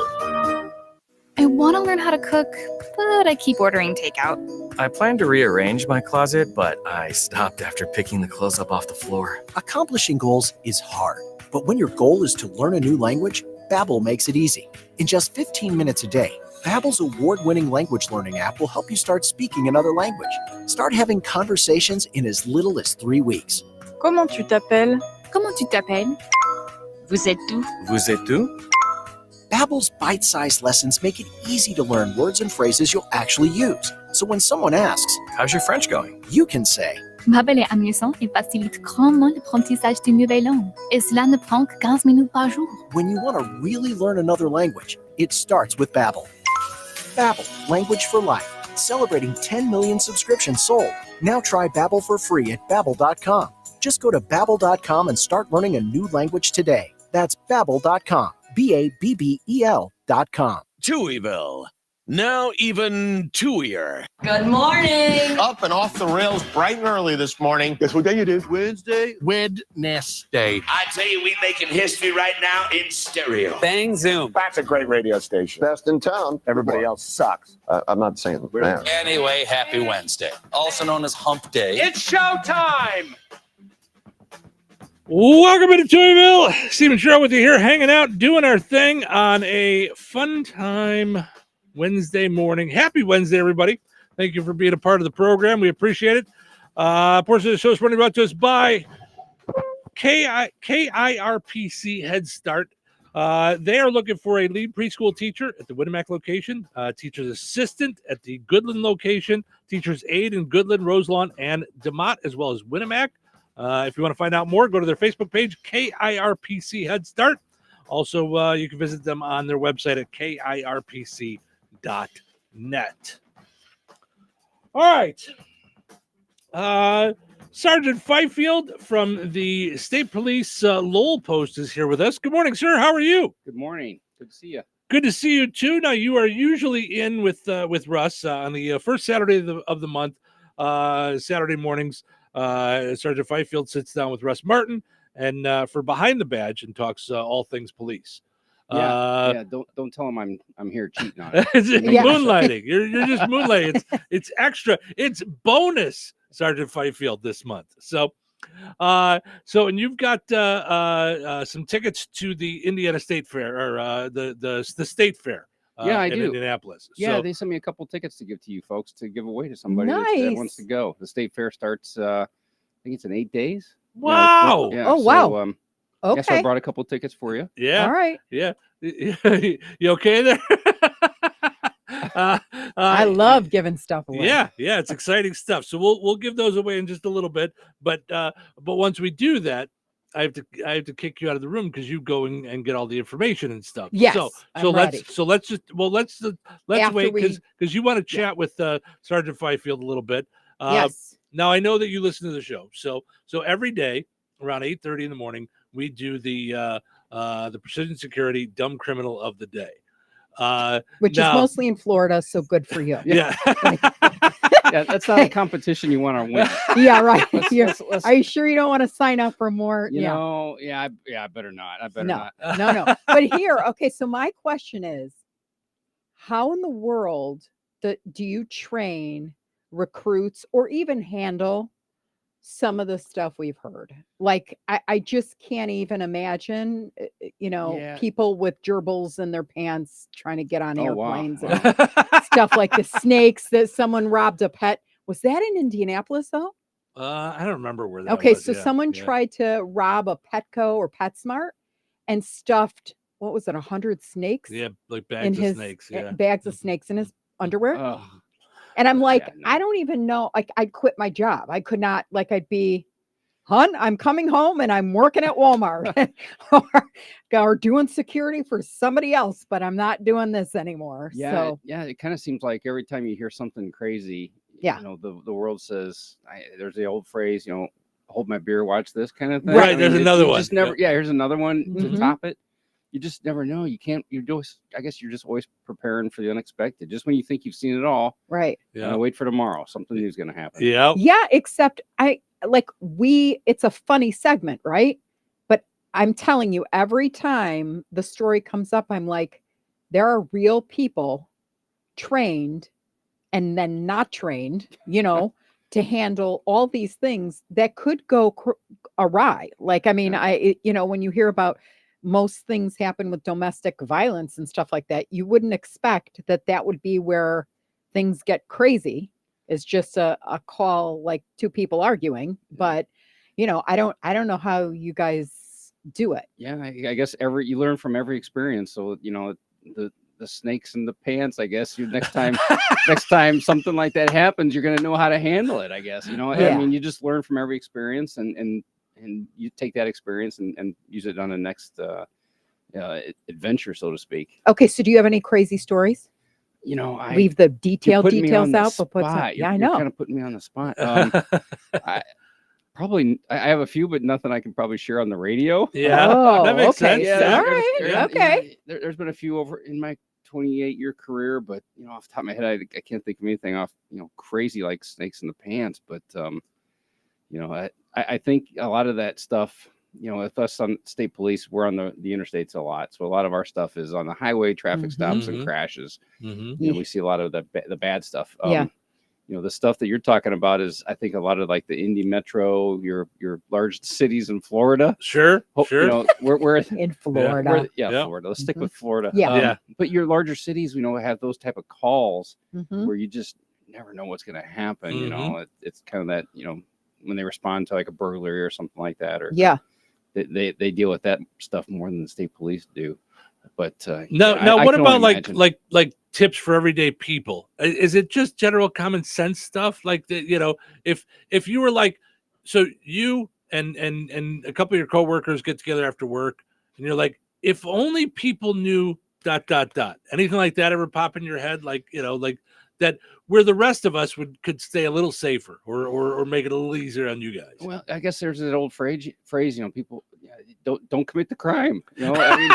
I want to learn how to cook, but I keep ordering takeout. I plan to rearrange my closet, but I stopped after picking the clothes up off the floor. Accomplishing goals is hard, but when your goal is to learn a new language, Babbel makes it easy. In just 15 minutes a day, Babbel's award-winning language learning app will help you start speaking another language. Start having conversations in as little as 3 weeks. Comment tu t'appelles? Comment tu t'appelles? Vous êtes où? Vous êtes où? Babbel's bite-sized lessons make it easy to learn words and phrases you'll actually use. So when someone asks, "How's your French going?" you can say, Babbel est amusant et facilite grandement l'apprentissage d'une nouvelle langue. Et cela ne prend que 15 minutes par jour. When you want to really learn another language, it starts with Babbel. Babbel, language for life. Celebrating 10 million subscriptions sold. Now try Babbel for free at Babbel.com. Just go to Babbel.com and start learning a new language today. That's Babbel.com. Babbel.com. Touhyville. Now even two-ear. Good morning. Up and off the rails bright and early this morning. Guess what day it is? Wednesday. Wednesday. I tell you, we making history right now in stereo. Bang Zoom. That's a great radio station. Best in town. Everybody else sucks. I'm not saying that. Anyway, happy Wednesday, also known as Hump Day. It's showtime. Welcome to Touhyville. Steve and Cheryl with you here, hanging out, doing our thing on a fun time Wednesday morning. Happy Wednesday, everybody. Thank you for being a part of the program. We appreciate it. Portion of the show is brought to us by KIRPC Head Start. They are looking for a lead preschool teacher at the Winnemac location, teacher's assistant at the Goodland location, teacher's aide in Goodland, Roselawn, and DeMott, as well as Winnemac. If you want to find out more, go to their Facebook page, KIRPC Head Start. Also, you can visit them on their website at KIRPC.net. All right. Sergeant Fifield from the State Police Lowell Post is here with us. Good morning, sir. How are you? Good morning. Good to see you. Good to see you, too. Now, you are usually in with Russ on the first Saturday of the month, Saturday mornings. Sergeant Fifield sits down with Russ Martin and for Behind the Badge and talks all things police. Don't tell him I'm here cheating on it. Moonlighting. You're just moonlighting. It's extra. It's bonus, Sergeant Fifield, this month. So and you've got some tickets to the Indiana State Fair or the State Fair. I in do. Indianapolis. Yeah, So- they sent me a couple tickets to give to you folks to give away to somebody Nice. that wants to go. The State Fair starts, I think it's in 8 days. Wow. Oh, wow. Yeah, so I Okay. brought a couple tickets for you. Yeah. All right. Yeah. You okay there? I love giving stuff away. Yeah, it's exciting stuff. So we'll give those away in just a little bit, but once we do that, I have to kick you out of the room because you go and get all the information and stuff. Yes, So I'm ready. let's After wait we- because you want to chat with Sergeant Fifield a little bit. Yes. Now I know that you listen to the show, so every day around 8:30 in the morning we do the Precision Security Dumb Criminal of the Day. Which now- is mostly in Florida, so good for you. Yeah. Yeah, that's not a competition you want to win. Yeah, right. Let's- Are you sure you don't want to sign up for more? You know, I better not. I better No, not. no. But here, okay, so my question is, how in the world do you train recruits or even handle some of the stuff we've heard? Like, I just can't even imagine, Yeah. people with gerbils in their pants trying to get on Oh, wow. airplanes and stuff like the snakes that someone robbed a pet. Was that in Indianapolis though? I don't remember where that Okay, was. so someone tried to rob a Petco or PetSmart and stuffed, what was it, 100 snakes? Yeah, like in bags of his snakes. Yeah. bags of snakes in his underwear. Ugh. And I'm like, Yeah, no. I don't even know. Like, I'd quit my job. I could not, like, I'd be, hun, I'm coming home and I'm working at Walmart or doing security for somebody else, but I'm not doing this anymore. Yeah, So, it kind of seems like every time you hear something crazy, Yeah. the world says, there's the old phrase, hold my beer, watch this kind of thing. Right, there's another you one. Just never, Yeah. here's another one Mhm. to top it. You just never know. You can't. I guess you're just always preparing for the unexpected. Just when you think you've seen it all, right. Yeah. wait for tomorrow. Something new is going to happen. Yeah. Yeah, except it's a funny segment, right? But I'm telling you, every time the story comes up, I'm like, there are real people trained and then not trained, to handle all these things that could go awry. Like, I mean, when you hear about most things happen with domestic violence and stuff like that, you wouldn't expect that would be where things get crazy. It's just a call, like two people arguing, but I don't know how you guys do it. Yeah, I guess you learn from every experience. So the snakes in the pants. I guess next time something like that happens, you're gonna know how to handle it. I guess I mean, you just learn from every experience, and you take that experience and use it on the next adventure, so to speak. Okay, so do you have any crazy stories? Leave the you're putting me on details the out, but put some. spot. Yeah, I You're know. kind of putting me on the spot. I have a few, but nothing I can probably share on the radio. Yeah, Oh, that makes okay. sense. Yeah, All right. Okay. There's been a few over in my 28-year career, but off the top of my head, I can't think of anything off crazy like snakes in the pants. But I think a lot of that stuff, with us on state police, we're on the interstates a lot, so a lot of our stuff is on the highway, traffic stops and crashes. We see a lot of the bad stuff. Yeah. The stuff that you're talking about is, I think, a lot of like the Indy Metro, your large cities in Florida. Sure. We're In Florida. Florida. Let's stick with Florida. Yeah. But your larger cities, have those type of calls Mhm. where you just never know what's going to happen. It's kind of that, when they respond to like a burglary or something like that, or Yeah. they deal with that stuff more than the state police do. But Now, I what can about only imagine. like tips for everyday people? Is it just general common sense stuff? Like if you were like, so you and a couple of your coworkers get together after work, and you're like, if only people knew ... Anything like that ever pop in your head? Like like that, where the rest of us could stay a little safer, or make it a little easier on you guys. Well, I guess there's that old phrase, people don't commit the crime. I mean,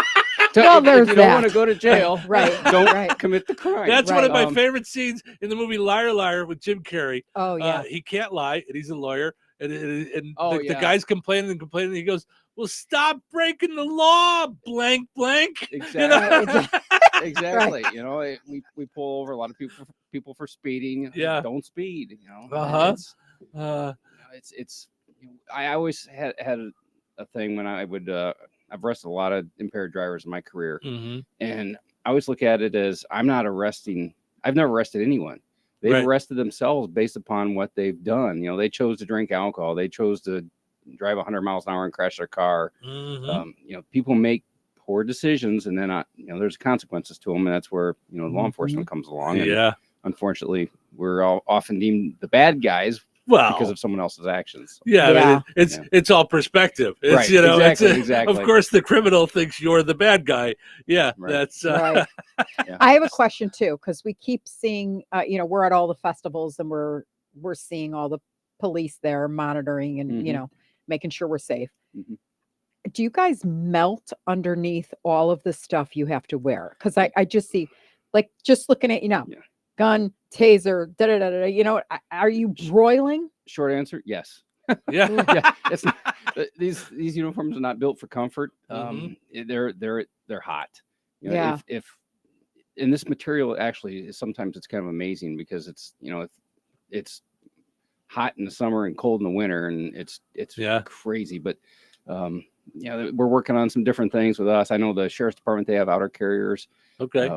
Well, there's if you don't that. want to go to jail, Right, don't right. commit the crime. That's one of my Um, favorite scenes in the movie Liar Liar with Jim Carrey. Oh, yeah. He can't lie, and he's a lawyer, and the yeah. guy's complaining and complaining. And he goes, "Well, stop breaking the law, blank blank." Exactly. Exactly. We pull over a lot of people for speeding. Yeah. Don't speed. Uh-huh. It's. I always had a thing when I would. I've arrested a lot of impaired drivers in my career, and I always look at it as I'm not arresting. I've never arrested anyone. They've Right. arrested themselves based upon what they've done. They chose to drink alcohol. They chose to drive 100 miles an hour and crash their car. People make poor decisions, and then there's consequences to them, and that's where law enforcement comes along. And Yeah. unfortunately, we're all often deemed the bad guys Well, because of someone else's actions. Yeah, Yeah. I mean, it's all perspective. It's Right, exactly. Of course, the criminal thinks you're the bad guy. Yeah, Right. that's Right. I have a question too, because we keep seeing, we're at all the festivals and we're seeing all the police there monitoring and making sure we're safe. Mhm. Do you guys melt underneath all of the stuff you have to wear? Because I just see, like, just looking at you now, Yeah. gun, taser, da da da da. You know, are you broiling? Short answer, yes. Yeah. Yeah. It's these uniforms are not built for comfort. They're hot. You know, Yeah. If in this material actually sometimes it's kind of amazing because it's it's hot in the summer and cold in the winter, and it's crazy. But we're working on some different things with us. I know the sheriff's department, they have outer carriers. Okay.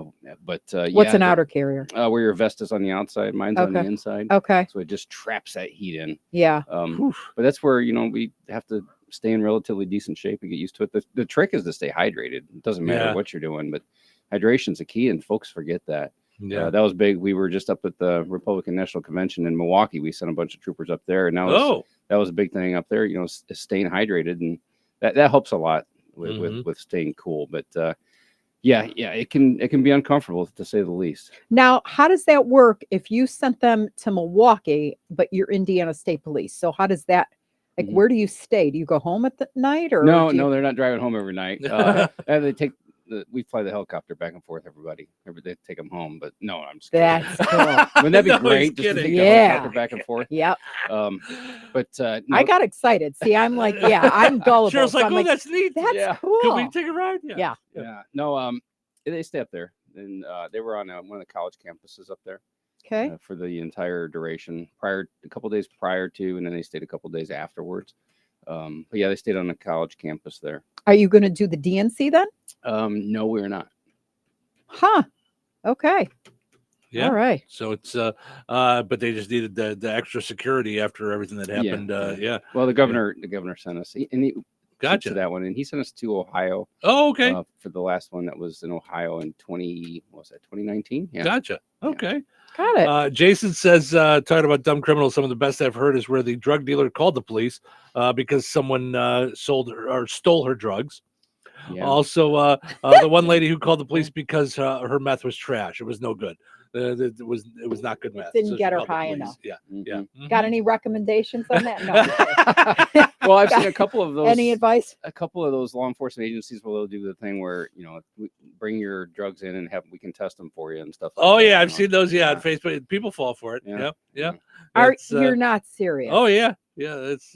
What's an outer carrier? Where your vest is on the outside, mine's on the inside. Okay. So it just traps that heat in. Yeah. But that's where we have to stay in relatively decent shape and get used to it. The trick is to stay hydrated. It doesn't matter what you're doing, but hydration's a key, and folks forget that. Yeah. That was big. We were just up at the Republican National Convention in Milwaukee. We sent a bunch of troopers up there, and that was a big thing up there. Staying hydrated, and that helps a lot with staying cool. But it can be uncomfortable to say the least. Now, how does that work if you sent them to Milwaukee, but you're Indiana State Police? So how does that, where do you stay? Do you go home at the night, or no, they're not driving home every night. And we fly the helicopter back and forth. They take them home, but no, I'm just kidding. That's cool. Wouldn't that be great? Just to take the helicopter back and forth. Yep. I got excited. See, I'm like, I'm gullible. Cheryl's like, I'm that's neat. That's cool. Can we take a ride? Yeah. No, they stay up there, and they were on one of the college campuses up there. Okay. For the entire duration, a couple days prior to, and then they stayed a couple days afterwards. But yeah, they stayed on the college campus there. Are you going to do the DNC then? No, we're not. Huh. Okay. Yeah. All right. So it's but they just needed the extra security after everything that happened. Yeah. Well, the governor sent us, and he gotcha to that one, and he sent us to Ohio. Oh, okay. For the last one that was in Ohio in 2019. Yeah. Gotcha. Okay. Got it. Jason says, talking about dumb criminals, some of the best I've heard is where the drug dealer called the police because someone sold or stole her drugs. Yeah. Also, the one lady who called the police because her meth was trash. It was no good. It was not good meth. Didn't get her high enough. Yeah. Yeah. Mm-hmm. Got any recommendations on that? No. Well, I've seen a couple of those. Any advice? A couple of those law enforcement agencies where they'll do the thing where bring your drugs in and we can test them for you and stuff. Like that, I've seen those. Yeah, on Facebook, people fall for it. Yeah. You're not serious? Oh yeah, it's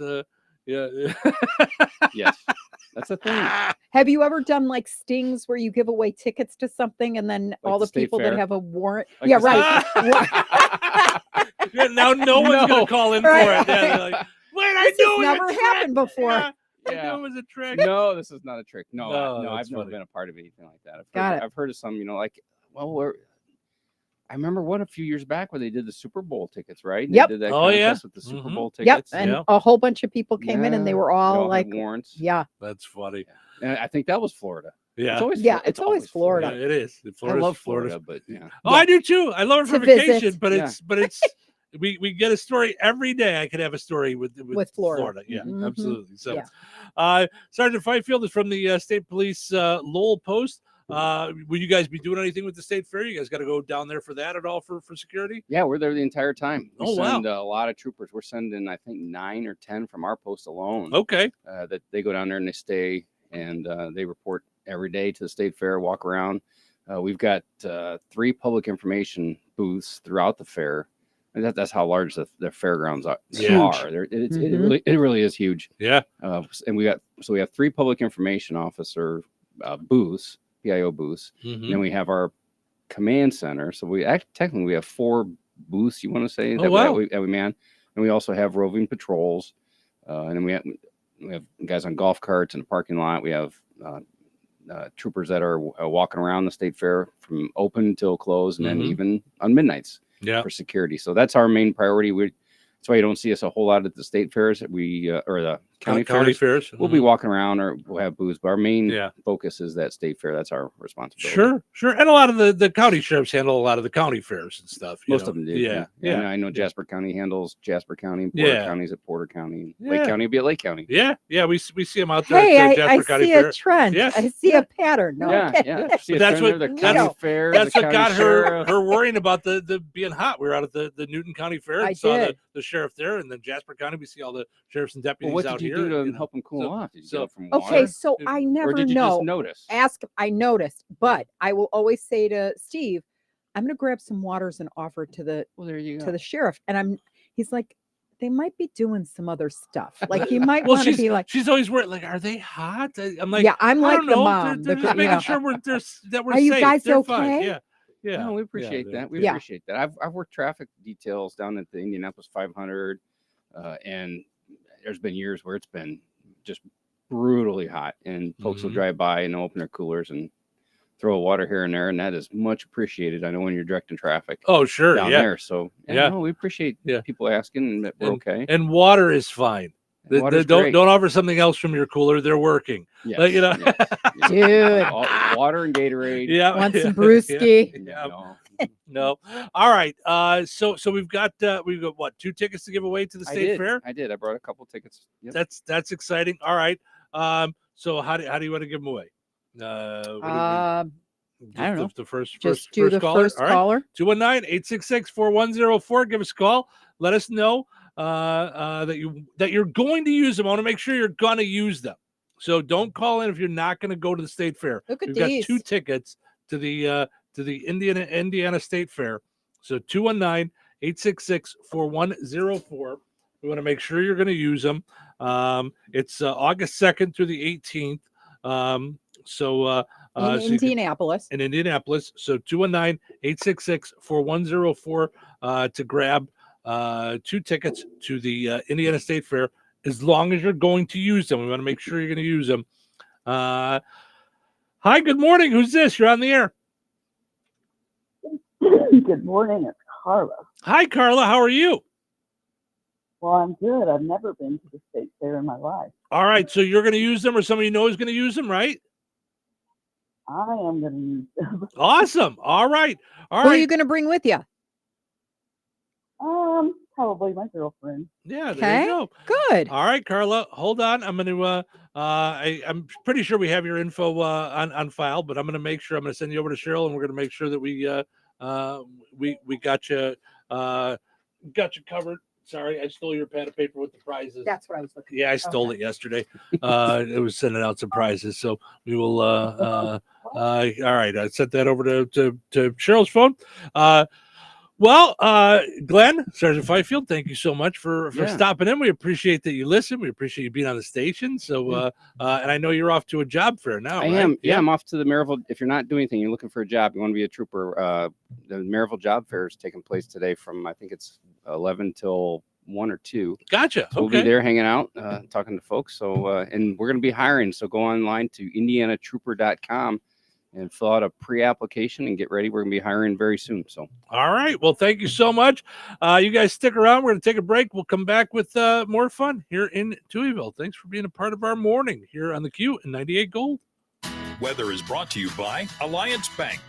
yeah. Yes, that's a thing. Have you ever done like stings where you give away tickets to something and then all the people that have a warrant? Like yeah, right. Now no one's gonna call in for it. Yeah, they're like, wait, I knew it never happened before. Yeah. I knew it was a trick. No, this is not a trick. No, I've never funny. been a part of anything like that. Got it. I've heard of some, I remember one a few years back where they did the Super Bowl tickets, right? Yep. They did that contest with the Super Bowl Yep. tickets. And a whole bunch of people came in and they were all like warrants. Yeah. That's funny. And I think that was Florida. Yeah. It's always Florida. Yeah, it is. I love Florida, but yeah. Oh, I do too. I love it for To vacation, visit. but it's we get a story every day. I could have a story with Florida. Yeah, absolutely. So Sergeant Fifield is from the State Police Lowell Post. Will you guys be doing anything with the state fair? You guys got to go down there for that at all for security? Yeah, we're there the entire time. We send wow. a lot of troopers. We're sending, I think, 9 or 10 from our post alone. Okay. That they go down there and they stay and they report every day to the state fair, walk around. We've got 3 public information booths throughout the fair. And that's how large the fairgrounds are. It really is huge. Yeah. And we have 3 public information officer booths. PIO booths, and then we have our command center. So we technically have 4 booths. You want to say that we man, and we also have roving patrols, and then we have guys on golf carts in the parking lot. We have troopers that are walking around the state fair from open till close, and then even on midnights for security. So that's our main priority. That's why you don't see us a whole lot at the state fairs. Or the county fairs. We'll be walking around or we'll have booths, but our main focus is that state fair. That's our responsibility. Sure. And a lot of the county sheriffs handle a lot of the county fairs and stuff. Most of them do. Yeah. I know Jasper County handles Jasper County. Porter County's at Porter County. Lake County will be at Lake County. Yeah. We see them out there at Jasper County see Fair. A trend. Yeah. I see a pattern. No, that's what got her worrying about the being hot. We were out at the Newton County Fair and saw the sheriff there, and then Jasper County, we see all the sheriffs and deputies out here. What did you do to help them cool off? Did you go from okay, so I never or did you know. Just notice? I noticed, but I will always say to Steve, I'm going to grab some waters and offer it to the there you to the sheriff. And he's like, they might be doing some other stuff. Like you might want to be like, she's always worried. Like, are they hot? I'm like, yeah, I'm I like don't the know. mom. They're just making sure that we're Are you safe. guys They're okay? fine. Yeah. Yeah. No, we appreciate that. We appreciate that. I've worked traffic details down at the Indianapolis 500, and there's been years where it's been just brutally hot, and folks will drive by and open their coolers and throw a water here and there, and that is much appreciated. I know when you're directing traffic. Oh, sure, down there. So no, we appreciate people asking that we're okay. And water is fine. Don't offer something else from your cooler. They're working. Yes, Like, you know, dude. Water and Gatorade. Yeah. Want some brewski? No. All right. So we've got what, 2 tickets to give away to the state fair? I did. I brought a couple tickets. Yep. That's exciting. All right. So how do you want to give them away? I don't know. The first do the caller. first All right. caller. 219-866-4104. Give us a call. Let us know that you're going to use them. I want to make sure you're going to use them. So don't call in if you're not going to go to the state fair. Look at We've these. got 2 tickets to the Indiana State Fair. So 219-866-4104. We want to make sure you're going to use them. It's August 2nd through the 18th. In Indianapolis. In Indianapolis. So 219-866-4104 to grab 2 tickets to the Indiana State Fair, as long as you're going to use them. We want to make sure you're going to use them. Hi, good morning. Who's this? You're on the air. Good morning. It's Carla. Hi, Carla. How are you? Well, I'm good. I've never been to the state fair in my life. All right. So you're going to use them, or somebody you know is going to use them, right? I am going to use them. Awesome. All right. All Who right. are you going to bring with you? Probably my girlfriend. Yeah, there you go. Good. All right, Carla, hold on. I'm going to I'm pretty sure we have your info on file, but I'm going to make sure I'm going to send you over to Cheryl, and we're going to make sure that we got you covered. Sorry, I stole your pad of paper with the prizes. That's what I was looking for. Yeah, I stole it yesterday. It was sending out some prizes, so we will. All right, I sent that over to Cheryl's phone. Well, Glenn, Sergeant Fifield, thank you so much for stopping in. We appreciate that you listen. We appreciate you being on the station. So, and I know you're off to a job fair now. I am. Yeah, I'm off to the Maryville. If you're not doing anything, you're looking for a job, you want to be a trooper. The Maryville Job Fair is taking place today from, I think it's 11 till 1 or 2. Gotcha. So we'll be there hanging out, talking to folks. So, and we're going to be hiring. So go online to indianatrooper.com and fill out a pre-application and get ready. We're going to be hiring very soon. So, all right. Well, thank you so much. You guys stick around. We're going to take a break. We'll come back with more fun here in Touhyville. Thanks for being a part of our morning here on the Q and 98 Gold. Weather is brought to you by Alliance Bank.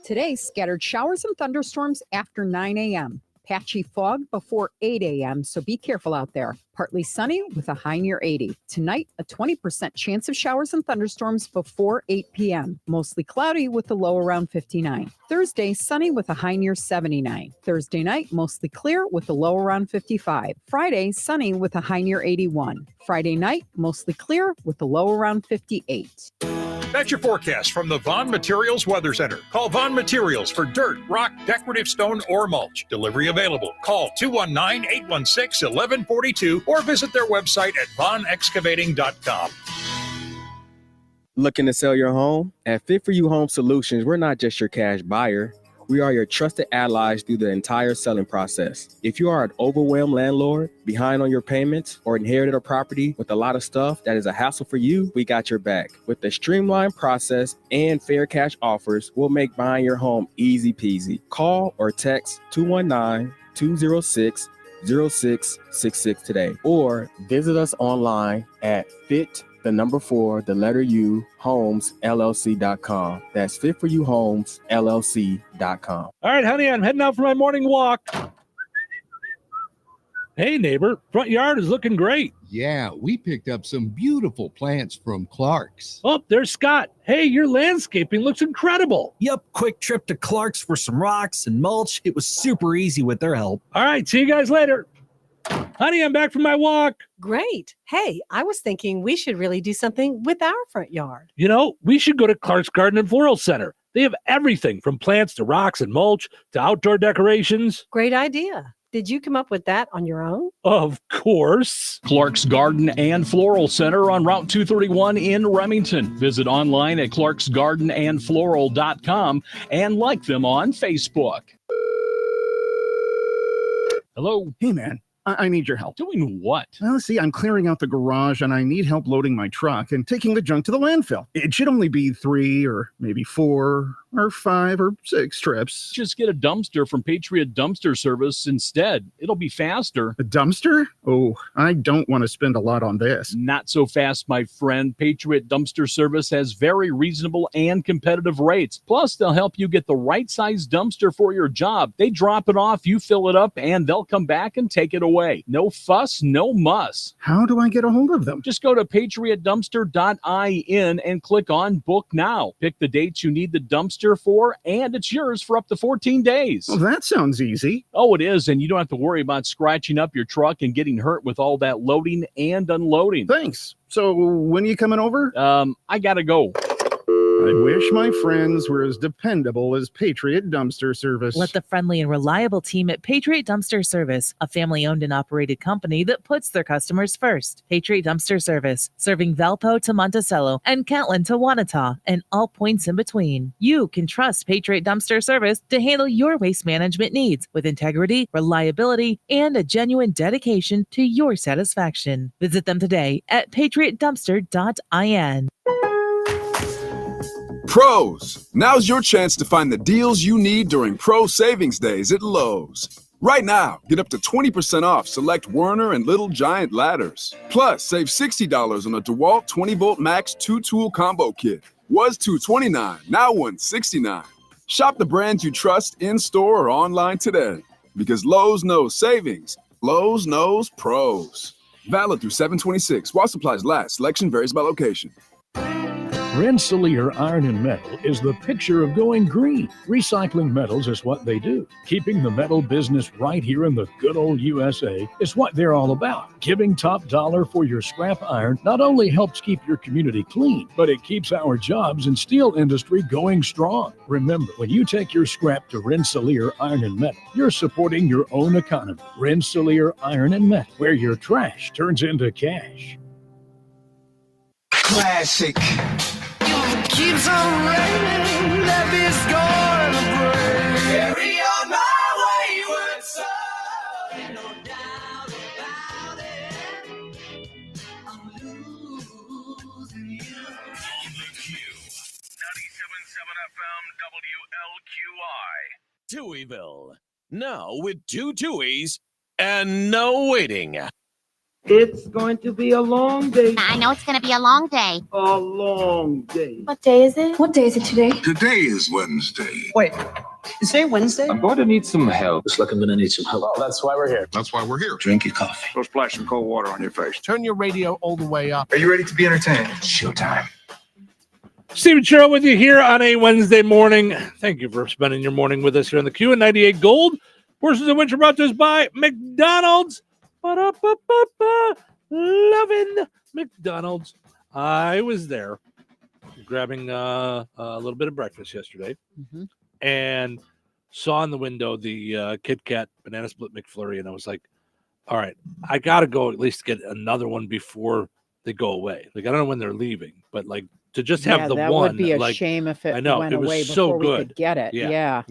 Today, scattered showers and thunderstorms after 9 a.m. Patchy fog before 8 a.m., so be careful out there. Partly sunny with a high near 80. Tonight, a 20% chance of showers and thunderstorms before 8 p.m. Mostly cloudy with a low around 59. Thursday, sunny with a high near 79. Thursday night, mostly clear with a low around 55. Friday, sunny with a high near 81. Friday night, mostly clear with a low around 58. That's your forecast from the Vaughn Materials Weather Center. Call Vaughn Materials for dirt, rock, decorative stone, or mulch. Delivery available. Call 219-816-1142 or visit their website at vaughnexcavating.com. Looking to sell your home? At Fit For You Home Solutions, we're not just your cash buyer. We are your trusted allies through the entire selling process. If you are an overwhelmed landlord, behind on your payments, or inherited a property with a lot of stuff that is a hassle for you, we got your back. With the streamlined process and fair cash offers, we'll make buying your home easy peasy. Call or text 219-206-0666 today, or visit us online at homes.LLC.com. That's fitforyouhomesllc.com. All right, honey, I'm heading out for my morning walk. Hey, neighbor, front yard is looking great. Yeah, we picked up some beautiful plants from Clark's. Oh, there's Scott. Hey, your landscaping looks incredible. Yep, quick trip to Clark's for some rocks and mulch. It was super easy with their help. All right, see you guys later. Honey, I'm back from my walk. Great. Hey, I was thinking we should really do something with our front yard. You know, we should go to Clark's Garden and Floral Center. They have everything from plants to rocks and mulch to outdoor decorations. Great idea. Did you come up with that on your own? Of course. Clark's Garden and Floral Center on Route 231 in Remington. Visit online at clarksgardenandfloral.com and like them on Facebook. Hello. Hey, man. I need your help. Doing what? Well, see, I'm clearing out the garage and I need help loading my truck and taking the junk to the landfill. It should only be 3 or maybe 4 or 5 or 6 trips. Just get a dumpster from Patriot Dumpster Service instead. It'll be faster. A dumpster? Oh, I don't want to spend a lot on this. Not so fast, my friend. Patriot Dumpster Service has very reasonable and competitive rates. Plus, they'll help you get the right size dumpster for your job. They drop it off, you fill it up, and they'll come back and take it away. No fuss, no muss. How do I get a hold of them? Just go to patriotdumpster.in and click on Book Now. Pick the dates you need the dumpster for, and it's yours for up to 14 days. Well, that sounds easy. Oh, it is, and you don't have to worry about scratching up your truck and getting hurt with all that loading and unloading. Thanks. So when are you coming over? I gotta go. I wish my friends were as dependable as Patriot Dumpster Service. Let the friendly and reliable team at Patriot Dumpster Service, a family-owned and operated company that puts their customers first. Patriot Dumpster Service, serving Valpo to Monticello and Catlin to Wanata and all points in between. You can trust Patriot Dumpster Service to handle your waste management needs with integrity, reliability, and a genuine dedication to your satisfaction. Visit them today at patriotdumpster.in. Pros, now's your chance to find the deals you need during Pro Savings Days at Lowe's. Right now, get up to 20% off select Werner and Little Giant ladders. Plus, save $60 on a DeWalt 20-volt max 2-tool combo kit. Was $229, now $169. Shop the brands you trust in-store or online today. Because Lowe's knows savings. Lowe's knows pros. Valid through 7/26. While supplies last. Selection varies by location. Rensselaer Iron and Metal is the picture of going green. Recycling metals is what they do. Keeping the metal business right here in the good old USA is what they're all about. Giving top dollar for your scrap iron not only helps keep your community clean, but it keeps our jobs and steel industry going strong. Remember, when you take your scrap to Rensselaer Iron and Metal, you're supporting your own economy. Rensselaer Iron and Metal, where your trash turns into cash. Classic. Keeps on raining, love is gonna break. Carry on my wayward soul. No doubt about it. I'm losing you. WQ 97.7 FM WLQI. Touhyville. Now with 2 Touhies and no waiting. It's going to be a long day. I know it's going to be a long day. A long day. What day is it? What day is it today? Today is Wednesday. Wait, is today Wednesday? I'm going to need some help. Looks like I'm going to need some help. Oh, that's why we're here. That's why we're here. Drink your coffee. Go splash some cold water on your face. Turn your radio all the way up. Are you ready to be entertained? Showtime. Stephen Cheryl with you here on a Wednesday morning. Thank you for spending your morning with us here on the Q and 98 Gold. Portions of which are brought to us by McDonald's. Loving McDonald's. I was there grabbing a little bit of breakfast yesterday and saw in the window the Kit Kat banana split McFlurry, and I was like, all right, I got to go at least get another one before they go away. Like, I don't know when they're leaving, but like to just have the that one. would be a like, shame if it I know, went it was away so before good. we could get it. Yeah.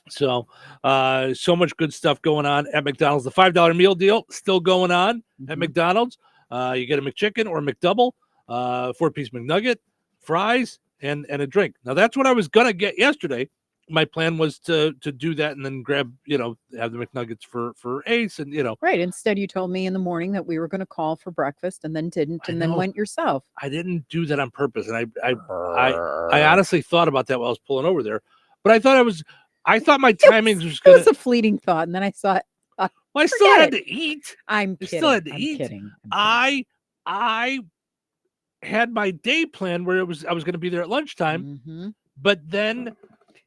So, so much good stuff going on at McDonald's. The $5 meal deal still going on at McDonald's. You get a McChicken or a McDouble, 4-piece McNugget, fries, and a drink. Now, that's what I was going to get yesterday. My plan was to do that and then grab, have the McNuggets for Ace and, Right. Instead, you told me in the morning that we were going to call for breakfast and then didn't, and then went yourself. I didn't do that on purpose. And I honestly thought about that while I was pulling over there. But I thought my timing was going to. It was a fleeting thought. And then I thought, well, I still had to eat. I'm I kidding. still had to I'm eat. kidding. I had my day plan where I was going to be there at lunchtime, but then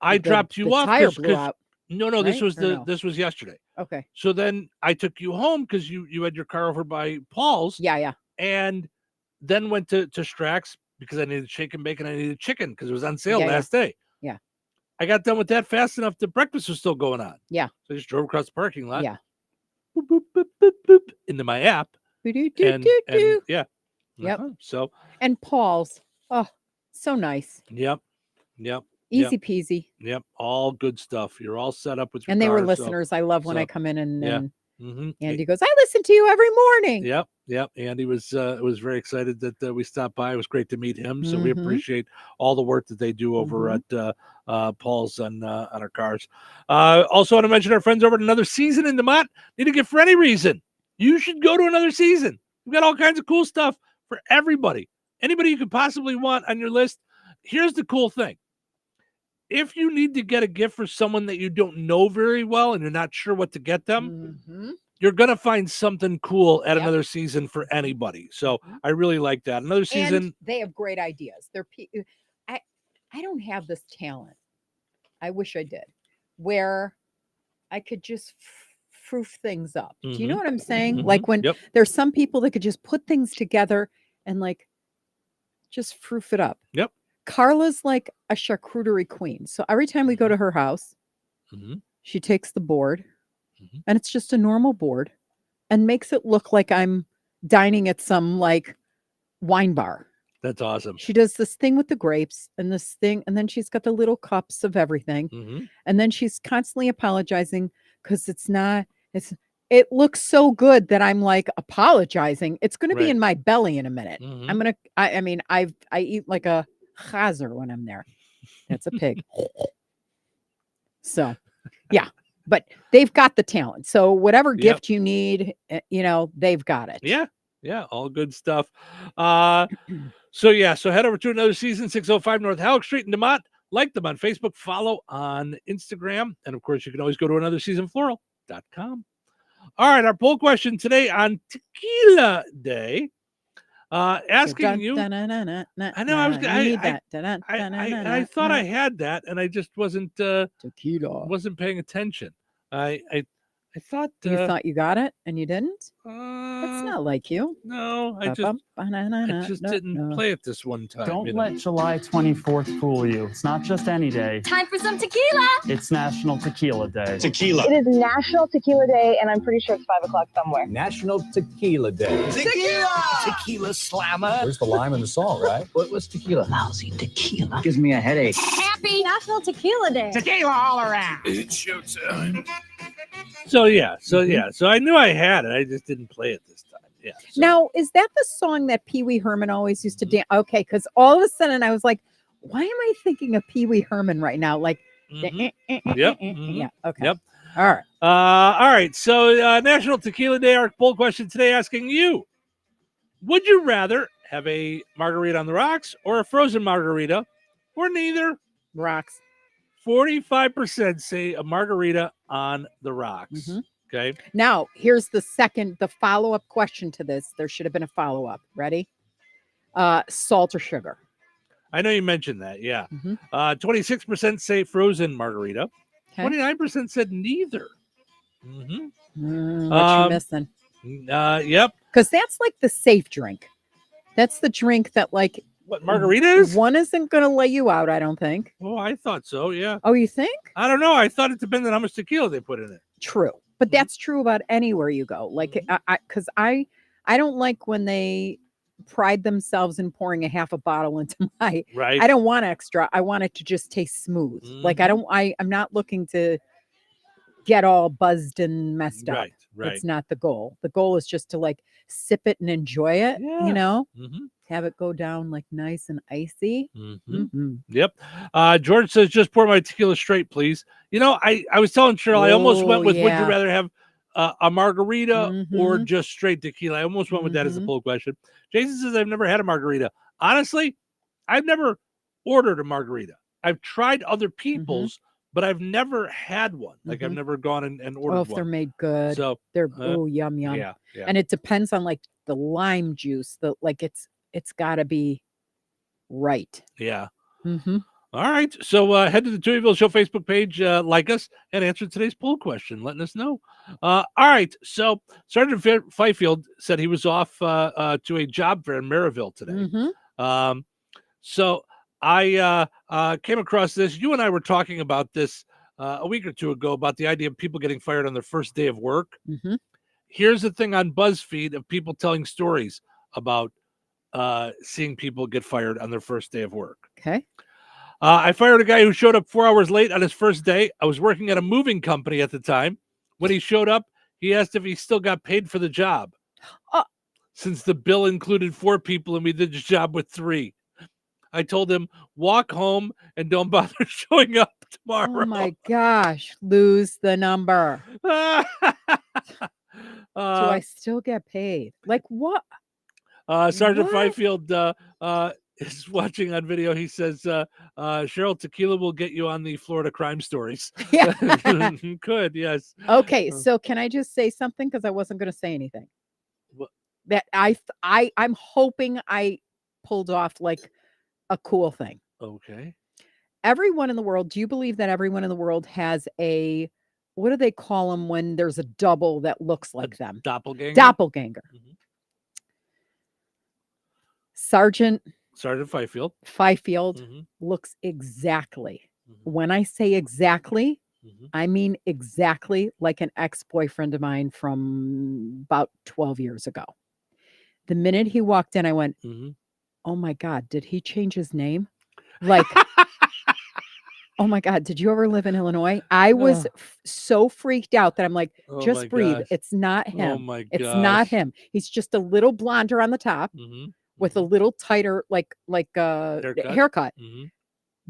I dropped you off tire blew out, no, right? this was Or no? this was yesterday. Okay. So then I took you home because you had your car over by Paul's. Yeah. And then went to Strax because I needed shake and bacon. I needed chicken because it was on sale Yeah, last day. I got done with that fast enough that breakfast was still going on. Yeah. So I just drove across the parking lot. Yeah. Boop, boop, boop, boop, boop, into my app. And yeah. Yep. So And Paul's. Oh, so nice. Yep. Easy peasy. Yep. All good stuff. You're all set up with your And they were car, listeners. I love when so, I come in and yeah. Andy goes, I listen to you every morning. Yep. Andy was very excited that we stopped by. It was great to meet him. So we Mhm. appreciate all the work that they do over at Paul's on our cars. Also want to mention our friends over at Another Season in DeMont. Need a gift for any reason. You should go to Another Season. We've got all kinds of cool stuff for everybody. Anybody you could possibly want on your list. Here's the cool thing. If you need to get a gift for someone that you don't know very well and you're not sure what to get them, you're going to find something cool at Another Season for anybody. So I really like that. Another Season. And they have great ideas. I don't have this talent. I wish I did. Where I could just proof things up. Do you know what I'm saying? Like when there's some people that could just put things together and like just proof it up. Yep. Carla's like a charcuterie queen. So every time we go to her house, she takes the board and it's just a normal board and makes it look like I'm dining at some like wine bar. That's awesome. She does this thing with the grapes and this thing, and then she's got the little cups of everything. And then she's constantly apologizing because it looks so good that I'm like apologizing. It's going to be in my belly in a minute. I eat like a chazer when I'm there. That's a pig. So, yeah, but they've got the talent. So whatever gift you need, they've got it. Yeah, all good stuff. So head over to Another Season, 605 North Halleck Street in DeMont. Like them on Facebook, follow on Instagram, and of course, you can always go to AnotherSeasonFloral.com. All right, our poll question today on Tequila Day. Asking you. I know I thought I had that, and I just wasn't paying attention. I thought you thought you got it and you didn't. That's not like you. No, I just didn't play it this one time. Don't let July 24th fool you. It's not just any day. Time for some tequila. It's National Tequila Day. Tequila. It is National Tequila Day, and I'm pretty sure it's 5 o'clock somewhere. National Tequila Day. Tequila! Tequila slammer. There's the lime in the song, right? What's tequila? Lousy tequila. Gives me a headache. Happy National Tequila Day. Tequila all around. It's showtime. So I knew I had it. I just didn't play it this time. Yeah. So. Now, is that the song that Pee Wee Herman always used to dance? Okay, because all of a sudden I was like, why am I thinking of Pee Wee Herman right now? Like, Yep. Yeah. Okay. Yep. All right. All right. So National Tequila Day, our poll question today asking you, would you rather have a margarita on the rocks or a frozen margarita or neither? Rocks. 45% say a margarita on the rocks. Okay. Now, here's the follow-up question to this. There should have been a follow-up. Ready? Salt or sugar? I know you mentioned that. Yeah. 26% say frozen margarita. 29% said neither. What you missing? Yep. Because that's like the safe drink. That's the drink that like what margarita is? One isn't going to lay you out, I don't think. Oh, I thought so. Yeah. Oh, you think? I don't know. I thought it depended on how much tequila they put in it. True. But that's true about anywhere you go. Like, I don't like when they pride themselves in pouring a half a bottle into my, right. I don't want extra. I want it to just taste smooth. Like, I'm not looking to get all buzzed and messed up. Right. It's not the goal. The goal is just to like sip it and enjoy it, have it go down like nice and icy. Yep. George says, just pour my tequila straight, please. I was telling Cheryl, I almost went with, would you rather have a margarita or just straight tequila? I almost went with that as a poll question. Jason says, I've never had a margarita. Honestly, I've never ordered a margarita. I've tried other people's, but I've never had one. Like I've never gone and ordered one. If they're made good, so they're yum. Yeah. And it depends on like the lime juice. It's got to be right. Yeah. All right. So head to the Touhyville Show Facebook page, like us, and answer today's poll question, letting us know. All right. So Sergeant Fifield said he was off to a job fair in Maryville today. So I came across this. You and I were talking about this a week or two ago about the idea of people getting fired on their first day of work. Mm-hmm. Here's the thing on BuzzFeed of people telling stories about seeing people get fired on their first day of work. Okay. I fired a guy who showed up 4 hours late on his first day. I was working at a moving company at the time. When he showed up, he asked if he still got paid for the job. Since the bill included 4 people and we did the job with 3. I told him, walk home and don't bother showing up tomorrow. Oh my gosh, lose the number. Do I still get paid? Like what? Sergeant What? Fifield is watching on video. He says, Cheryl, tequila will get you on the Florida crime stories. Yeah. Could, yes. Okay, so can I just say something? Because I wasn't going to say anything. What? That I'm hoping I pulled off like a cool thing. Okay. Everyone in the world, do you believe that everyone in the world has a, what do they call them when there's a double that looks like them? Doppelganger? Doppelganger. Sergeant Fifield looks exactly. When I say exactly, I mean exactly like an ex-boyfriend of mine from about 12 years ago. The minute he walked in, I went, oh my God, did he change his name? Like, oh my God, did you ever live in Illinois? I was so freaked out that I'm like, Oh just my breathe. gosh. It's not him. Oh my It's not gosh. him. He's just a little blonder on the top with a little tighter, like haircut.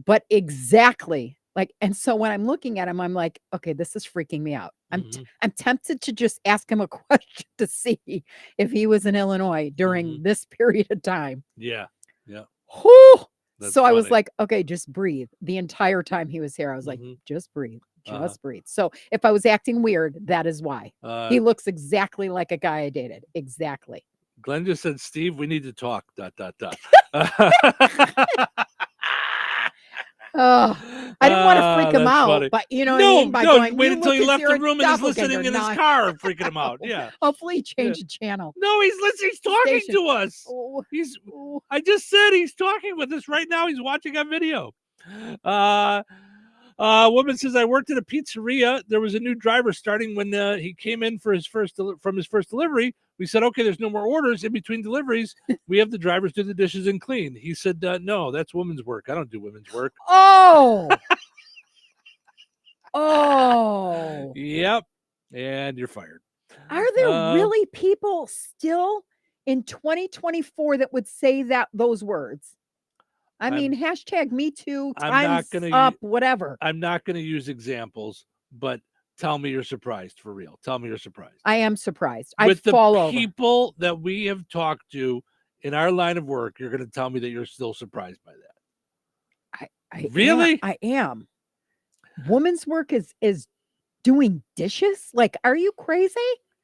But exactly like, and so when I'm looking at him, I'm like, okay, this is freaking me out. I'm tempted to just ask him a question to see if he was in Illinois during this period of time. Yeah. Yeah. Whew! That's So I was funny. like, okay, just breathe. The entire time he was here, I was like, just breathe. Just breathe. So if I was acting weird, that is why. He looks exactly like a guy I dated. Exactly. Glenn just said, Steve, we need to talk. ... Oh, I didn't want to freak him That's out, funny. but you know what I mean? By going, wait "You until he look, left you're the a room and is listening doppelganger." in his No. car, freaking him out. Yeah. Hopefully he changed the channel. No, he's listening. He's talking Station. to us. Oh. I just said he's talking with us right now. He's watching on video. Woman says, I worked at a pizzeria. There was a new driver starting when he came in for his first delivery. We said, okay, there's no more orders in between deliveries. We have the drivers do the dishes and clean. He said, no, that's women's work. I don't do women's work. Oh. Oh. Yep. And you're fired. Are there really people still in 2024 that would say those words? I mean, hashtag me too, times up, whatever. I'm not going to use examples, but tell me you're surprised for real. Tell me you're surprised. I am surprised. With I fall over. the people that we have talked to in our line of work, you're going to tell me that you're still surprised by that. Really? I am. Woman's work is doing dishes? Like, are you crazy?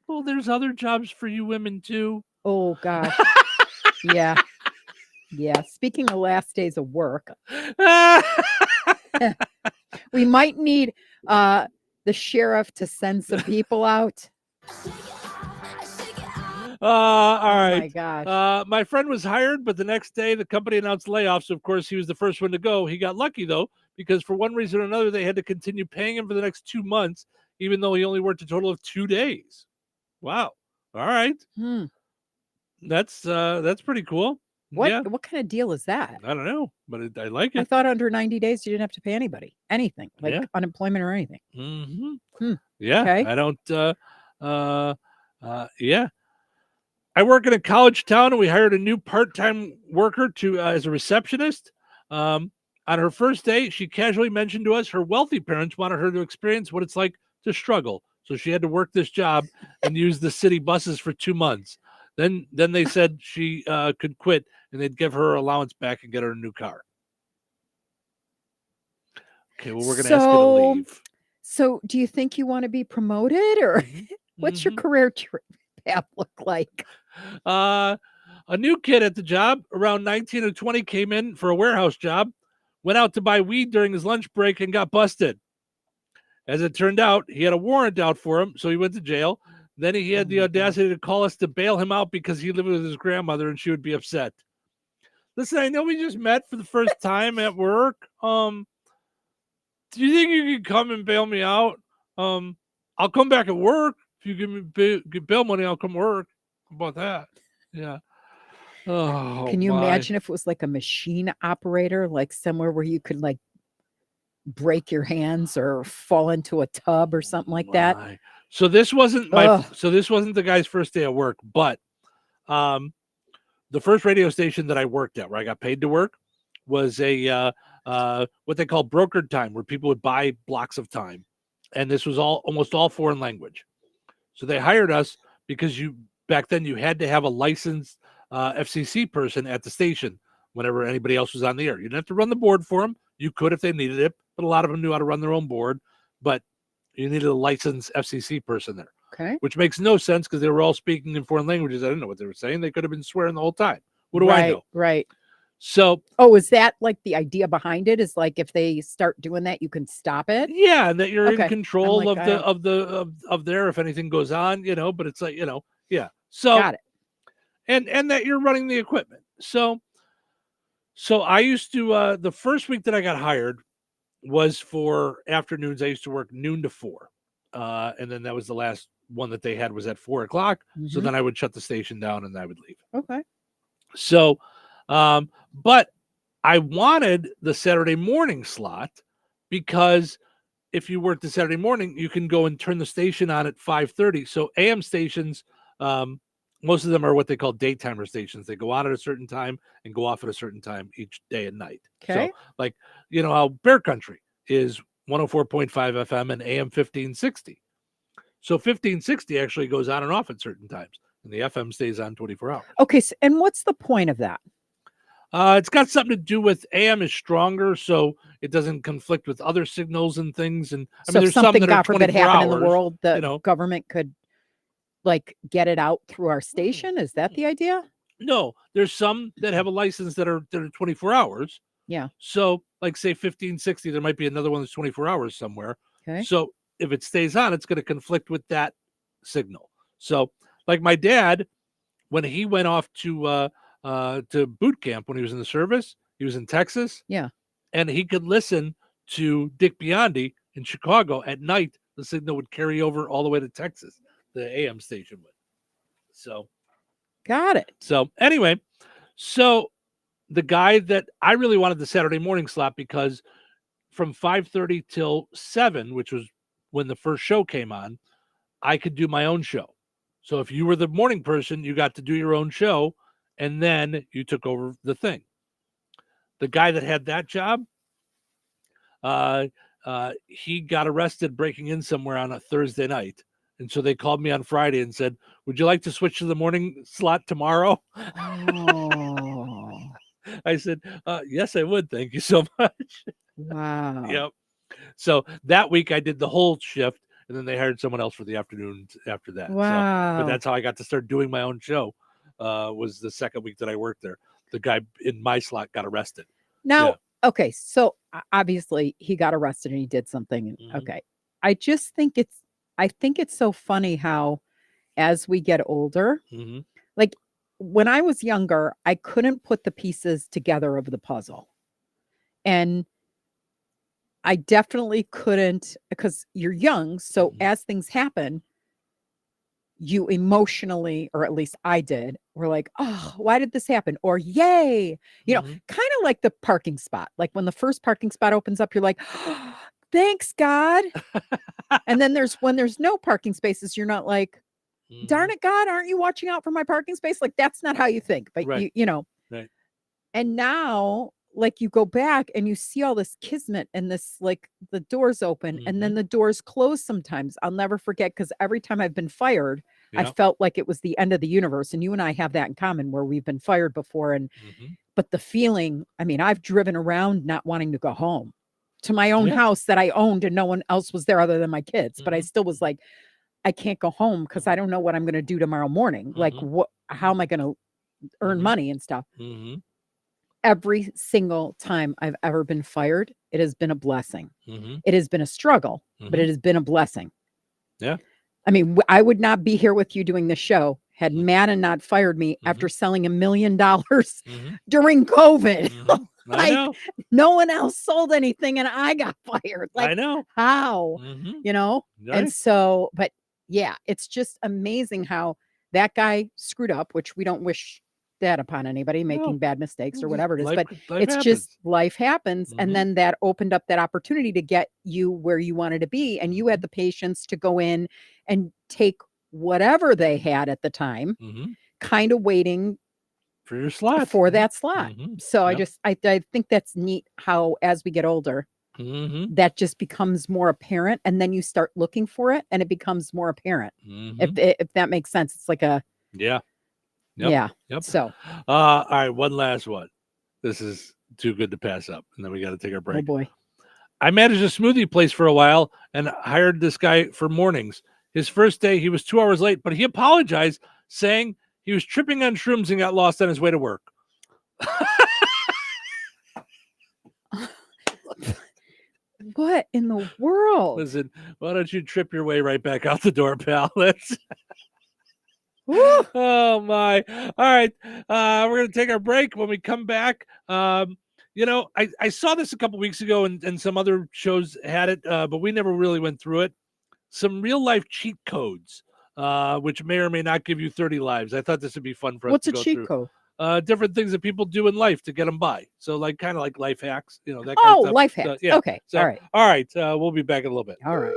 Well, there's other jobs for you women too. Oh gosh. Yeah. Yeah. Speaking of last days of work, we might need the sheriff to send some people out. All right. Oh my gosh. My friend was hired, but the next day the company announced layoffs. Of course, he was the first one to go. He got lucky though, because for one reason or another, they had to continue paying him for the next 2 months, even though he only worked a total of 2 days. Wow. All right. That's pretty cool. What Yeah. what kind of deal is that? I don't know, but I like I it. thought under 90 days you didn't have to pay anybody anything, like Yeah. unemployment or anything. Yeah. Okay. I don't. Yeah. I work in a college town, and we hired a new part-time worker to as a receptionist. On her first day, she casually mentioned to us her wealthy parents wanted her to experience what it's like to struggle, so she had to work this job and use the city buses for 2 months. Then they said she could quit, and they'd give her allowance back and get her a new car. Okay, well, we're going to ask you to leave. So do you think you want to be promoted, or what's your career path look like? A new kid at the job, around 19 or 20, came in for a warehouse job, went out to buy weed during his lunch break and got busted. As it turned out, he had a warrant out for him, so he went to jail. Then he had the audacity to call us to bail him out because he lived with his grandmother and she would be upset. Listen, I know we just met for the first time at work. Do you think you could come and bail me out? I'll come back at work. If you give me bail money, I'll come work. How about that? Yeah. Oh, Can you my. imagine if it was like a machine operator, like somewhere where you could like break your hands or fall into a tub or something like that? So this wasn't Ugh. the guy's first day at work, but the first radio station that I worked at, where I got paid to work, was a what they call brokered time, where people would buy blocks of time, and this was almost all foreign language. So they hired us because back then you had to have a licensed FCC person at the station whenever anybody else was on the air. You didn't have to run the board for them. You could if they needed it, but a lot of them knew how to run their own board. But you needed a licensed FCC person there. Okay. Which makes no sense because they were all speaking in foreign languages. I didn't know what they were saying. They could have been swearing the whole time. What do I know? Right. So, is that like the idea behind it? Is like if they start doing that, you can stop it? yeah, and that you're Okay. in control I'm like, of there if anything goes on, but it's like, yeah. So Got it. And that you're running the equipment. So I used to the first week that I got hired was for afternoons. I used to work noon to 4. And then that was the last one that they had was at 4 o'clock. So Mhm. then I would shut the station down and I would leave. Okay. So, but I wanted the Saturday morning slot because if you work the Saturday morning, you can go and turn the station on at 5:30. So AM stations, most of them are what they call daytimer stations. They go on at a certain time and go off at a certain time each day and night. Okay. So like, how Bear Country is 104.5 FM and AM 1560. So 1560 actually goes on and off at certain times, and the FM stays on 24 hours. Okay. So, and what's the point of that? It's got something to do with AM is stronger, so it doesn't conflict with other signals and things. And I So mean, if there's some something, that are God forbid, 24 happened in hours, the world, the government could like get it out through our station. Is that the idea? No, there's some that have a license that are 24 hours. Yeah. So, like, say 1560, there might be another one that's 24 hours somewhere. Okay. So if it stays on, it's going to conflict with that signal. So, like my dad, when he went off to boot camp when he was in the service, he was in Texas. Yeah. And he could listen to Dick Biondi in Chicago at night. The signal would carry over all the way to Texas. The AM station would. So. Got it. So anyway, so the guy that I really wanted the Saturday morning slot because from 5:30 till 7, which was when the first show came on, I could do my own show. So if you were the morning person, you got to do your own show, and then you took over the thing. The guy that had that job, he got arrested breaking in somewhere on a Thursday night. And so they called me on Friday and said, would you like to switch to the morning slot tomorrow? Oh. I said, yes, I would. Thank you so much. Wow. Yep. So that week I did the whole shift, and then they hired someone else for the afternoons after that. Wow. So, but that's how I got to start doing my own show, was the second week that I worked there. The guy in my slot got arrested. Now, okay. So obviously he got arrested and he did something. And, Mm-hmm. okay. I think it's so funny how as we get older, Mm-hmm. like when I was younger, I couldn't put the pieces together of the puzzle. And I definitely couldn't because you're young. So as things happen, you emotionally, or at least I did, were like, oh, why did this happen? Or yay, kind of like the parking spot. Like when the first parking spot opens up, you're like, oh, thanks, God. And then when there's no parking spaces, you're not like, darn it, God, aren't you watching out for my parking space? Like that's not how you think, but Right. Right. And now like you go back and you see all this kismet and this, like the doors open and then the doors close sometimes. I'll never forget because every time I've been fired, I Yeah. felt like it was the end of the universe. And you and I have that in common where we've been fired before. And, but the feeling, I mean, I've driven around not wanting to go home to my own Yeah. house that I owned and no one else was there other than my kids. But I still was like, I can't go home because I don't know what I'm going to do tomorrow morning. Like how am I going to earn money and stuff? Mm-hmm. Every single time I've ever been fired, it has been a blessing. Mm-hmm. It has been a struggle, but it has been a blessing. Yeah. I mean, I would not be here with you doing this show had Madden not fired me after selling $1 million during COVID. I know. No one else sold anything and I got fired. Like, I know. How? You know? Right. And so, but yeah, it's just amazing how that guy screwed up, which we don't wish that upon anybody making bad mistakes or whatever it is. But it's just life happens. And then that opened up that opportunity to get you where you wanted to be. And you had the patience to go in and take whatever they had at the time, kind of waiting for your slot, for that slot. So I think that's neat how, as we get older, that just becomes more apparent. And then you start looking for it and it becomes more apparent. If that makes sense. It's like a, yeah. Yeah. So, all right. One last one. This is too good to pass up. And then we got to take our break. Oh boy. I managed a smoothie place for a while and hired this guy for mornings. His first day, he was 2 hours late, but he apologized, saying he was tripping on shrooms and got lost on his way to work. What in the world? Listen, why don't you trip your way right back out the door, pal? Let's. Oh my. All right. We're going to take our break. When we come back, you know, I saw this a couple weeks ago and some other shows had it, but we never really went through it. Some real life cheat codes, which may or may not give you 30 lives. I thought this would be fun for us to go through. What's a cheat code? Different things that people do in life to get them by. So like kind of like life hacks, you know, that kind of stuff. Life hacks. Yeah. Okay. So, all right. All right. We'll be back in a little bit. All right.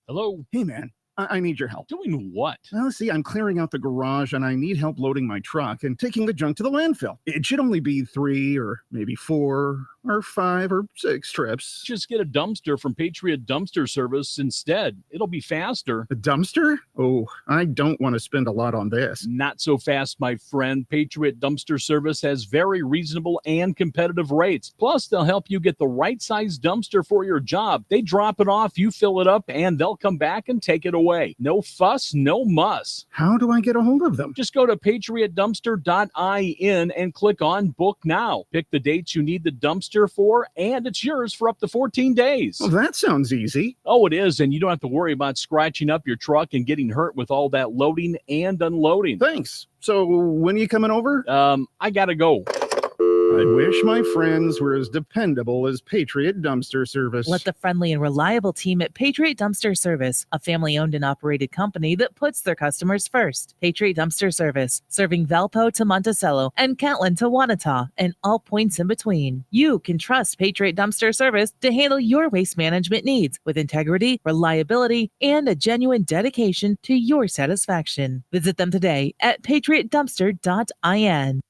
Hello. Hey, man. I need your help. Doing what? Well, see, I'm clearing out the garage and I need help loading my truck and taking the junk to the landfill. It should only be 3 or maybe 4 or 5 or 6 trips. Just get a dumpster from Patriot Dumpster Service instead. It'll be faster. A dumpster? Oh, I don't want to spend a lot on this. Not so fast, my friend. Patriot Dumpster Service has very reasonable and competitive rates. Plus, they'll help you get the right size dumpster for your job. They drop it off, you fill it up, and they'll come back and take it away. No fuss, no muss. How do I get a hold of them? Just go to patriotdumpster.in and click on Book Now. Pick the dates you need the dumpster for, and it's yours for up to 14 days. Well, that sounds easy. Oh, it is, and you don't have to worry about scratching up your truck and getting hurt with all that loading and unloading. Thanks. So when are you coming over? I gotta go. I wish my friends were as dependable as Patriot Dumpster Service. Let the friendly and reliable team at Patriot Dumpster Service, a family-owned and operated company that puts their customers first. Patriot Dumpster Service, serving Valpo to Monticello and Catlin to Wanata and all points in between. You can trust Patriot Dumpster Service to handle your waste management needs with integrity, reliability, and a genuine dedication to your satisfaction. Visit them today at patriotdumpster.in.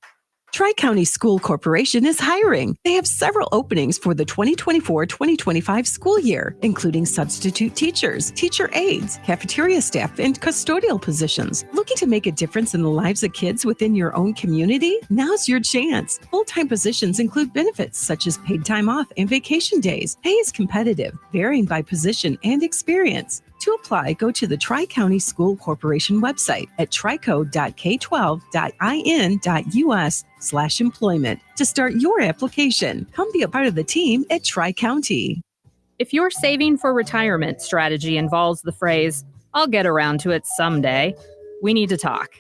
Tri-County School Corporation is hiring. They have several openings for the 2024-2025 school year, including substitute teachers, teacher aides, cafeteria staff, and custodial positions. Looking to make a difference in the lives of kids within your own community? Now's your chance. Full-time positions include benefits such as paid time off and vacation days. Pay is competitive, varying by position and experience. To apply, go to the Tri-County School Corporation website at trico.k12.in.us/employment to start your application. Come be a part of the team at Tri-County. If your saving for retirement strategy involves the phrase, "I'll get around to it someday," we need to talk.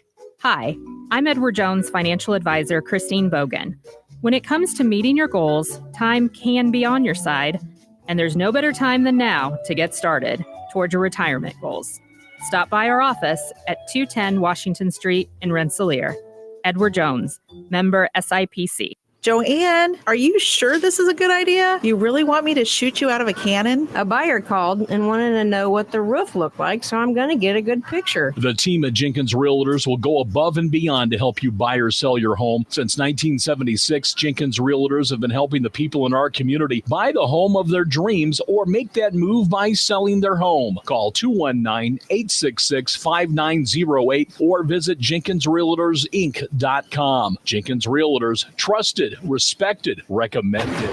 Hi, I'm Edward Jones financial advisor Christine Bogan. When it comes to meeting your goals, time can be on your side, and there's no better time than now to get started toward your retirement goals. Stop by our office at 210 Washington Street in Rensselaer. Edward Jones, member SIPC. Joanne, are you sure this is a good idea? You really want me to shoot you out of a cannon? A buyer called and wanted to know what the roof looked like, so I'm going to get a good picture. The team at Jenkins Realtors will go above and beyond to help you buy or sell your home. Since 1976, Jenkins Realtors have been helping the people in our community buy the home of their dreams or make that move by selling their home. Call 219-866-5908 or visit JenkinsRealtorsInc.com. Jenkins Realtors, trusted, respected, recommended.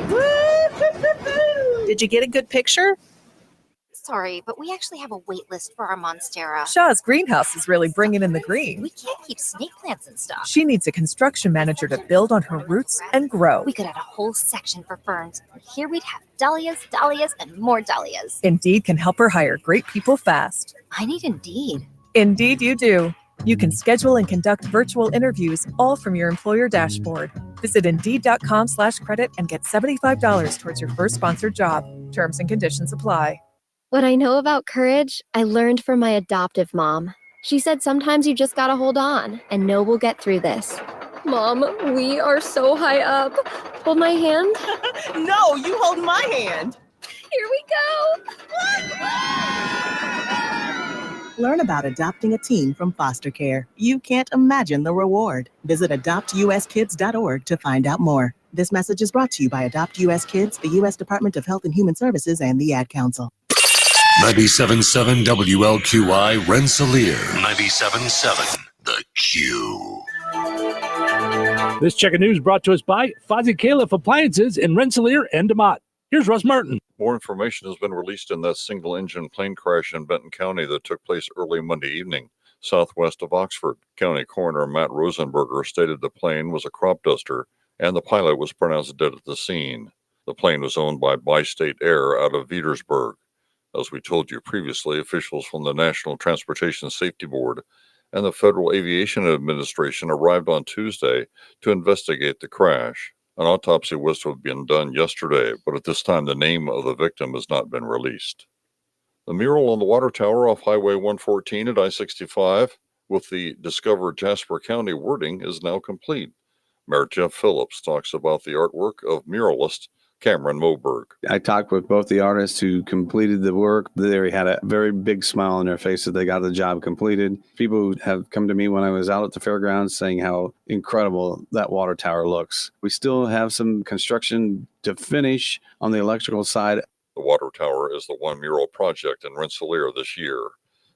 Did you get a good picture? Sorry, but we actually have a wait list for our Monstera. Shaw's greenhouse is really bringing in the green. We can't keep snake plants in stock. She needs a construction manager to build on her roots and grow. We could add a whole section for ferns. Here we'd have dahlias, dahlias, and more dahlias. Indeed can help her hire great people fast. I need Indeed. Indeed, you do. You can schedule and conduct virtual interviews all from your employer dashboard. Visit Indeed.com/credit and get $75 towards your first sponsored job. Terms and conditions apply. What I know about courage, I learned from my adoptive mom. She said sometimes you just gotta hold on and know we'll get through this. Mom, we are so high up. Hold my hand. No, you hold my hand. Here we go. Learn about adopting a teen from foster care. You can't imagine the reward. Visit adoptuskids.org to find out more. This message is brought to you by Adopt U.S. Kids, the U.S. Department of Health and Human Services, and the Ad Council. 97.7 WLQI Rensselaer. 97.7 The Q. This check of news brought to us by Fozzie Califf Appliances in Rensselaer and DeMott. Here's Russ Martin. More information has been released in that single-engine plane crash in Benton County that took place early Monday evening, southwest of Oxford. County Coroner Matt Rosenberger stated the plane was a crop duster, and the pilot was pronounced dead at the scene. The plane was owned by Bi-State Air out of Petersburg. As we told you previously, officials from the National Transportation Safety Board and the Federal Aviation Administration arrived on Tuesday to investigate the crash. An autopsy was to have been done yesterday, but at this time the name of the victim has not been released. The mural on the water tower off Highway 114 at I-65 with the Discover Jasper County wording is now complete. Mayor Jeff Phillips talks about the artwork of muralist Cameron Moberg. I talked with both the artists who completed the work. They had a very big smile on their face that they got the job completed. People have come to me when I was out at the fairgrounds saying how incredible that water tower looks. We still have some construction to finish on the electrical side. The water tower is the one mural project in Rensselaer this year.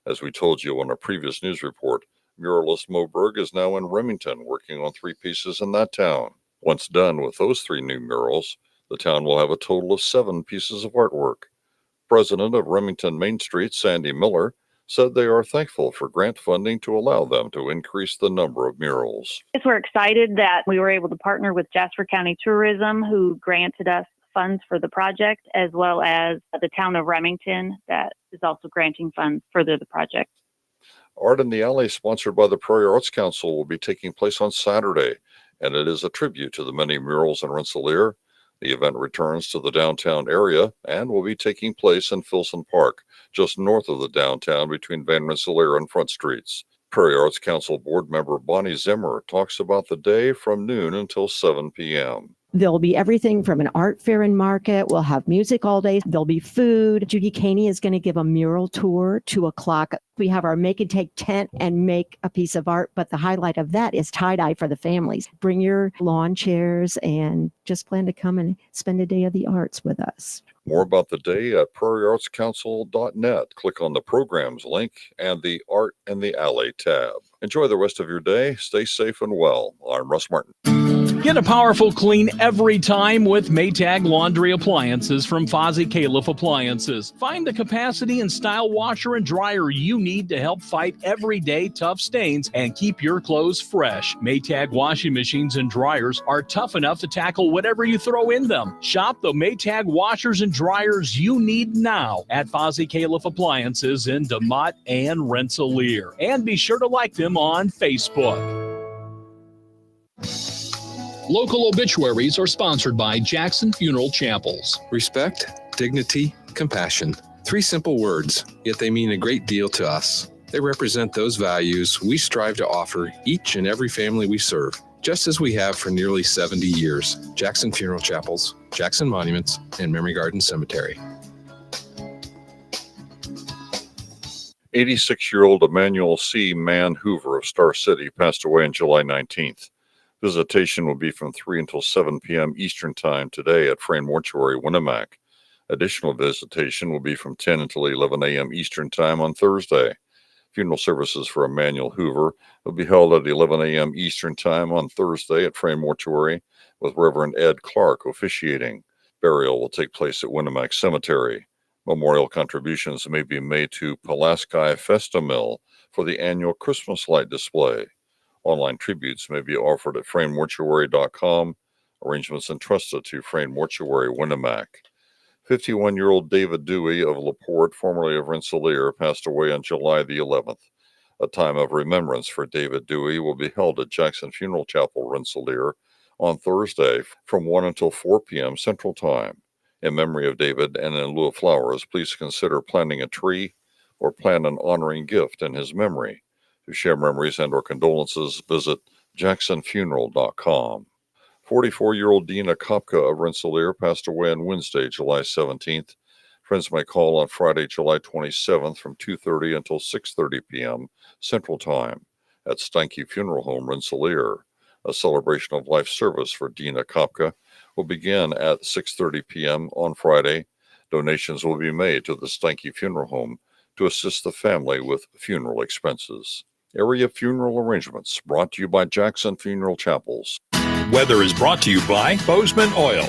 As we told you on a previous news report, muralist Moberg is now in Remington working on 3 pieces in that town. Once done with those 3 new murals, the town will have a total of 7 pieces of artwork. President of Remington Main Street, Sandy Miller, said they are thankful for grant funding to allow them to increase the number of murals. We're excited that we were able to partner with Jasper County Tourism, who granted us funds for the project, as well as the town of Remington that is also granting funds for the project. Art in the Alley, sponsored by the Prairie Arts Council, will be taking place on Saturday, and it is a tribute to the many murals in Rensselaer. The event returns to the downtown area and will be taking place in Filson Park, just north of the downtown between Van Rensselaer and Front Streets. Prairie Arts Council board member Bonnie Zimmer talks about the day from noon until 7 p.m. There'll be everything from an art fair and market. We'll have music all day. There'll be food. Judy Caney is going to give a mural tour, 2:00. We have our make and take tent and make a piece of art. But the highlight of that is tie-dye for the families. Bring your lawn chairs and just plan to come and spend a day of the arts with us. More about the day at prairieartscouncil.net. Click on the programs link and the Art in the Alley tab. Enjoy the rest of your day. Stay safe and well. I'm Russ Martin. Get a powerful clean every time with Maytag Laundry Appliances from Fozzie Califf Appliances. Find the capacity and style washer and dryer you need to help fight everyday tough stains and keep your clothes fresh. Maytag washing machines and dryers are tough enough to tackle whatever you throw in them. Shop the Maytag washers and dryers you need now at Fozzie Califf Appliances in DeMott and Rensselaer. And be sure to like them on Facebook. Local obituaries are sponsored by Jackson Funeral Chapels. Respect, dignity, compassion. 3 simple words, yet they mean a great deal to us. They represent those values we strive to offer each and every family we serve, just as we have for nearly 70 years. Jackson Funeral Chapels, Jackson Monuments, and Memory Garden Cemetery. 86-year-old Emmanuel C. Mann Hoover of Star City passed away on July 19th. Visitation will be from 3 until 7 p.m. Eastern Time today at Frayne Mortuary, Winnemac. Additional visitation will be from 10 until 11 a.m. Eastern Time on Thursday. Funeral services for Emmanuel Hoover will be held at 11 a.m. Eastern Time on Thursday at Frayne Mortuary, with Reverend Ed Clark officiating. Burial will take place at Winnemac Cemetery. Memorial contributions may be made to Pulaski Festamil for the annual Christmas light display. Online tributes may be offered at FrayneMortuary.com. Arrangements entrusted to Frayne Mortuary, Winnemac. 51-year-old David Dewey of LaPorte, formerly of Rensselaer, passed away on July the 11th. A time of remembrance for David Dewey will be held at Jackson Funeral Chapel, Rensselaer, on Thursday from 1 until 4 p.m. Central Time. In memory of David and in lieu of flowers, please consider planting a tree or plan an honoring gift in his memory. To share memories and or condolences, visit jacksonfuneral.com. 44-year-old Dina Kopka of Rensselaer passed away on Wednesday, July 17th. Friends may call on Friday, July 27th from 2:30 until 6:30 p.m. Central Time at Steinke Funeral Home, Rensselaer. A celebration of life service for Dina Kopka will begin at 6:30 p.m. on Friday. Donations will be made to the Steinke Funeral Home to assist the family with funeral expenses. Area funeral arrangements brought to you by Jackson Funeral Chapels. Weather is brought to you by Bozeman Oil.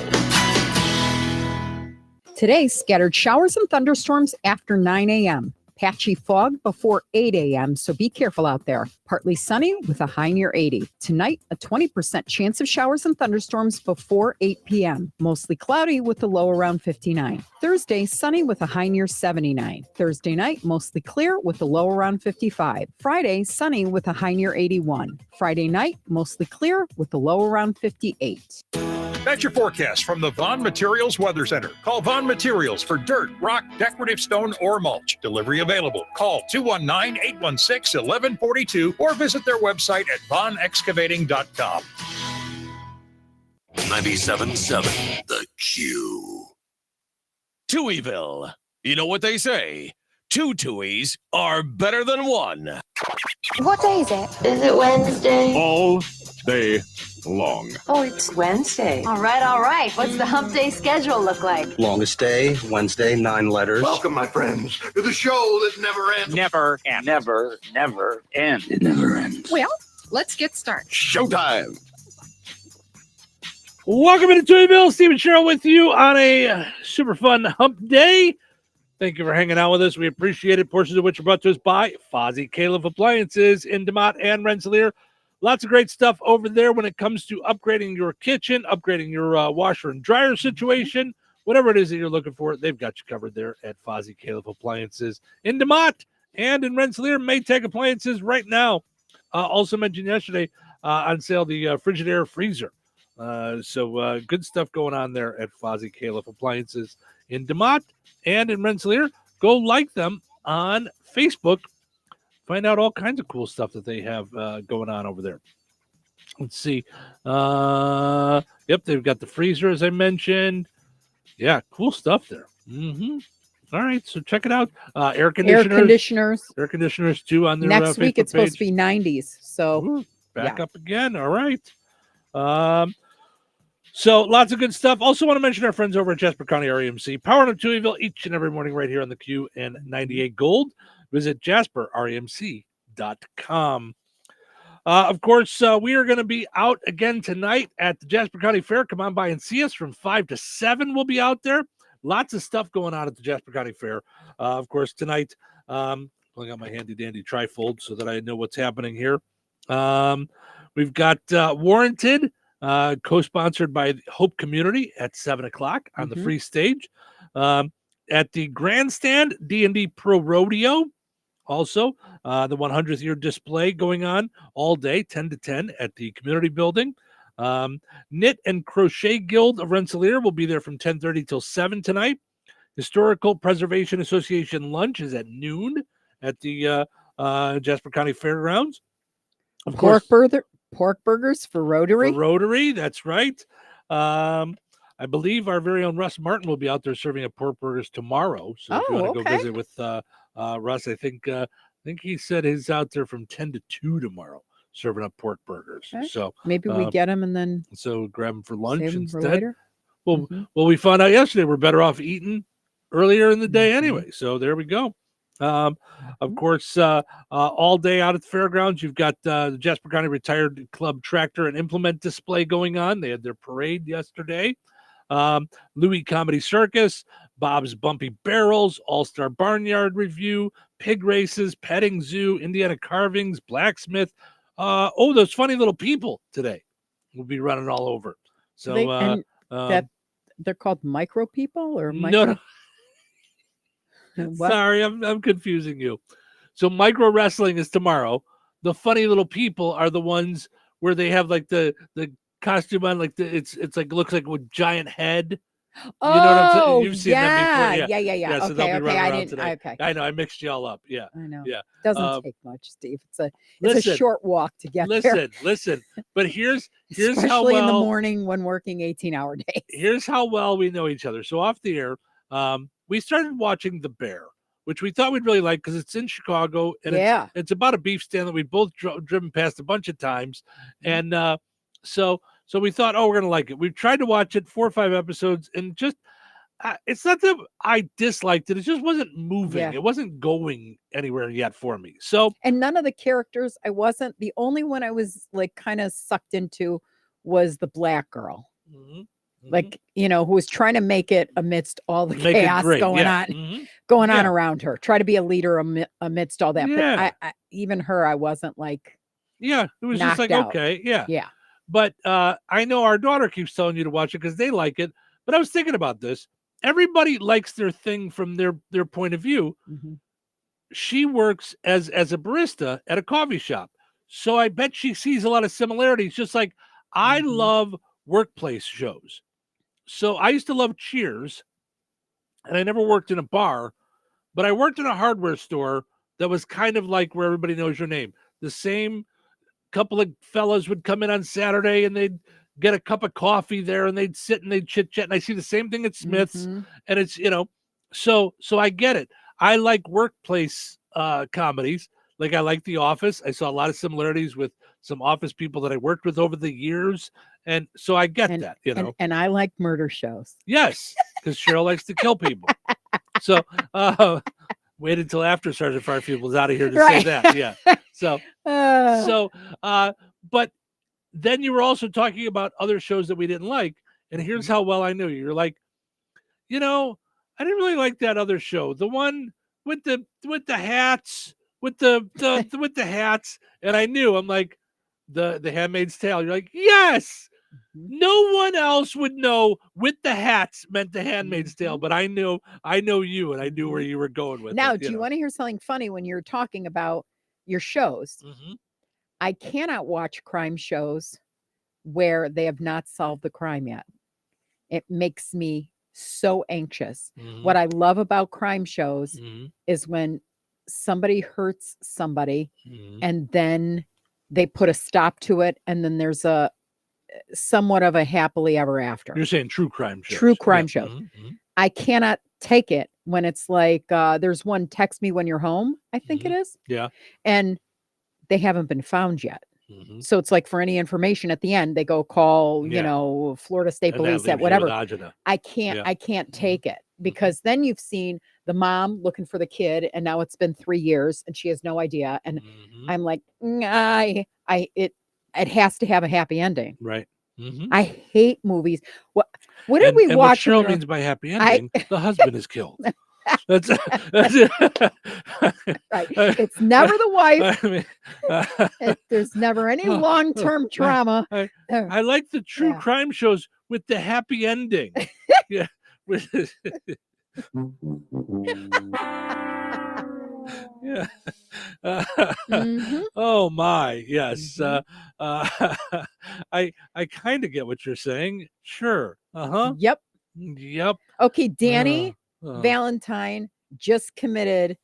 Today, scattered showers and thunderstorms after 9 a.m. Patchy fog before 8 a.m., so be careful out there. Partly sunny with a high near 80. Tonight, a 20% chance of showers and thunderstorms before 8 p.m. Mostly cloudy with a low around 59. Thursday, sunny with a high near 79. Thursday night, mostly clear with a low around 55. Friday, sunny with a high near 81. Friday night, mostly clear with a low around 58. That's your forecast from the Vaughn Materials Weather Center. Call Vaughn Materials for dirt, rock, decorative stone, or mulch. Delivery available. Call 219-816-1142 or visit their website at vaughnexcavating.com. 97.7 The Q. Touhyville. You know what they say? Two Touhies are better than one. What day is it? Is it Wednesday? All day long. Oh, it's Wednesday. All right. What's the hump day schedule look like? Longest day, Wednesday, 9 letters. Welcome, my friends, to the show that never ends. Never ends. Never ends. It never ends. Well, let's get started. Showtime. Welcome to Touhyville. Steve and Cheryl with you on a super fun hump day. Thank you for hanging out with us. We appreciate it. Portions of which are brought to us by Fozzie Caleb Appliances in DeMott and Rensselaer. Lots of great stuff over there when it comes to upgrading your kitchen, upgrading your washer and dryer situation, whatever it is that you're looking for. They've got you covered there at Fozzie Caleb Appliances in DeMott and in Rensselaer. Maytag Appliances right now. Also mentioned yesterday on sale the Frigidaire freezer. So good stuff going on there at Fozzie Caleb Appliances in DeMott and in Rensselaer. Go like them on Facebook. Find out all kinds of cool stuff that they have going on over there. Let's see. Yep, they've got the freezer, as I mentioned. Yeah, cool stuff there. All right, so check it out. Air conditioners. Air conditioners, too, on their Next week, Facebook it's supposed to page. be 90s. So Back up again. All right. So lots of good stuff. Also want to mention our friends over at Jasper County REMC, powering up Touhyville each and every morning right here on the Q and 98 Gold. Visit JasperREMC.com. Of course, we are going to be out again tonight at the Jasper County Fair. Come on by and see us from 5 to 7. We'll be out there. Lots of stuff going on at the Jasper County Fair. Of course, tonight, pulling out my handy-dandy trifold so that I know what's happening here. We've got Warranted, co-sponsored by Hope Community at 7 o'clock on the free stage. At the Grandstand, D&D Pro Rodeo. Also, the 100th year display going on all day, 10 to 10 at the community building. Knit and Crochet Guild of Rensselaer will be there from 10:30 till 7 tonight. Historical Preservation Association lunch is at noon at the Jasper County Fairgrounds. Of course, pork burgers for Rotary. For Rotary, that's right. I believe our very own Russ Martin will be out there serving up pork burgers tomorrow. So if you want to go visit with Russ, I think he said he's out there from 10 to 2 tomorrow serving up pork burgers. Okay. So maybe we get them and then grab them for lunch save 'em instead. for later. Well, we found out yesterday we're better off eating earlier in the day anyway. So there we go. Of course, all day out at the fairgrounds, you've got the Jasper County Retired Club tractor and implement display going on. They had their parade yesterday. Louis Comedy Circus, Bob's Bumpy Barrels, All-Star Barnyard Review, pig races, petting zoo, Indiana carvings, blacksmith. Those funny little people today will be running all over. So that they're called micro people or no. What? Sorry, I'm confusing you. So micro wrestling is tomorrow. The funny little people are the ones where they have like the costume on, like it's like looks like with giant head. You know what I'm saying? You've seen them before. Yeah. So they'll Okay, be running I around didn't. today. Okay, I know I mixed y'all up. Yeah, I know. Yeah, Doesn't take much, Steve. It's a listen, short walk to get there. Listen. But here's Especially how well in the morning when working 18-hour days. Here's how well we know each other. So off the air, we started watching The Bear, which we thought we'd really like because it's in Chicago and it's about a beef stand that we both driven past a bunch of times, and so we thought, oh, we're gonna like it. We've tried to watch it 4 or 5 episodes, and just it's not that I disliked it; it just wasn't moving. Yeah. It wasn't going anywhere yet for me. So And none of the characters, I wasn't. The only one I was like kind of sucked into was the black girl. Like, who was trying to make it amidst all the Make it chaos great, going yeah. on around her. Try to be a leader amidst all that. Yeah. But even her, I wasn't like, yeah, it was just knocked like out. okay, yeah. But I know our daughter keeps telling you to watch it because they like it. But I was thinking about this. Everybody likes their thing from their point of view. She works as a barista at a coffee shop, so I bet she sees a lot of similarities. Just like I love workplace shows. So I used to love Cheers, and I never worked in a bar, but I worked in a hardware store that was kind of like Where Everybody Knows Your Name. The same couple of fellas would come in on Saturday and they'd get a cup of coffee there and they'd sit and they'd chit chat. And I see the same thing at Smith's, and it's, so I get it. I like workplace comedies. Like I like The Office. I saw a lot of similarities with some Office people that I worked with over the years. And so I get that, And I like murder shows. Yes, because Cheryl likes to kill people. So wait until after Sergeant Firefield was out of here to say that. Yeah. So, but then you were also talking about other shows that we didn't like. And here's how well I knew you. You're like, I didn't really like that other show. The one with the hats, with the hats. And I knew, I'm like, the Handmaid's Tale. You're like, yes. No one else would know with the hats meant the Handmaid's Tale, but I know you, and I knew where you were going with now, it. do you want to hear something funny when you're talking about your shows? I cannot watch crime shows where they have not solved the crime yet. It makes me so anxious. What I love about crime shows is when somebody hurts somebody and then they put a stop to it, and then there's a somewhat of a happily ever after. You're saying true crime shows. True crime shows. I cannot take it when it's like there's one, Text Me When You're Home, I think it is. Yeah. And they haven't been found yet. So it's like for any information at the end, they go call, Florida State And that Police leaves at you whatever. with agita. I can't take it because then you've seen the mom looking for the kid and now it's been 3 years and she has no idea. And I'm like, it has to have a happy ending. Right. I hate movies. What did we watch? What Cheryl means by happy ending, the husband is killed. That's it. Right. It's never the wife. I mean, there's never any long-term trauma. I like the true crime shows with the happy ending. Yeah. Yeah. Oh my, yes. I kind of get what you're saying. Sure. Yep. Okay, Danny Uh-huh. Valentine just committed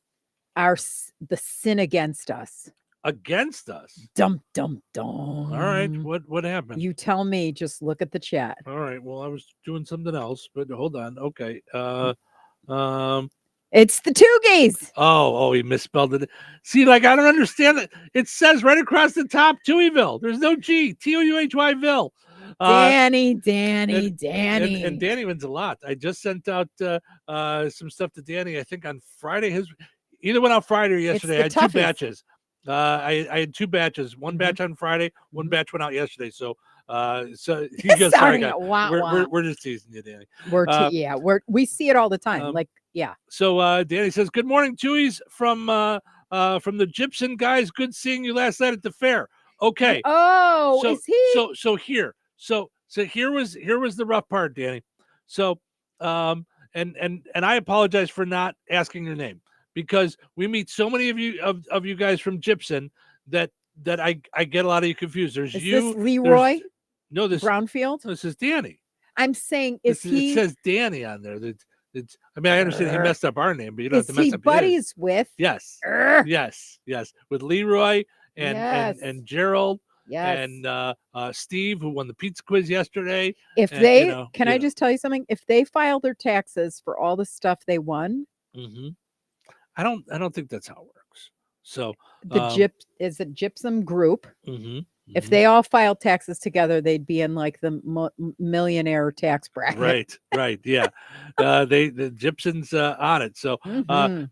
the sin against us. Against us? Dum dum dum. All right. What happened? You tell me. Just look at the chat. All right. Well, I was doing something else, but hold on. Okay. It's the Tougies. Oh, he misspelled it. See, like I don't understand it. It says right across the top, Touhyville. There's no G. Touhyville. Danny. And Danny wins a lot. I just sent out some stuff to Danny. I think on Friday. His either went out Friday or yesterday. I had toughest. 2 batches. I had 2 batches. One batch on Friday. One batch went out yesterday. So he goes, sorry, guys. We're just teasing you, Danny. We see it all the time. So Danny says, "Good morning, Touhies from the Gypsum guys. Good seeing you last night at the fair." Okay. Oh, so, is he? So here. So here was the rough part, Danny. So and I apologize for not asking your name because we meet so many of you guys from Gypsum that I get a lot of you confused. There's Is you, this Leroy? No, this Brownfield. This is Danny. I'm saying, It says Danny on there. I mean, I understand he messed up our name, but you don't have to mess up his. Buddies with? Yes, yes, with Leroy and Gerald. Yes. And Steve, who won the pizza quiz yesterday. If they I just tell you something? If they file their taxes for all the stuff they won, I don't think that's how it works. So is a Gypsum group. If they all filed taxes together, they'd be in like the millionaire tax bracket. Right, yeah. The Gypsum's on it. So,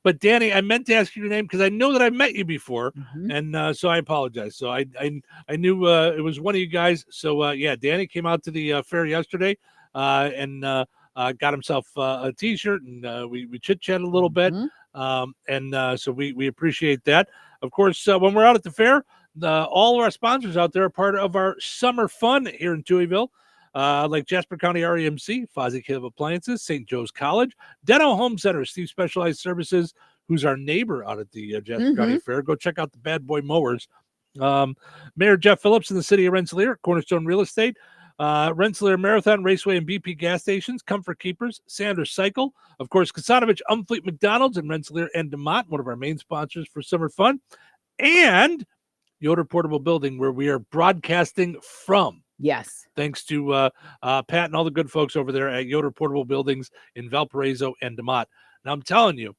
but Danny, I meant to ask you your name because I know that I met you before, and so I apologize. So I knew it was one of you guys. So yeah, Danny came out to the fair yesterday, and got himself a T-shirt, and we chit chat a little bit, and so we appreciate that. Of course, when we're out at the fair. All of our sponsors out there are part of our summer fun here in Touhyville, like Jasper County REMC, Fozzie Cave Appliances, St. Joe's College, Deno Home Center, Steve Specialized Services, who's our neighbor out at the Jasper County Fair. Go check out the Bad Boy Mowers. Mayor Jeff Phillips in the city of Rensselaer, Cornerstone Real Estate, Rensselaer Marathon Raceway and BP gas stations, Comfort Keepers, Sanders Cycle, of course, Kasanovich Umfleet McDonald's in Rensselaer and DeMont, one of our main sponsors for summer fun, and Yoder Portable Building, where we are broadcasting from. Yes. Thanks to Pat and all the good folks over there at Yoder Portable Buildings in Valparaiso and DeMont. Now, I'm telling you,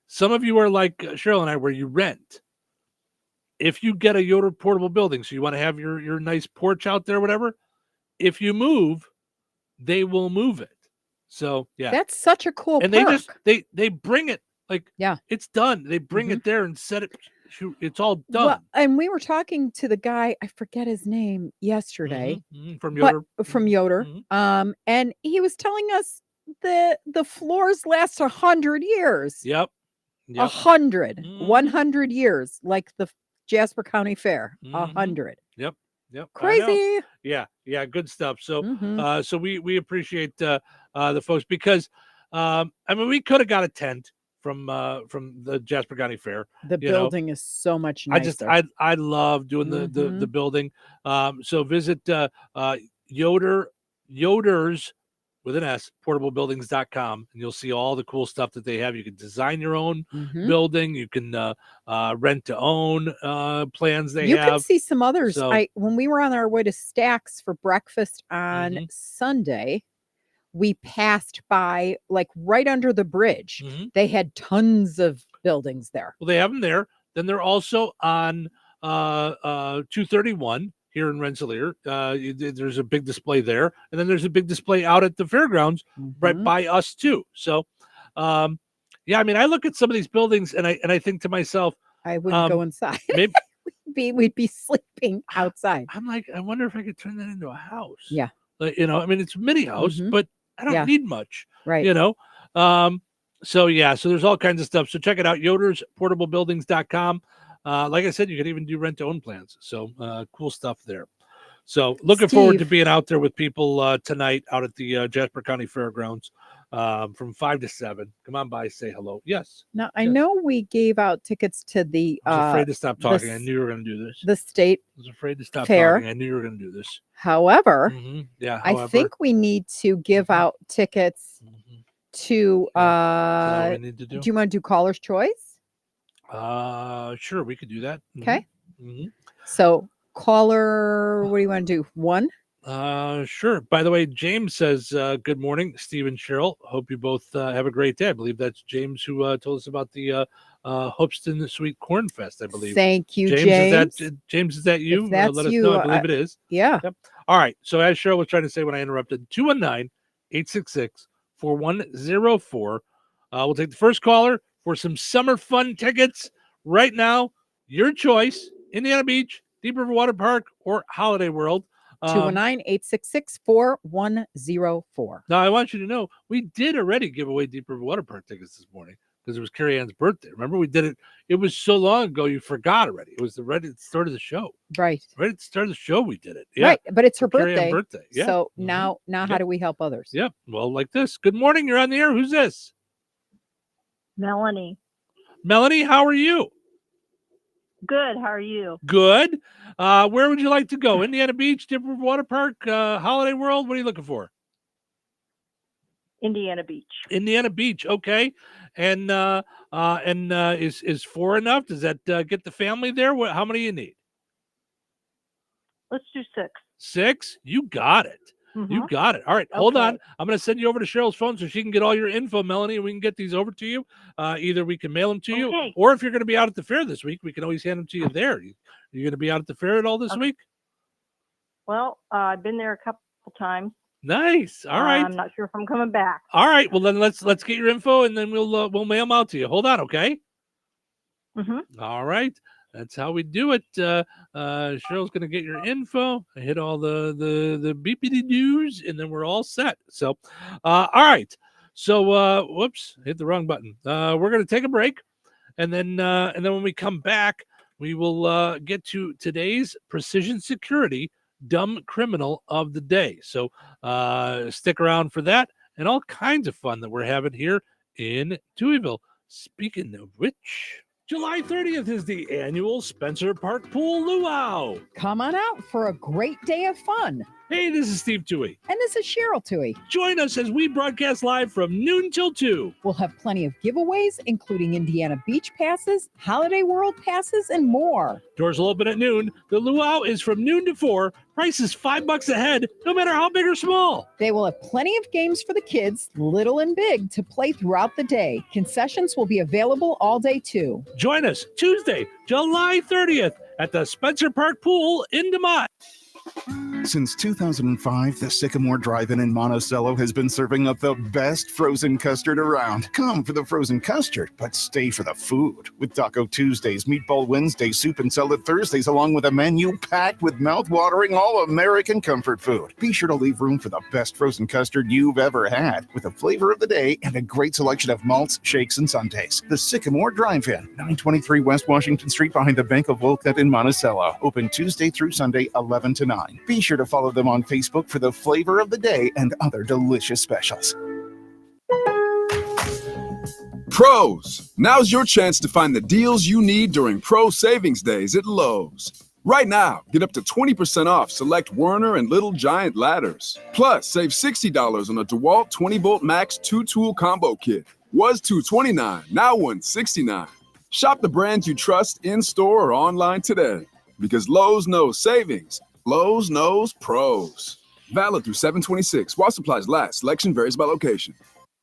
some of you are like Cheryl and I, where you rent. If you get a Yoder Portable Building, so you want to have your nice porch out there, whatever, if you move, they will move it. So, yeah. That's such a cool and perk. They bring it, like, it's done. They bring it there and set it. It's all done. Well, and we were talking to the guy, I forget his name, yesterday from Yoder. From Yoder. And he was telling us the floors last 100 years. Yep. 100 years, like the Jasper County Fair. 100. Yep. Crazy. Yeah, good stuff. So so we appreciate the folks because I mean, we could have got a tent from the Jasper County Fair. The building is so much nicer. I love doing the building. So visit Yoder's with an S, portablebuildings.com, and you'll see all the cool stuff that they have. You can design your own building. You can rent to own plans they have. You can see some others. So, when we were on our way to Stack's for breakfast on Sunday, we passed by, like, right under the bridge. They had tons of buildings there. Well, they have them there. Then they're also on 231 here in Rensselaer. There's a big display there. And then there's a big display out at the fairgrounds right by us, too. So, yeah, I mean, I look at some of these buildings and I think to myself, I wouldn't go inside. Maybe we'd be sleeping outside. I'm like, I wonder if I could turn that into a house. Yeah. Like, I mean, it's a mini house, but I don't need much, right? So yeah, so there's all kinds of stuff. So check it out, yodersportablebuildings.com. Like I said, you can even do rent to own plans. So cool stuff there. So looking forward to being out there with people tonight out at the Jasper County Fairgrounds from 5 to 7. Come on by, say hello. Yes. Now, I know we gave out tickets to the I was afraid to stop talking. I knew you were going to do this. The state I was afraid to stop fair. talking. I knew you were going to do this. However, however, I think we need to give out tickets to what we need to do? Do you want to do caller's choice? Sure, we could do that. Okay. So caller, what do you want to do? One? Sure. By the way, James says, good morning, Steve and Cheryl. Hope you both have a great day. I believe that's James who told us about the Hoopston Sweet Corn Fest, I believe. Thank you, James. James. James, is that you? If that's let us you, know. I believe it is. Yeah. Yep. All right. So as Cheryl was trying to say when I interrupted, 219-866-4104. We'll take the first caller for some summer fun tickets right now. Your choice, Indiana Beach, Deep River Water Park, or Holiday World. 219-866-4104. Now, I want you to know, we did already give away Deep River Water Park tickets this morning because it was Carrie Ann's birthday. Remember, we did it. It was so long ago, you forgot already. It was right at the start of the show. Right. Right at the start of the show, we did it. Yeah. Right. But it's her Carrie Ann's birthday. birthday. Yeah. So now how do we help others? Yeah. Well, like this. Good morning. You're on the air. Who's this? Melanie. Melanie, how are you? Good. How are you? Good. Where would you like to go? Indiana Beach, Dipper Water Park, Holiday World? What are you looking for? Indiana Beach. Indiana Beach, okay. And is 4 enough? Does that get the family there? How many you need? Let's do 6. 6? You got it. You got it. All right, hold on. I'm going to send you over to Cheryl's phone so she can get all your info, Melanie, and we can get these over to you. Either we can mail them to you, or if you're going to be out at the fair this week, we can always hand them to you there. You're going to be out at the fair at all this week? Well, I've been there a couple times. Nice. All right. I'm not sure if I'm coming back. All right. Well, then let's get your info, and then we'll mail them out to you. Hold on, okay? All right. That's how we do it. Cheryl's going to get your info. I hit all the beepity doos, and then we're all set. So, all right. So, whoops, hit the wrong button. We're going to take a break, and then when we come back, we will get to today's Precision Security Dumb Criminal of the Day. So, stick around for that and all kinds of fun that we're having here in Touhyville. Speaking of which, July 30th is the annual Spencer Park Pool Luau. Come on out for a great day of fun. Hey, this is Steve Toohey. And this is Cheryl Toohey. Join us as we broadcast live from noon till 2. We'll have plenty of giveaways, including Indiana Beach passes, Holiday World passes, and more. Doors will open at noon. The luau is from noon to 4. Price is $5 a head, no matter how big or small. They will have plenty of games for the kids, little and big, to play throughout the day. Concessions will be available all day, too. Join us Tuesday, July 30th at the Spencer Park Pool in DeMott. Since 2005, the Sycamore Drive-In in Monticello has been serving up the best frozen custard around. Come for the frozen custard, but stay for the food. With Taco Tuesdays, Meatball Wednesdays, Soup and Salad Thursdays, along with a menu packed with mouth-watering all-American comfort food. Be sure to leave room for the best frozen custard you've ever had, with a flavor of the day and a great selection of malts, shakes, and sundaes. The Sycamore Drive-In, 923 West Washington Street behind the Bank of Wolcott in Monticello. Open Tuesday through Sunday, 11 to 9. Be sure to follow them on Facebook for the flavor of the day and other delicious specials. Pros, now's your chance to find the deals you need during Pro Savings Days at Lowe's. Right now, get up to 20% off select Werner and Little Giant ladders. Plus, save $60 on a DeWalt 20-volt max 2-tool combo kit. Was $229, now $169. Shop the brands you trust in-store or online today. Because Lowe's knows savings. Lowe's knows pros. Valid through 7/26. While supplies last. Selection varies by location.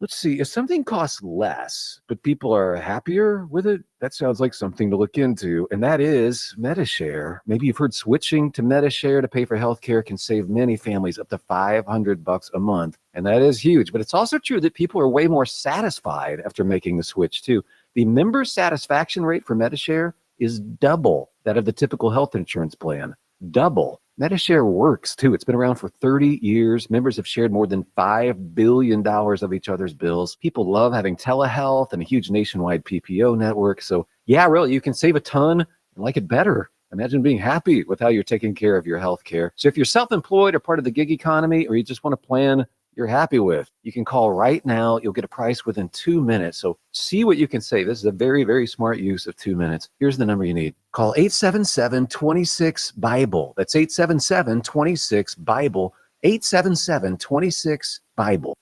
Let's see. If something costs less, but people are happier with it, that sounds like something to look into. And that is MediShare. Maybe you've heard switching to MediShare to pay for healthcare can save many families up to $500 a month. And that is huge. But it's also true that people are way more satisfied after making the switch, too. The member satisfaction rate for MediShare is double that of the typical health insurance plan. Double. MediShare works, too. It's been around for 30 years. Members have shared more than $5 billion of each other's bills. People love having telehealth and a huge nationwide PPO network. So, yeah, really, you can save a ton and like it better. Imagine being happy with how you're taking care of your health care. So if you're self-employed or part of the gig economy, or you just want a plan you're happy with, you can call right now. You'll get a price within 2 minutes. So see what you can save. This is a very, very smart use of 2 minutes. Here's the number you need. Call 877-26-BIBLE. That's 877-26-BIBLE. 877-26-BIBLE.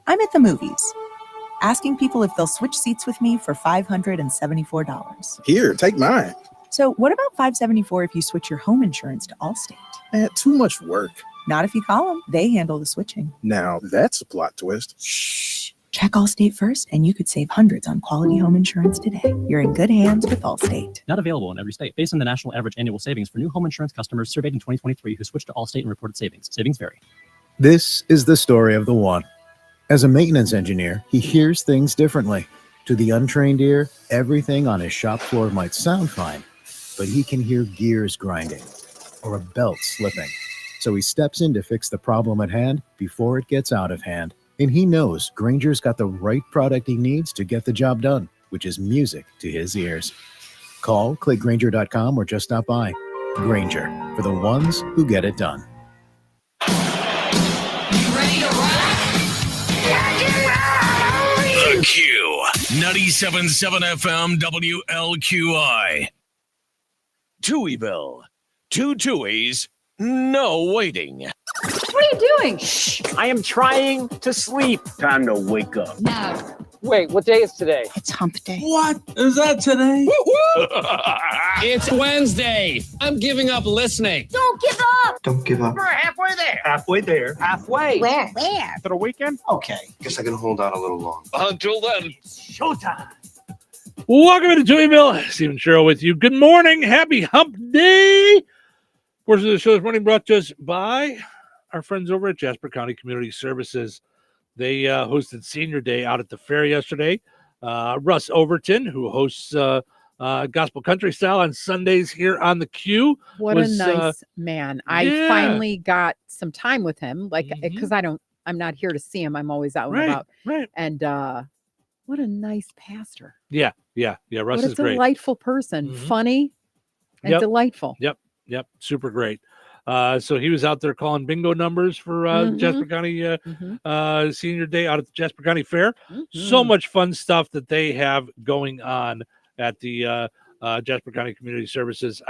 I'm at the movies, asking people if they'll switch seats with me for $574. Here, take mine. So what about $574 if you switch your home insurance to Allstate? Too much work. Not if you call them. They handle the switching. Now, that's a plot twist. Shh. Check Allstate first, and you could save hundreds on quality home insurance today. You're in good hands with Allstate. Not available in every state. Based on the national average annual savings for new home insurance customers surveyed in 2023 who switched to Allstate and reported savings. Savings vary. This is the story of the one. As a maintenance engineer, he hears things differently. To the untrained ear, everything on his shop floor might sound fine, but he can hear gears grinding or a belt slipping. So he steps in to fix the problem at hand before it gets out of hand. And he knows Grainger's got the right product he needs to get the job done, which is music to his ears. Call, click Grainger.com, or just stop by. Grainger, for the ones who get it done. The Q 97.7 FM WLQI. Touhyville. Two Tuohys, no waiting. What are you doing? Shh, I am trying to sleep. Time to wake up. No. Wait, what day is today? It's hump day. What? Is that today? It's Wednesday. I'm giving up listening. Don't give up. Don't give up. We're halfway there. Halfway there. Halfway. Where? To the weekend? Okay. Guess I can hold out a little longer. Until then. Showtime. Welcome to Touhyville. Stephen Cheryl with you. Good morning. Happy hump day. Portion of the show this morning brought to us by our friends over at Jasper County Community Services. They hosted Senior Day out at the fair yesterday. Russ Overton, who hosts Gospel Country Style on Sundays here on the Q. What a nice man. I finally got some time with him, like, because I'm not here to see him. I'm always out and about. Right. And what a nice pastor. Yeah. Russ is great. What a delightful person. Funny and delightful. Yep. Super great. So he was out there calling bingo numbers for Jasper County Senior Day out at the Jasper County Fair. So much fun stuff that they have going on at the Jasper County Community Services.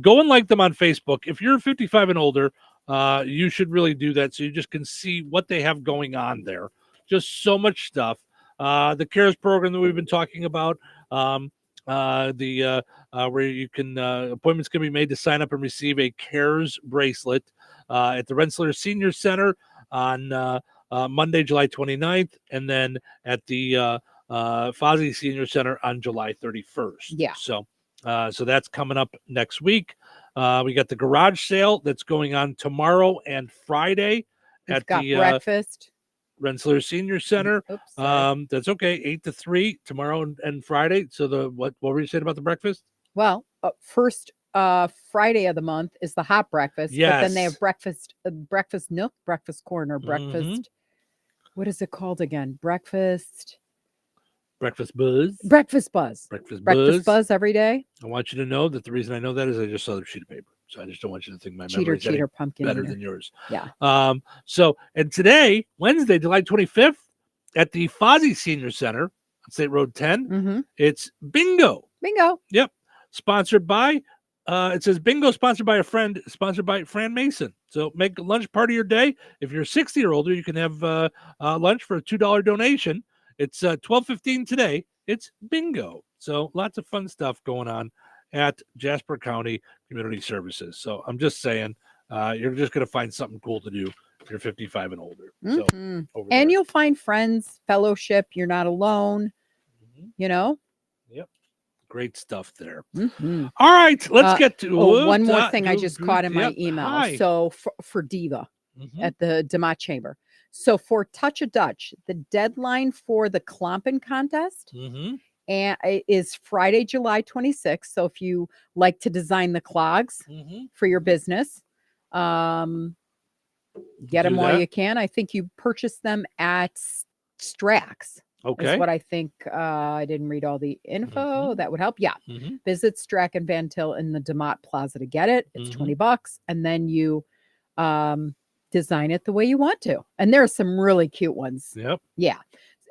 Go and like them on Facebook. If you're 55 and older, you should really do that so you just can see what they have going on there. Just so much stuff. The CARES program that we've been talking about, where you can appointments can be made to sign up and receive a CARES bracelet at the Rensselaer Senior Center on Monday, July 29th, and then at the Fozzie Senior Center on July 31st. Yeah. So that's coming up next week. We got the garage sale that's going on tomorrow and Friday at the breakfast. Rensselaer Senior Center. Oops, that's okay. 8 to 3 tomorrow and Friday. So what were you saying about the breakfast? Well, first Friday of the month is the hot breakfast. Yes. But then they have breakfast nook, breakfast corner, breakfast. What is it called again? Breakfast buzz. Breakfast buzz every day. I want you to know that the reason I know that is I just saw the sheet of paper. So I just don't want you to think my memory is Cheater pumpkin better eater. than yours. Yeah. And today, Wednesday, July 25th, at the Fozzie Senior Center on State Road 10, it's bingo. Bingo. Yep. Sponsored by, it says bingo sponsored by a friend, sponsored by Fran Mason. So make a lunch part of your day. If you're 60 or older, you can have lunch for a $2 donation. It's $12.15 today. It's bingo. So lots of fun stuff going on at Jasper County Community Services. So I'm just saying, you're just going to find something cool to do if you're 55 and older. So, and you'll find friends, fellowship. You're not alone. You know? Yep. Great stuff there. All right. Let's get to one more thing I just caught in my email. Hi. So for Diva at the DeMott Chamber. So for Touch a Dutch, the deadline for the Klompen contest and it is Friday, July 26th. So if you like to design the clogs for your business, get them while you can. I think you purchase them at Strax. Okay. Is what I think. I didn't read all the info. That would help. Yeah. Visit Strack and Van Til in the DeMott Plaza to get it. It's $20. And then you design it the way you want to. And there are some really cute ones. Yep. Yeah.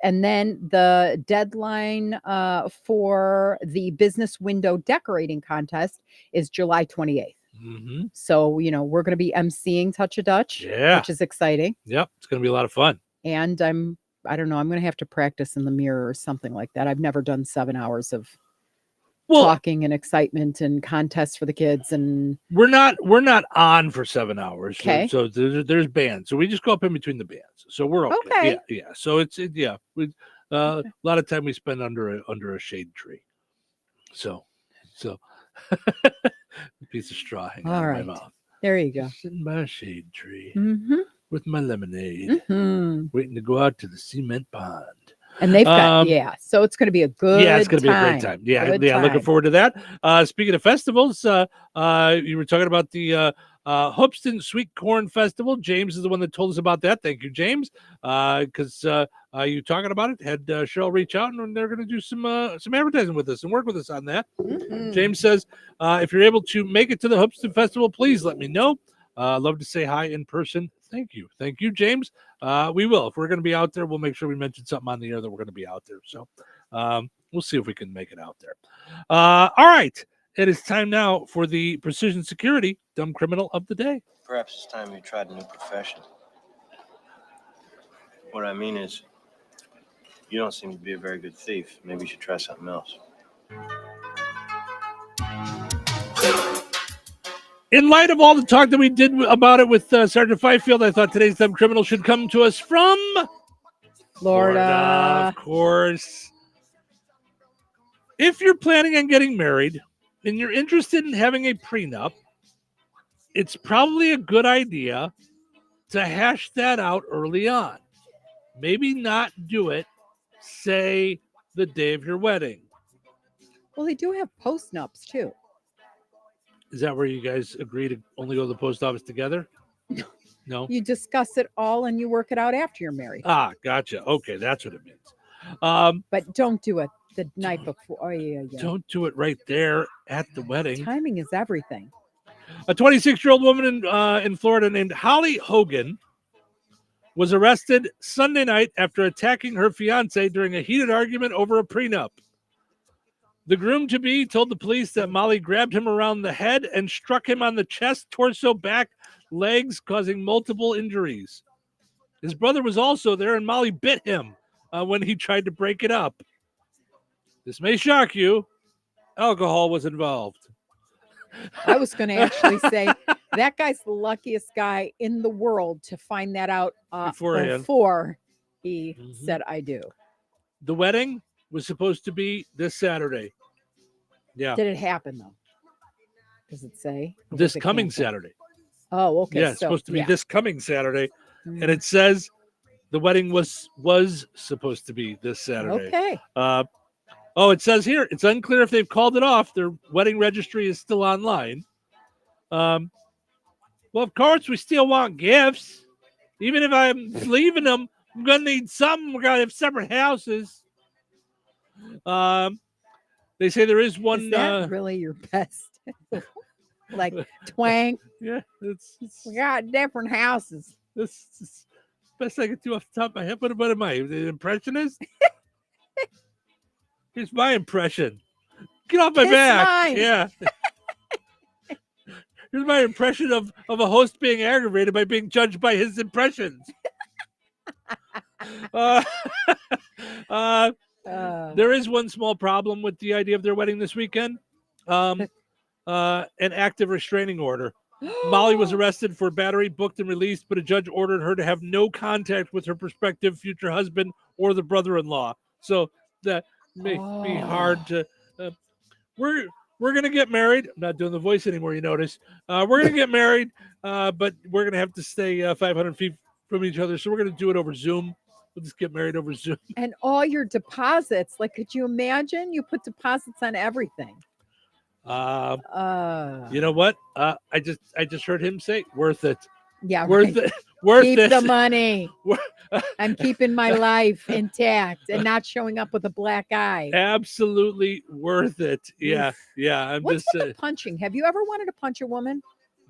And then the deadline for the business window decorating contest is July 28th. So, we're going to be emceeing Touch a Dutch, which is exciting. Yep. It's going to be a lot of fun. And I don't know, I'm going to have to practice in the mirror or something like that. I've never done 7 hours of talking and excitement and contests for the kids. And we're not on for 7 hours. Okay. So there's bands. So we just go up in between the bands. So we're okay. Okay. Yeah. So it's a lot of time we spend under a shade tree. So a piece of straw hanging out of my mouth. There you go. Sitting by a shade tree with my lemonade, waiting to go out to the cement pond. And they've got, so it's going to be a good it's going to be a great time. Looking forward to that. Speaking of festivals, you were talking about the Hoopston Sweet Corn Festival. James is the one that told us about that. Thank you, James. Because you talking about it, had Cheryl reach out, and they're going to do some advertising with us and work with us on that. James says, if you're able to make it to the Hoopston Festival, please let me know. Love to say hi in person. Thank you, James. We will. If we're going to be out there, we'll make sure we mention something on the air that we're going to be out there. So we'll see if we can make it out there. All right. It is time now for the Precision Security Dumb Criminal of the Day. Perhaps it's time you tried a new profession. What I mean is, you don't seem to be a very good thief. Maybe you should try something else. In light of all the talk that we did about it with Sergeant Fifield, I thought today's Dumb Criminal should come to us from Florida. Of course. If you're planning on getting married and you're interested in having a prenup, it's probably a good idea to hash that out early on. Maybe not do it, say, the day of your wedding. Well, they do have post-nups too. Is that where you guys agree to only go to the post office together? No? You discuss it all and you work it out after you're married. Ah, gotcha. Okay, that's what it means. But don't do it the night before. Oh, yeah. Don't do it right there at the wedding. Timing is everything. A 26-year-old woman in Florida named Holly Hogan was arrested Sunday night after attacking her fiance during a heated argument over a prenup. The groom-to-be told the police that Molly grabbed him around the head and struck him on the chest, torso, back, legs, causing multiple injuries. His brother was also there, and Molly bit him when he tried to break it up. This may shock you. Alcohol was involved. I was going to actually say that guy's the luckiest guy in the world to find that out before he said I do. The wedding was supposed to be this Saturday. Yeah. Did it happen though? Does it say? This coming Saturday. Oh, okay. Yeah, it's supposed to be this coming Saturday. And it says the wedding was supposed to be this Saturday. Okay. It says here, it's unclear if they've called it off. Their wedding registry is still online. Well, of course, we still want gifts. Even if I'm leaving them, I'm going to need something. We're going to have separate houses. They say there is one. Is that really your best? Like twang? Yeah. We got different houses. That's best I could do off the top of my head. What am I? The impressionist? Here's my impression. Get off my back. Mine. Yeah. Here's my impression of a host being aggravated by being judged by his impressions. There is one small problem with the idea of their wedding this weekend. An active restraining order. Molly was arrested for battery, booked and released, but a judge ordered her to have no contact with her prospective future husband or the brother-in-law. So that may be hard to. We're gonna get married. I'm not doing the voice anymore. You notice. We're gonna get married, but we're gonna have to stay 500 feet from each other. So we're gonna do it over Zoom. We'll just get married over Zoom. And all your deposits, like, could you imagine? You put deposits on everything. You know what? I just heard him say, "Worth it." Yeah, worth right. it. Worth Keep it. the money. I'm keeping my life intact and not showing up with a black eye. Absolutely worth it. Yeah, yeah. I'm What's just with the punching? Have you ever wanted to punch a woman?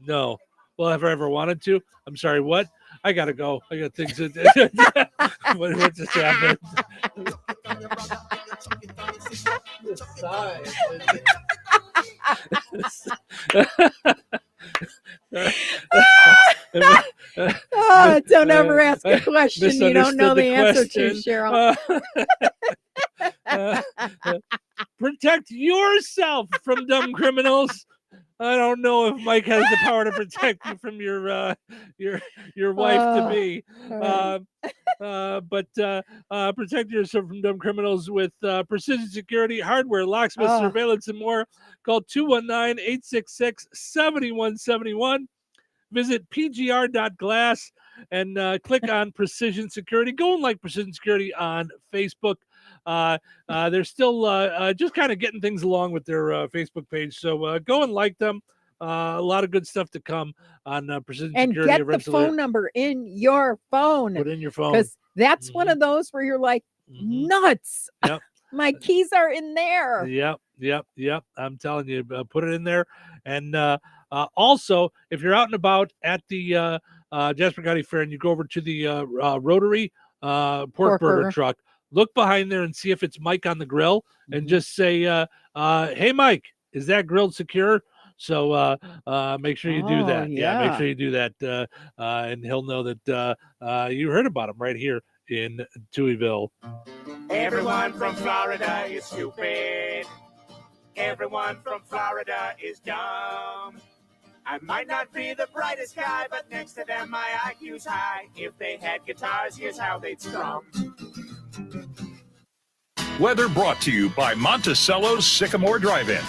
no. Well, have I ever wanted to? I'm sorry. What? I gotta go. I got things to do. What just happened? Don't ever ask a question you don't know the answer to, Cheryl. Protect yourself from dumb criminals. I don't know if Mike has the power to protect you from your wife to be, but protect yourself from dumb criminals with Precision Security hardware, locksmith, surveillance, and more. Call 219-866-7171. Visit pgr.glass and click on Precision Security. Go and like Precision Security on Facebook. They're still just kind of getting things along with their Facebook page. So go and like them. A lot of good stuff to come on Precision And Security. get the phone number in your phone. Put in your phone. Because that's one of those where you're like, nuts. Yep. My keys are in there. Yep. I'm telling you, put it in there. And also, if you're out and about at the Jasper County Fair and you go over to the Rotary pork burger truck, look behind there and see if it's Mike on the grill, and just say, "Hey, Mike, is that grilled secure?" So make sure you do that. Yeah, make sure you do that, and he'll know that you heard about him right here in Touhyville. Everyone from Florida is stupid. Everyone from Florida is dumb. I might not be the brightest guy, but next to them my IQ's high. If they had guitars, here's how they'd strum. Weather brought to you by Monticello's Sycamore Drive-In.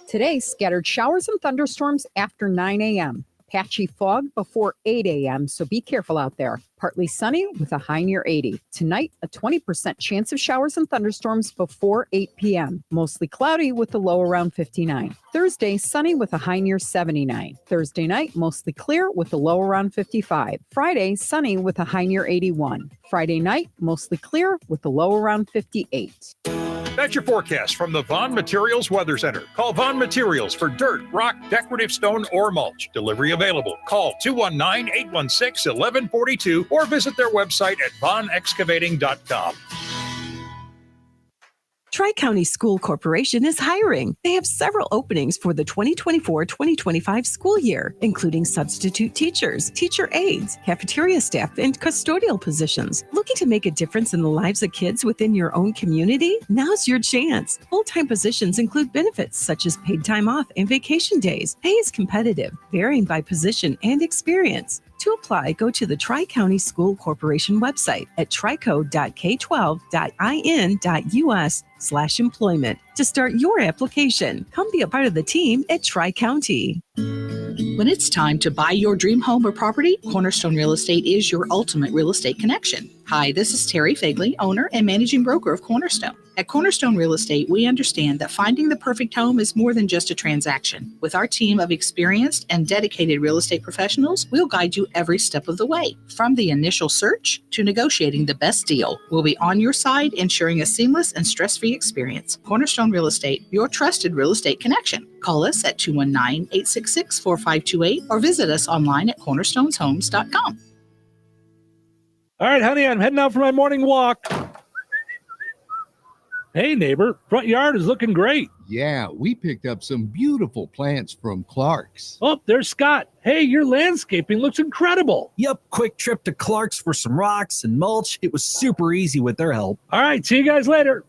Today, scattered showers and thunderstorms after 9 a.m. Patchy fog before 8 a.m., so be careful out there. Partly sunny with a high near 80. Tonight, a 20% chance of showers and thunderstorms before 8 p.m. Mostly cloudy with a low around 59. Thursday, sunny with a high near 79. Thursday night, mostly clear with a low around 55. Friday, sunny with a high near 81. Friday night, mostly clear with a low around 58. That's your forecast from the Vaughn Materials Weather Center. Call Vaughn Materials for dirt, rock, decorative stone, or mulch. Delivery available. Call 219-816-1142 or visit their website at vaughnexcavating.com. Tri-County School Corporation is hiring. They have several openings for the 2024-2025 school year, including substitute teachers, teacher aides, cafeteria staff, and custodial positions. Looking to make a difference in the lives of kids within your own community? Now's your chance. Full-time positions include benefits such as paid time off and vacation days. Pay is competitive, varying by position and experience. To apply, go to the Tri-County School Corporation website at trico.k12.in.us/employment to start your application. Come be a part of the team at Tri-County. When it's time to buy your dream home or property, Cornerstone Real Estate is your ultimate real estate connection. Hi, this is Terry Fagley, owner and managing broker of Cornerstone. At Cornerstone Real Estate, we understand that finding the perfect home is more than just a transaction. With our team of experienced and dedicated real estate professionals, we'll guide you every step of the way. From the initial search to negotiating the best deal, we'll be on your side, ensuring a seamless and stress-free experience. Cornerstone Real Estate, your trusted real estate connection. Call us at 219-866-4528 or visit us online at cornerstoneshomes.com. All right, honey, I'm heading out for my morning walk. Hey, neighbor, front yard is looking great. Yeah, we picked up some beautiful plants from Clark's. Oh, there's Scott. Hey, your landscaping looks incredible. Yep, quick trip to Clark's for some rocks and mulch. It was super easy with their help. All right, see you guys later.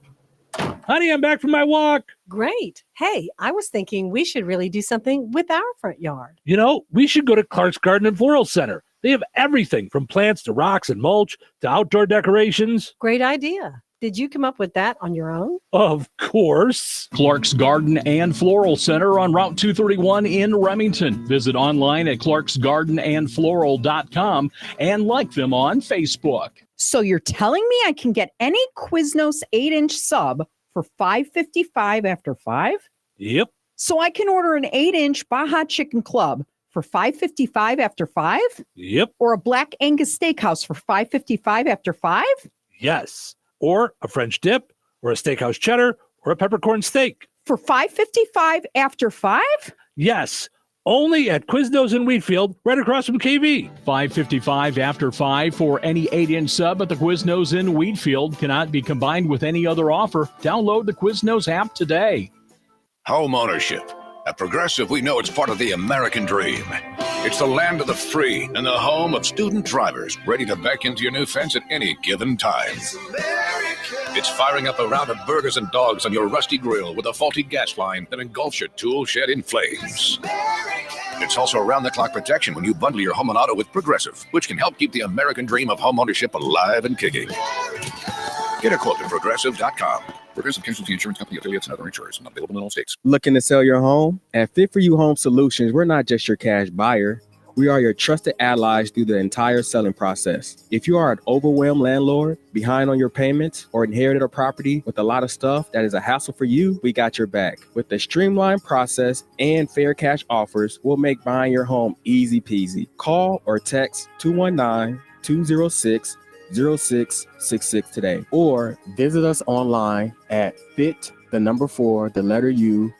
Honey, I'm back from my walk. Great. Hey, I was thinking we should really do something with our front yard. You know, we should go to Clark's Garden and Floral Center. They have everything from plants to rocks and mulch to outdoor decorations. Great idea. Did you come up with that on your own? Of course. Clark's Garden and Floral Center on Route 231 in Remington. Visit online at clarksgardenandfloral.com and like them on Facebook. So you're telling me I can get any Quiznos 8-inch sub for $5.55 after 5? Yep. So I can order an 8-inch Baja Chicken Club for $5.55 after 5? Yep. Or a Black Angus Steakhouse for $5.55 after 5? Yes. Or a French dip, or a steakhouse cheddar, or a peppercorn steak. For $5.55 after 5? Yes. Only at Quiznos in Wheatfield, right across from KV. $5.55 after 5 for any 8-inch sub at the Quiznos in Wheatfield. Cannot be combined with any other offer. Download the Quiznos app today. Home ownership. At Progressive, we know it's part of the American dream. It's the land of the free and the home of student drivers ready to back into your new fence at any given time. It's firing up a round of burgers and dogs on your rusty grill with a faulty gas line that engulfs your tool shed in flames. It's also around-the-clock protection when you bundle your home and auto with Progressive, which can help keep the American dream of home ownership alive and kicking. Get a quote at Progressive.com. Progressive Casualty Insurance Company, affiliates, and other insurers. Not available in all states. Looking to sell your home? At Fit For You Home Solutions, we're not just your cash buyer. We are your trusted allies through the entire selling process. If you are an overwhelmed landlord, behind on your payments, or inherited a property with a lot of stuff that is a hassle for you, we got your back. With the streamlined process and fair cash offers, we'll make buying your home easy peasy. Call or text 219-206-0666 today, or visit us online at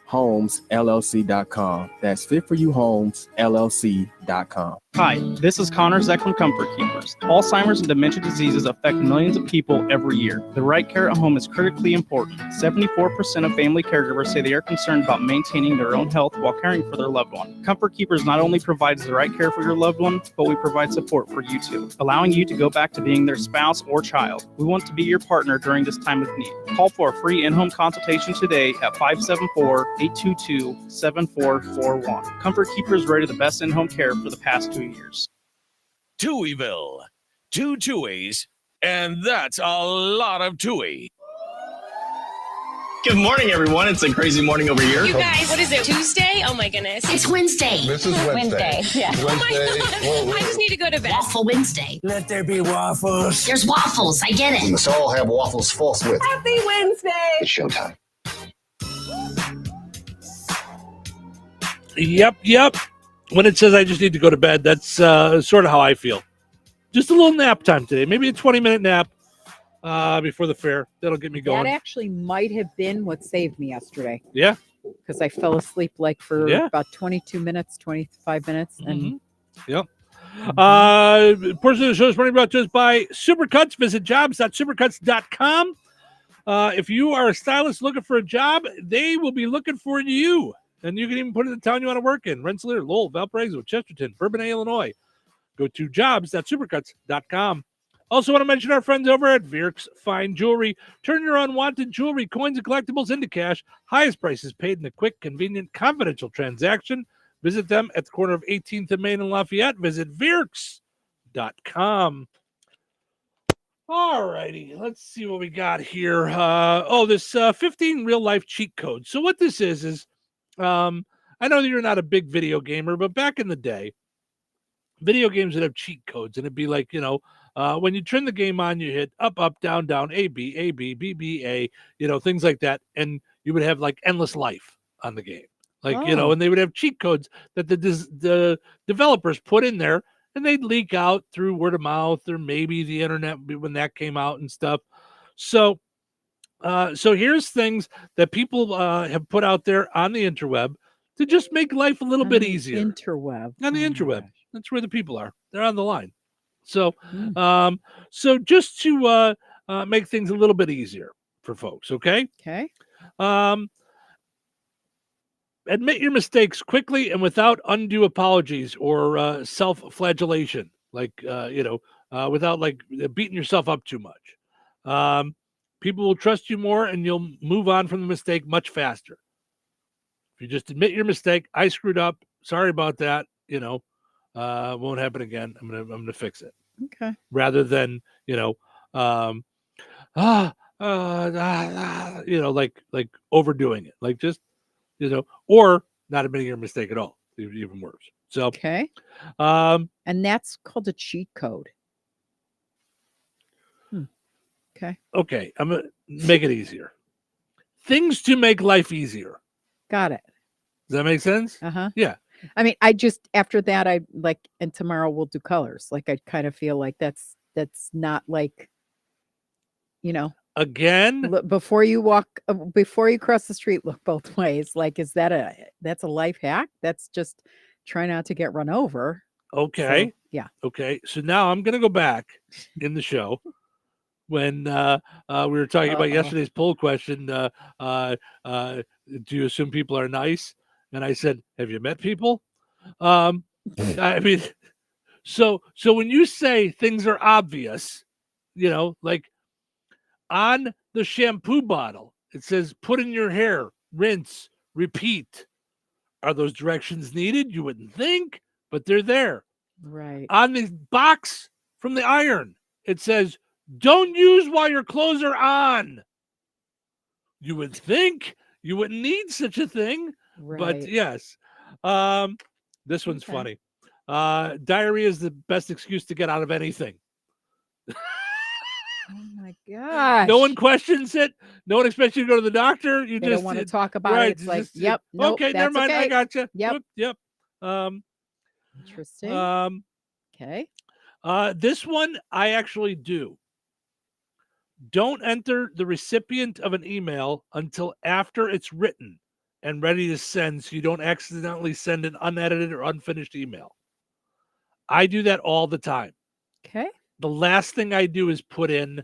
homes LLC.com. That's fitforyouhomesllc.com. Hi, this is Connor Zeck from Comfort Keepers. Alzheimer's and dementia diseases affect millions of people every year. The right care at home is critically important. 74% of family caregivers say they are concerned about maintaining their own health while caring for their loved one. Comfort Keepers not only provides the right care for your loved one, but we provide support for you too, allowing you to go back to being their spouse or child. We want to be your partner during this time of need. Call for a free in-home consultation today at 574-822-7441. Comfort Keepers rated the best in-home care for the past 2 years. Touhyville. 2 Touhies, and that's a lot of Touhy. Good morning, everyone. It's a crazy morning over here. You guys, what is it, Tuesday? Oh my goodness. It's Wednesday. This is Wednesday. Yeah. Wednesday. Oh my God. I just need to go to bed. Waffle Wednesday. Let there be waffles. There's waffles. I get it. Let's all have waffles forthwith. Happy Wednesday. It's showtime. Yep. When it says I just need to go to bed, that's sort of how I feel. Just a little nap time today. Maybe a 20-minute nap before the fair. That'll get me going. That actually might have been what saved me yesterday. Yeah. Because I fell asleep like for about 22 minutes, 25 minutes. And Yep. Portion of the show is brought to us by Supercuts. Visit jobs.supercuts.com. If you are a stylist looking for a job, they will be looking for you. And you can even put in the town you want to work in. Rensselaer, Lowell, Valparaiso, Chesterton, Bourbonnais, Illinois. Go to jobs.supercuts.com. Also want to mention our friends over at Vierk's Fine Jewelry. Turn your unwanted jewelry, coins, and collectibles into cash. Highest prices paid in a quick, convenient, confidential transaction. Visit them at the corner of 18th and Main and Lafayette. Visit Vierks.com. All righty, let's see what we got here. This 15 real-life cheat codes. So what this is I know that you're not a big video gamer, but back in the day, video games would have cheat codes, and it'd be like, when you turn the game on, you hit up, up, down, down, A, B, B, B, A, things like that, and you would have like endless life on the game. And they would have cheat codes that the developers put in there, and they'd leak out through word of mouth or maybe the internet when that came out and stuff. So here's things that people have put out there on the interweb to just make life a little bit easier. On the interweb. That's where the people are. They're on the line. So, just to make things a little bit easier for folks, okay? Okay. Admit your mistakes quickly and without undue apologies or self-flagellation, without beating yourself up too much. People will trust you more, and you'll move on from the mistake much faster. If you just admit your mistake, I screwed up. Sorry about that. Won't happen again. I'm gonna fix it. Okay. Rather than overdoing it, or not admitting your mistake at all. Even worse. So okay. And that's called a cheat code. Okay, I'm gonna make it easier. Things to make life easier. Got it. Does that make sense? Yeah. I mean, I just after that, I and tomorrow we'll do colors. I kind of feel like that's not again. Before you cross the street, look both ways. That's a life hack? That's just try not to get run over. Okay. So, yeah. Okay. So now I'm gonna go back in the show. When we were talking about yesterday's poll question, do you assume people are nice? And I said, have you met people? I mean, so when you say things are obvious, like on the shampoo bottle, it says put in your hair, rinse, repeat. Are those directions needed? You wouldn't think, but they're there. Right. On the box from the iron, it says don't use while your clothes are on. You would think you wouldn't need such a thing, but yes. This one's funny. Diarrhea is the best excuse to get out of anything. Oh my gosh. No one questions it. No one expects you to go to the doctor. You don't want to talk about it. It's like, yep. Nope, okay, never mind. Okay. I got you. Yep. Interesting. Okay. This one I actually do. Don't enter the recipient of an email until after it's written and ready to send, so you don't accidentally send an unedited or unfinished email. I do that all the time. Okay. The last thing I do is put in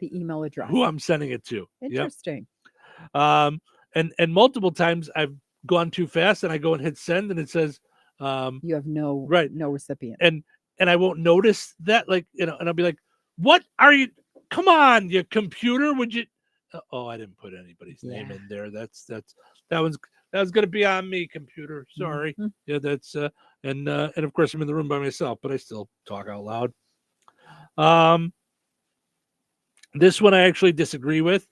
the email address, who I'm sending it to. Interesting. Yep. And multiple times I've gone too fast and I go and hit send and it says you have no recipient. And I won't notice that, like, and I'll be like, what are you? Come on, you computer, would you? Oh, I didn't put anybody's name in there. That was gonna be on me, computer. Sorry. Mm-hmm. Yeah, that's and of course I'm in the room by myself, but I still talk out loud. This one I actually disagree with.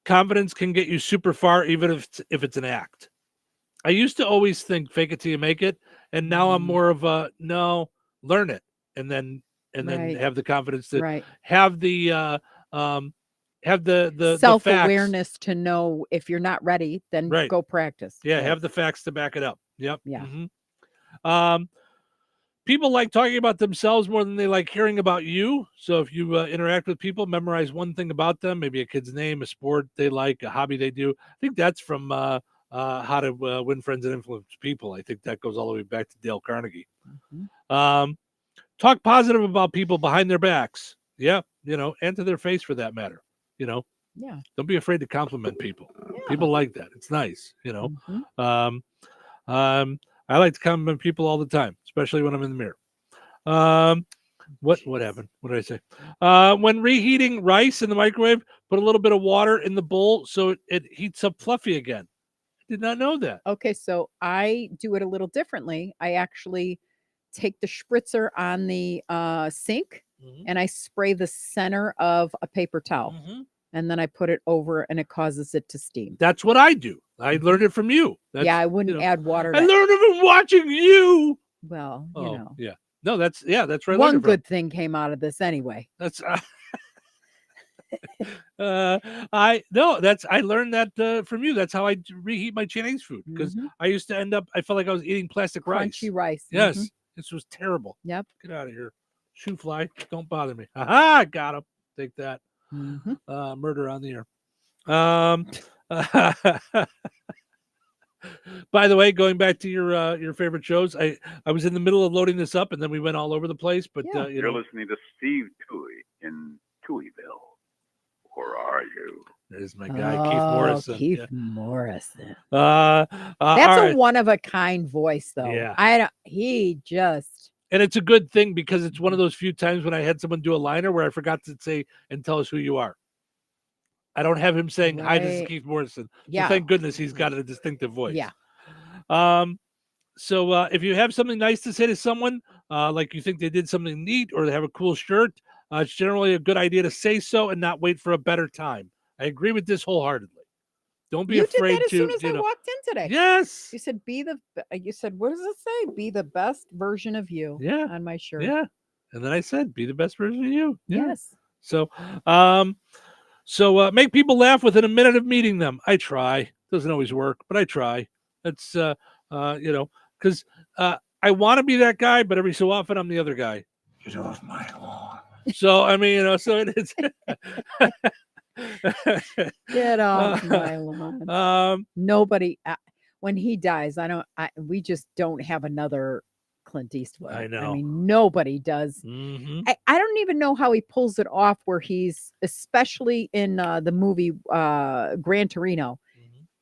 Confidence can get you super far, even if it's an act. I used to always think fake it till you make it, and now I'm more of a no, learn it, and then have the confidence to have the self-awareness to know if you're not ready, then go practice. Yeah, have the facts to back it up. Yep. Yeah. Mm-hmm. People like talking about themselves more than they like hearing about you. So if you interact with people, memorize one thing about them, maybe a kid's name, a sport they like, a hobby they do. I think that's from How to Win Friends and Influence People. I think that goes all the way back to Dale Carnegie. Mm-hmm. Talk positive about people behind their backs. Yeah, and to their face for that matter. Yeah. Don't be afraid to compliment people. Yeah. People like that. It's nice. Mm-hmm. I like to compliment people all the time, especially when I'm in the mirror. What happened? What did I say? When reheating rice in the microwave, put a little bit of water in the bowl so it heats up fluffy again. I did not know that. Okay, so I do it a little differently. I actually take the spritzer on the sink and I spray the center of a paper towel. Mm-hmm. And then I put it over and it causes it to steam. That's what I do. I learned it from you. I wouldn't add water. I learned it from watching you. Well, Yeah. No, that's right. One good thing came out of this anyway. That's I learned that from you. That's how I reheat my Chinese food, because I used to end up, I felt like I was eating plastic rice. Crunchy rice. Yes. Mm-hmm. This was terrible. Yep. Get out of here. Shoe fly. Don't bother me. Aha, got him. Take that. Mm-hmm. Murder on the air. By the way, going back to your favorite shows, I was in the middle of loading this up, and then we went all over the place. But you're listening to Steve Touhy in Touhyville. Where are you? There's my guy, Keith Morrison. Keith Morrison. That's a one of a kind voice, though. Yeah. And it's a good thing, because it's one of those few times when I had someone do a liner where I forgot to say and tell us who you are. I don't have him saying, hi, this is Keith Morrison. Yeah. So thank goodness he's got a distinctive voice. Yeah. So if you have something nice to say to someone, like you think they did something neat or they have a cool shirt, it's generally a good idea to say so and not wait for a better time. I agree with this wholeheartedly. Don't be afraid to. You did that as soon as I walked in today. Yes. You said, what does it say? Be the best version of you. Yeah. On my shirt. Yeah. And then I said, be the best version of you. Yeah. Yes. So, make people laugh within a minute of meeting them. I try. Doesn't always work, but I try. That's, because I want to be that guy, but every so often I'm the other guy. Get off my lawn. So, I mean, so it is. Get off my lawn. Nobody, when he dies, we just don't have another Clint Eastwood. I know. I mean, nobody does. Mm-hmm. I don't even know how he pulls it off, where he's, especially in the movie Gran Torino,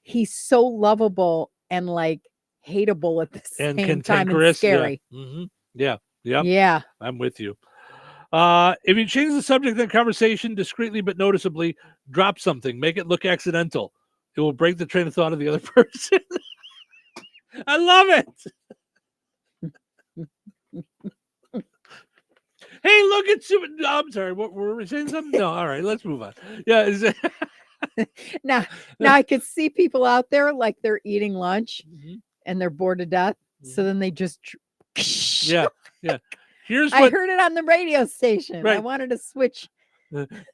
he's so lovable and like hateable at the same time and scary. Yeah. Mm-hmm. Yeah. Yep. Yeah. I'm with you. If you change the subject of the conversation discreetly but noticeably, drop something, make it look accidental. It will break the train of thought of the other person. I love it. Hey, look at you. I'm sorry. What were we saying? Something? No. All right. Let's move on. Yeah. Now I could see people out there like they're eating lunch and they're bored to death. So then they just. Yeah. I heard it on the radio station. Right. I wanted to switch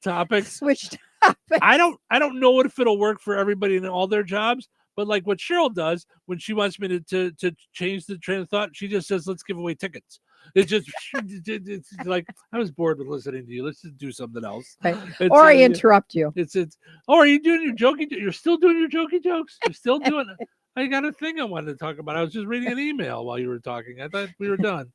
topics. Switch topics. I don't know if it'll work for everybody in all their jobs, but like what Cheryl does when she wants me to change the train of thought, she just says, "Let's give away tickets." It's just it's like, I was bored with listening to you. Let's just do something else. Right. Or I interrupt you. It's. Oh, are you doing your jokey? You're still doing your jokey jokes. You're still doing it. I got a thing I wanted to talk about. I was just reading an email while you were talking. I thought we were done.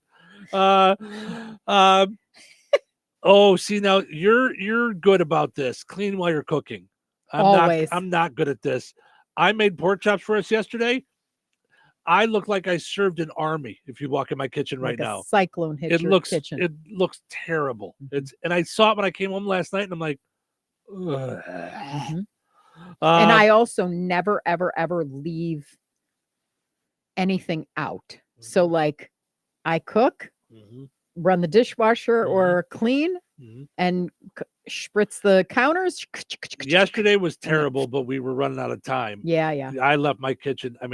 Oh, see, now you're good about this. Clean while you're cooking. Always. I'm not good at this. I made pork chops for us yesterday. I look like I served an army if you walk in my kitchen right Like a now. cyclone hit your kitchen. It looks terrible. And I saw it when I came home last night, and I'm like, ugh. And I also never, ever, ever leave anything out. So like I cook, run the dishwasher or clean and spritz the counters. Yesterday was terrible, but we were running out of time. Yeah. I left my kitchen, a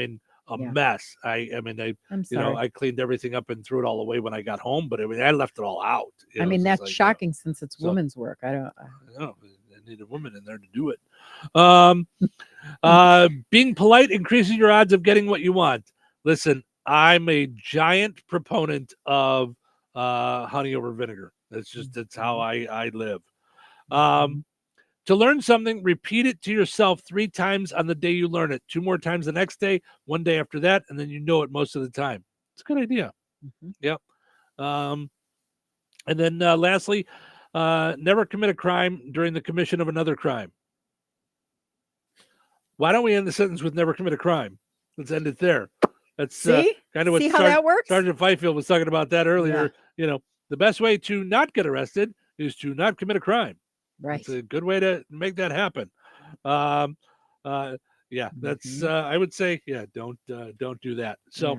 mess. I cleaned everything up and threw it all away when I got home, but I left it all out. That's shocking since it's women's work. I know. I need a woman in there to do it. Being polite increases your odds of getting what you want. Listen, I'm a giant proponent of honey over vinegar. That's how I live. To learn something, repeat it to yourself 3 times on the day you learn it, 2 more times the next day, 1 day after that, and then you know it most of the time. It's a good idea. Yep. And then lastly, never commit a crime during the commission of another crime. Why don't we end the sentence with never commit a crime? Let's end it there. That's kind of what that works? Sergeant Fifield was talking about that earlier. Yeah. The best way to not get arrested is to not commit a crime. Right. It's a good way to make that happen. That's I would say, don't do that. So,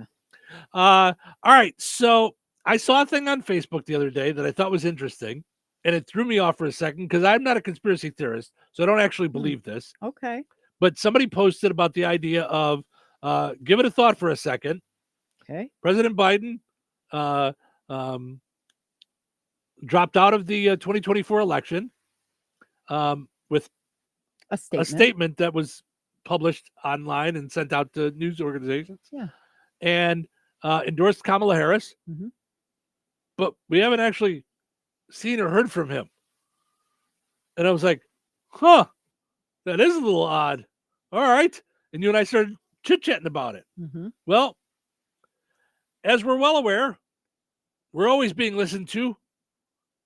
all right. So I saw a thing on Facebook the other day that I thought was interesting, and it threw me off for a second because I'm not a conspiracy theorist, so I don't actually believe this. Okay. But somebody posted about the idea of give it a thought for a second. Okay. President Biden dropped out of the 2024 election with a statement that was published online and sent out to news organizations. Yeah. And endorsed Kamala Harris. But we haven't actually seen or heard from him. And I was like, that is a little odd. All right. And you and I started chit-chatting about it. Well, as we're well aware, we're always being listened to,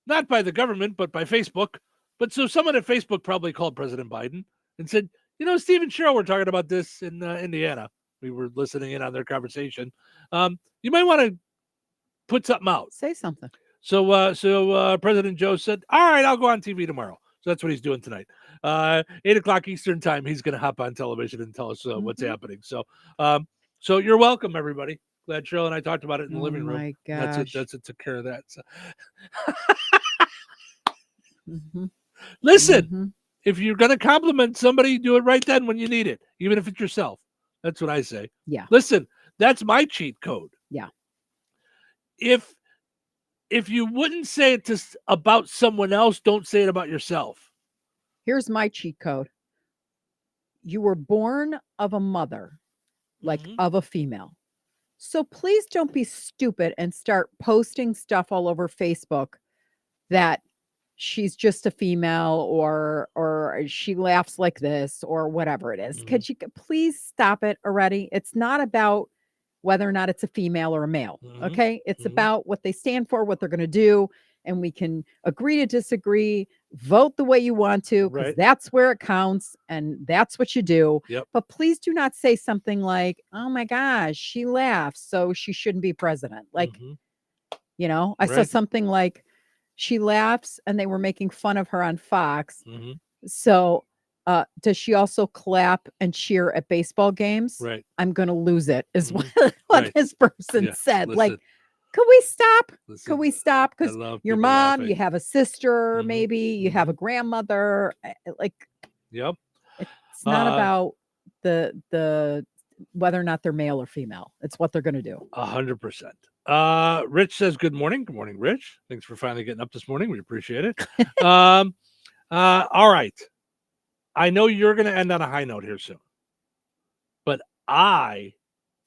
not by the government, but by Facebook. But so someone at Facebook probably called President Biden and said, Steve and Cheryl were talking about this in Indiana. We were listening in on their conversation. You might want to put something out. Say something. So President Joe said, all right, I'll go on TV tomorrow. So that's what he's doing tonight. 8:00 Eastern time, he's going to hop on television and tell us what's happening. So you're welcome, everybody. Glad Cheryl and I talked about it in the living room. My gosh. That's it. Took care of that. So. Listen, if you're going to compliment somebody, do it right then when you need it, even if it's yourself. That's what I say. Yeah. Listen, that's my cheat code. Yeah. If you wouldn't say it about someone else, don't say it about yourself. Here's my cheat code. You were born of a mother, like of a female. So please don't be stupid and start posting stuff all over Facebook that she's just a female or she laughs like this or whatever it is. Could you please stop it already? It's not about whether or not it's a female or a male. Okay. It's about what they stand for, what they're going to do. And we can agree to disagree, vote the way you want to, because that's where it counts. And that's what you do. Yep. But please do not say something like, oh my gosh, she laughs, so she shouldn't be president. Like, I saw something like she laughs and they were making fun of her on Fox. So does she also clap and cheer at baseball games? Right. I'm going to lose it is what this person said. Listen. Like, could we stop? Listen, could we stop? Because your mom, laughing. you have a sister, maybe you have a grandmother. Like, yep. It's not about the whether or not they're male or female. It's what they're going to do. 100%. Rich says, good morning. Good morning, Rich. Thanks for finally getting up this morning. We appreciate it. All right. I know you're going to end on a high note here soon, but I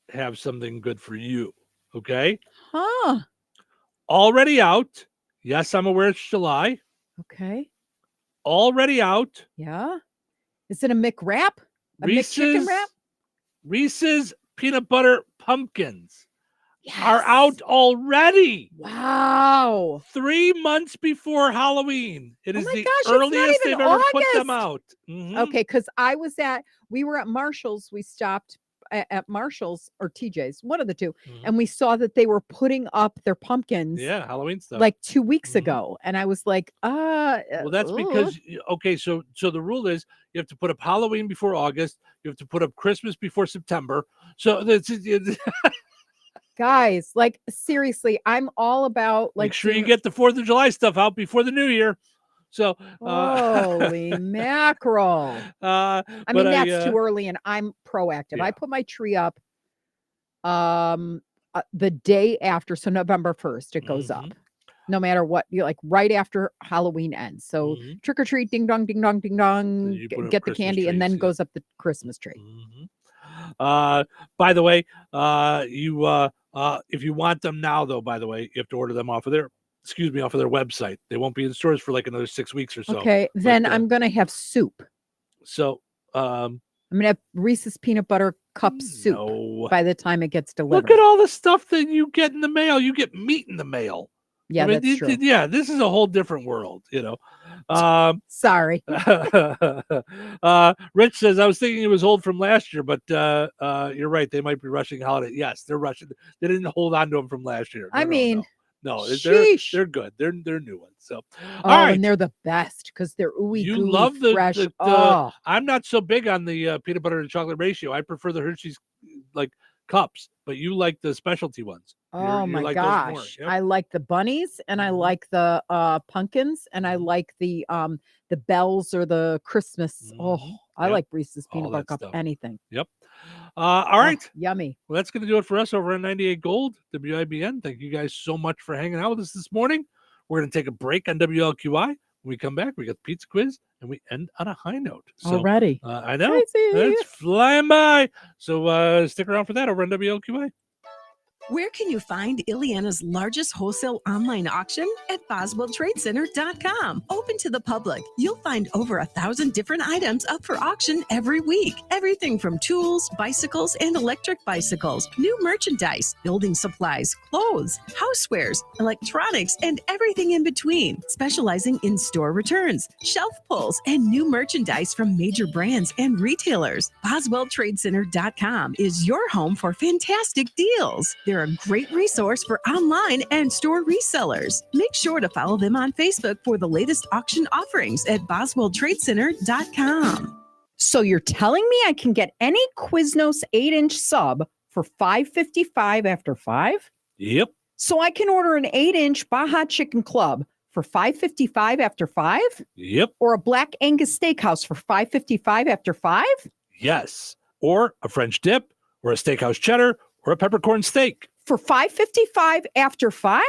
have something good for you. Okay. Already out. Yes, I'm aware it's July. Okay. Already out. Yeah. Is it a McWrap? A McChicken wrap? Reese's peanut butter pumpkins are out already. Wow. 3 months before Halloween. It is my the gosh, it's not earliest even they've ever put them August. out. Mhm. Okay, because we were at Marshall's. We stopped at Marshall's or TJ's, one of the two, and we saw that they were putting up their pumpkins. Yeah, Halloween stuff. Like 2 weeks ago, and I was like, Well, that's because so the rule is you have to put up Halloween before August, you have to put up Christmas before September. So that's guys, like seriously, I'm all about like make sure you get the 4th of July stuff out before the new year. So holy mackerel. I mean, that's too early, and I'm proactive. I put my tree up the day after, so November 1st it goes up. No matter what, you like right after Halloween ends. So trick or treat, ding dong, ding dong, ding dong, get the candy, and then goes up the Christmas tree. By the way, if you want them now, though, by the way, you have to order them off of their website. They won't be in stores for like another 6 weeks or so. Okay, then I'm gonna have soup. So I'm gonna have Reese's peanut butter cup soup by the time it gets delivered. Look at all the stuff that you get in the mail. You get meat in the mail. Yeah, that's true. Yeah, this is a whole different world, Sorry. Rich says, I was thinking it was old from last year, but you're right. They might be rushing holiday. Yes, they're rushing. They didn't hold on to them from last year. No, they're good. They're new ones. So, all right. And they're the best because they're ooey You gooey, love fresh. I'm not so big on the peanut butter to chocolate ratio. I prefer the Hershey's like cups, but you like the specialty ones. Oh You my like those more. gosh. Yep. I like the bunnies and I like the pumpkins and I like the bells or the Christmas. Oh, I like Reese's peanut butter cup. Anything. Yep. All right. Yummy. Well, that's going to do it for us over on 98 Gold, WIBN. Thank you guys so much for hanging out with us this morning. We're going to take a break on WLQI. When we come back, we got the pizza quiz, and we end on a high note. So, already. I know. Crazy. It's flying by. So stick around for that over on WLQI. Where can you find Ileana's largest wholesale online auction? At BoswellTradeCenter.com. Open to the public. You'll find over 1,000 different items up for auction every week. Everything from tools, bicycles, and electric bicycles, new merchandise, building supplies, clothes, housewares, electronics, and everything in between. Specializing in store returns, shelf pulls, and new merchandise from major brands and retailers. BoswellTradeCenter.com is your home for fantastic deals. They're a great resource for online and store resellers. Make sure to follow them on Facebook for the latest auction offerings at BoswellTradeCenter.com. So you're telling me I can get any Quiznos 8-inch sub for $5.55 after 5? Yep. So I can order an 8-inch Baja Chicken Club for $5.55 after 5? Yep. Or a Black Angus Steakhouse for $5.55 after 5? Yes. Or a French dip, or a steakhouse cheddar, or a peppercorn steak. For $5.55 after 5?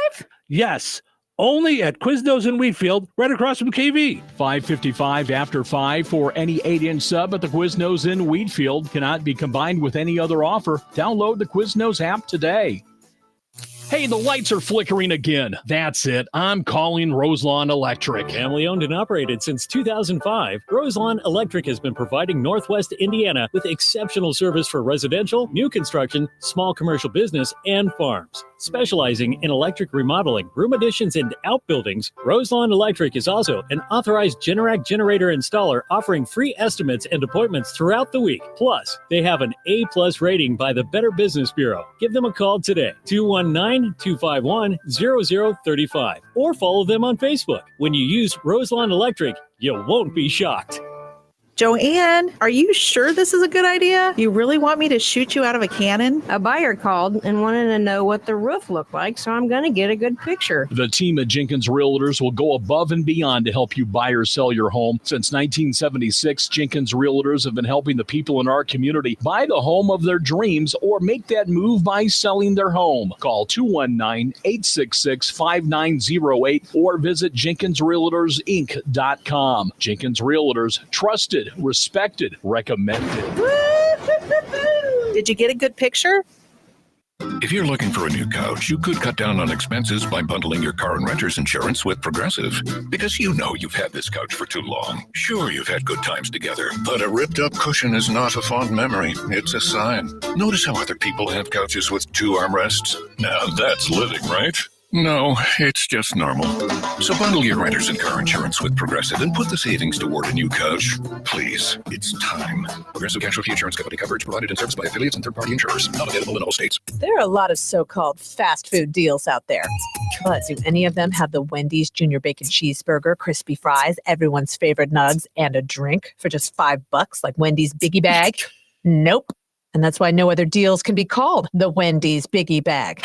Yes. Only at Quiznos in Wheatfield, right across from KV. $5.55 after 5 for any 8-inch sub at the Quiznos in Wheatfield. Cannot be combined with any other offer. Download the Quiznos app today. Hey, the lights are flickering again. That's it. I'm calling Roselawn Electric. Family owned and operated since 2005, Roselawn Electric has been providing Northwest Indiana with exceptional service for residential, new construction, small commercial business, and farms. Specializing in electric remodeling, room additions, and outbuildings, Roselawn Electric is also an authorized Generac generator installer offering free estimates and appointments throughout the week. Plus, they have an A+ rating by the Better Business Bureau. Give them a call today, 219-251-0035, or follow them on Facebook. When you use Roselawn Electric, you won't be shocked. Joanne, are you sure this is a good idea? You really want me to shoot you out of a cannon? A buyer called and wanted to know what the roof looked like, so I'm going to get a good picture. The team at Jenkins Realtors will go above and beyond to help you buy or sell your home. Since 1976, Jenkins Realtors have been helping the people in our community buy the home of their dreams or make that move by selling their home. Call 219-866-5908 or visit JenkinsRealtorsInc.com. Jenkins Realtors, trusted, respected, recommended. Did you get a good picture? If you're looking for a new couch, you could cut down on expenses by bundling your car and renter's insurance with Progressive. Because you know you've had this couch for too long. Sure, you've had good times together, but a ripped-up cushion is not a fond memory. It's a sign. Notice how other people have couches with 2 armrests? Now that's living, right? No, it's just normal. So bundle your renters and car insurance with Progressive and put the savings toward a new couch. Please, it's time. Progressive Casualty Insurance Company coverage provided and serviced by affiliates and third-party insurers. Not available in all states. There are a lot of so-called fast food deals out there. But do any of them have the Wendy's Junior Bacon Cheeseburger, crispy fries, everyone's favorite nugs, and a drink for just $5 like Wendy's Biggie Bag? Nope. And that's why no other deals can be called the Wendy's Biggie Bag.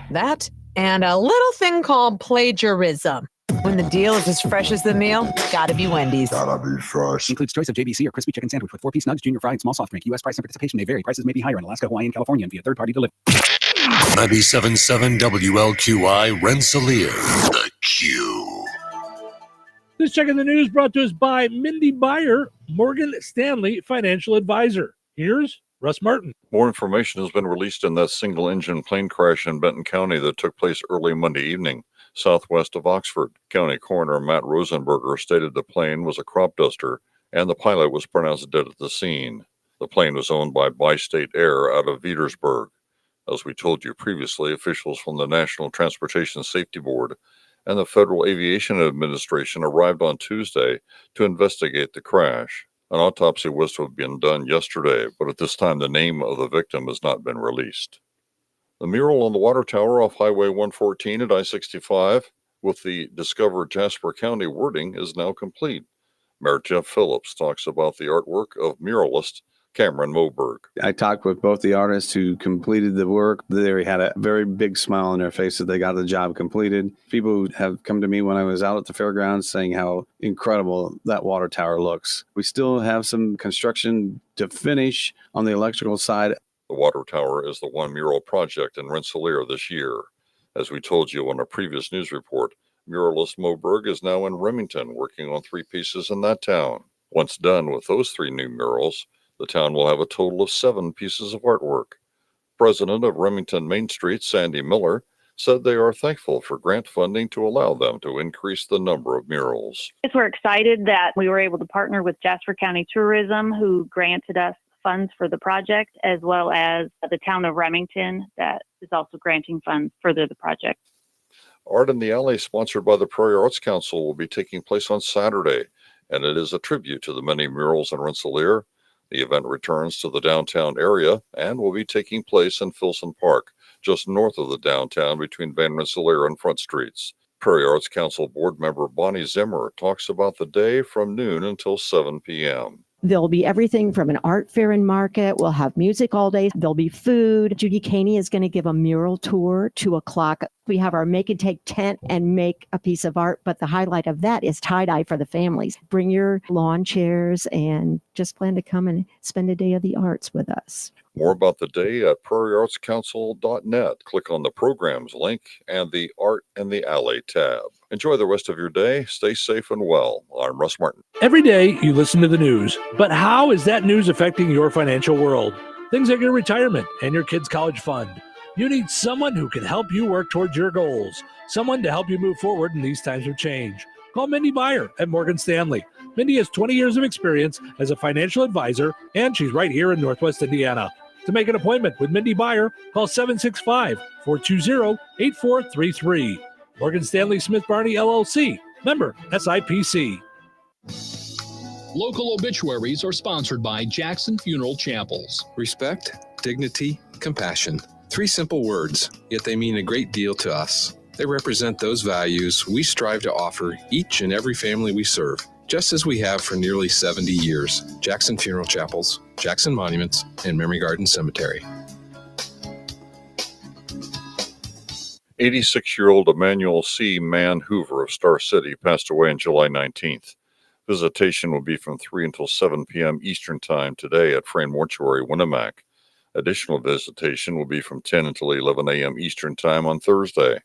That and a little thing called plagiarism. When the deal is as fresh as the meal, gotta be Wendy's. Gotta be fresh. Includes choice of JBC or crispy chicken sandwich with 4-piece nugs, junior fry, and small soft drink. U.S. price and participation may vary. Prices may be higher in Alaska, Hawaii, and California and via third-party delivery. 97.7 WLQI Rensselaer. The Q. This check in the news brought to us by Mindy Byer, Morgan Stanley Financial Advisor. Here's Russ Martin. More information has been released in that single-engine plane crash in Benton County that took place early Monday evening, southwest of Oxford. County Coroner Matt Rosenberger stated the plane was a crop duster, and the pilot was pronounced dead at the scene. The plane was owned by Bi-State Air out of Petersburg. As we told you previously, officials from the National Transportation Safety Board and the Federal Aviation Administration arrived on Tuesday to investigate the crash. An autopsy was to have been done yesterday, but at this time the name of the victim has not been released. The mural on the water tower off Highway 114 at I-65 with the Discover Jasper County wording is now complete. Mayor Jeff Phillips talks about the artwork of muralist Cameron Moberg. I talked with both the artists who completed the work. They had a very big smile on their face that they got the job completed. People have come to me when I was out at the fairgrounds saying how incredible that water tower looks. We still have some construction to finish on the electrical side. The water tower is the one mural project in Rensselaer this year. As we told you on a previous news report, muralist Moberg is now in Remington working on 3 pieces in that town. Once done with those 3 new murals, the town will have a total of 7 pieces of artwork. President of Remington Main Street, Sandy Miller, said they are thankful for grant funding to allow them to increase the number of murals. We're excited that we were able to partner with Jasper County Tourism, who granted us funds for the project, as well as the town of Remington that is also granting funds for the project. Art in the Alley, sponsored by the Prairie Arts Council, will be taking place on Saturday, and it is a tribute to the many murals in Rensselaer. The event returns to the downtown area and will be taking place in Filson Park, just north of the downtown between Van Rensselaer and Front Streets. Prairie Arts Council board member Bonnie Zimmer talks about the day from noon until 7 p.m. There'll be everything from an art fair and market. We'll have music all day. There'll be food. Judy Caney is going to give a mural tour, 2:00. We have our make and take tent and make a piece of art. But the highlight of that is tie-dye for the families. Bring your lawn chairs and just plan to come and spend a day of the arts with us. More about the day at prairieartscouncil.net. Click on the programs link and the Art in the Alley tab. Enjoy the rest of your day. Stay safe and well. I'm Russ Martin. Every day you listen to the news, but how is that news affecting your financial world? Things like your retirement and your kids' college fund. You need someone who can help you work towards your goals, someone to help you move forward in these times of change. Call Mindy Byer at Morgan Stanley. Mindy has 20 years of experience as a financial advisor, and she's right here in Northwest Indiana. To make an appointment with Mindy Byer, call 765-420-8433. Morgan Stanley Smith Barney, LLC. Member SIPC. Local obituaries are sponsored by Jackson Funeral Chapels. Respect, dignity, compassion. 3 simple words, yet they mean a great deal to us. They represent those values we strive to offer each and every family we serve, just as we have for nearly 70 years. Jackson Funeral Chapels, Jackson Monuments, and Memory Garden Cemetery. 86-year-old Emmanuel C. Mann Hoover of Star City passed away on July 19th. Visitation will be from 3 until 7 p.m. Eastern Time today at Frayne Mortuary, Winnemac. Additional visitation will be from 10 until 11 a.m. Eastern Time on Thursday.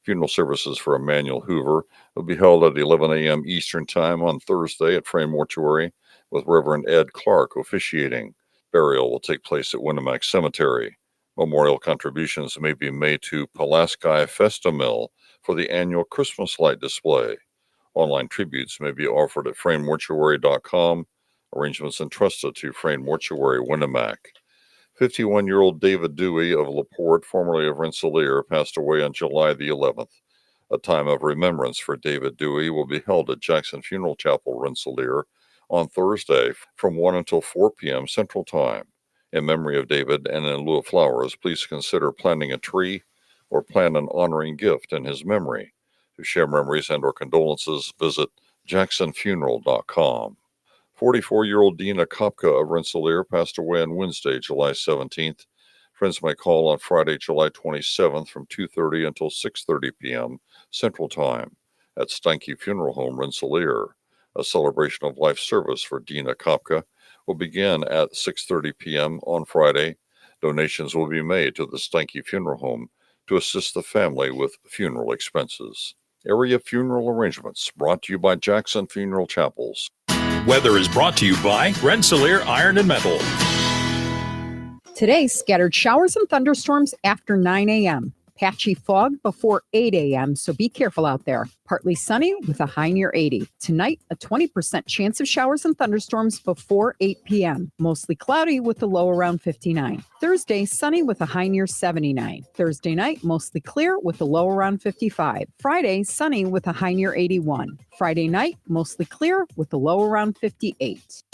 Funeral services for Emmanuel Hoover will be held at 11 a.m. Eastern Time on Thursday at Frayne Mortuary, with Reverend Ed Clark officiating. Burial will take place at Winnemac Cemetery. Memorial contributions may be made to Pulaski Festamil for the annual Christmas light display. Online tributes may be offered at FraneMortuary.com. Arrangements entrusted to Frane Mortuary, Winnemac. 51-year-old David Dewey of LaPorte, formerly of Rensselaer, passed away on July the 11th. A time of remembrance for David Dewey will be held at Jackson Funeral Chapel, Rensselaer, on Thursday from 1 until 4 p.m. Central Time. In memory of David and in lieu of flowers, please consider planting a tree or plan an honoring gift in his memory. To share memories and or condolences, visit jacksonfuneral.com. 44-year-old Dina Kopka of Rensselaer passed away on Wednesday, July 17th. Friends may call on Friday, July 27th from 2:30 until 6:30 p.m. Central Time at Steinke Funeral Home, Rensselaer. A celebration of life service for Dina Kopka will begin at 6:30 p.m. on Friday. Donations will be made to the Steinke Funeral Home to assist the family with funeral expenses. Area funeral arrangements brought to you by Jackson Funeral Chapels. Weather is brought to you by Rensselaer Iron and Metal. Today, scattered showers and thunderstorms after 9 a.m. Patchy fog before 8 a.m., so be careful out there. Partly sunny with a high near 80. Tonight, a 20% chance of showers and thunderstorms before 8 p.m. Mostly cloudy with a low around 59. Thursday, sunny with a high near 79. Thursday night, mostly clear with a low around 55. Friday, sunny with a high near 81. Friday night, mostly clear with a low around 58.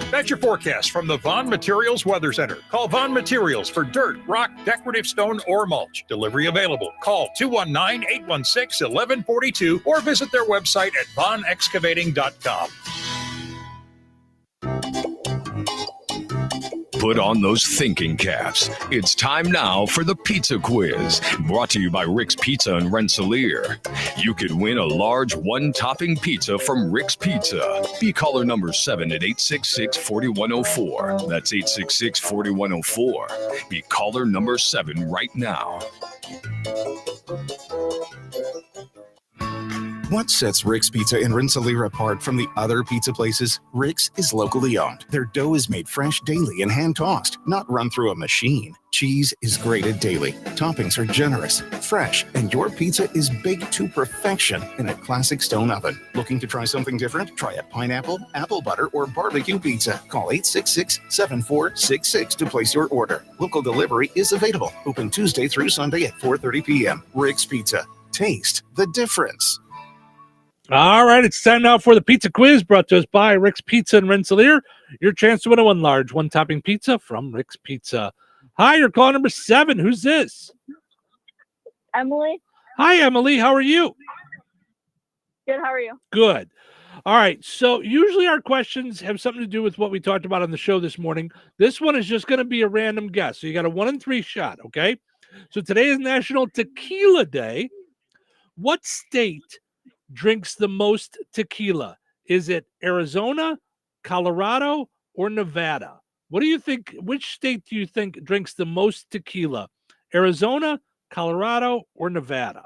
That's your forecast from the Vaughn Materials Weather Center. Call Vaughn Materials for dirt, rock, decorative stone, or mulch. Delivery available. Call 219-816-1142 or visit their website at vaughnexcavating.com. Put on those thinking caps. It's time now for the Pizza Quiz, brought to you by Rick's Pizza in Rensselaer. You could win a large one-topping pizza from Rick's Pizza. Be caller number 7 at 866-4104. That's 866-4104. Be caller number 7 right now. What sets Rick's Pizza in Rensselaer apart from the other pizza places? Rick's is locally owned. Their dough is made fresh daily and hand-tossed, not run through a machine. Cheese is grated daily. Toppings are generous, fresh, and your pizza is baked to perfection in a classic stone oven. Looking to try something different? Try a pineapple, apple butter, or barbecue pizza. Call 866-7466 to place your order. Local delivery is available. Open Tuesday through Sunday at 4:30 p.m. Rick's Pizza. Taste the difference. All right, it's time now for the Pizza Quiz, brought to us by Rick's Pizza in Rensselaer. Your chance to win a one-large, one-topping pizza from Rick's Pizza. Hi, you're caller number 7. Who's this? Emily. Hi, Emily. How are you? Good. How are you? Good. All right, so usually our questions have something to do with what we talked about on the show this morning. This one is just going to be a random guess. So you got a 1 in 3 shot, okay? So today is National Tequila Day. What state drinks the most tequila? Is it Arizona, Colorado, or Nevada? What do you think? Which state do you think drinks the most tequila? Arizona, Colorado, or Nevada?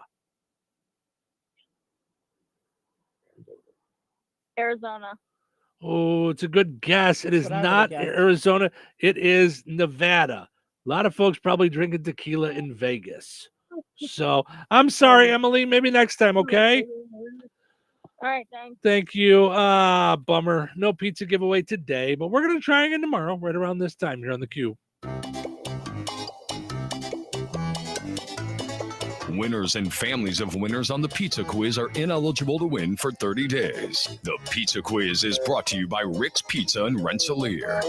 Arizona. Oh, it's a good guess. It is not Arizona. It is Nevada. A lot of folks probably drinking tequila in Vegas. So I'm sorry, Emily. Maybe next time, okay? All right, thanks. Thank you. Bummer. No pizza giveaway today, but we're going to try again tomorrow, right around this time here on the Q. Winners and families of winners on the Pizza Quiz are ineligible to win for 30 days. The Pizza Quiz is brought to you by Rick's Pizza in Rensselaer.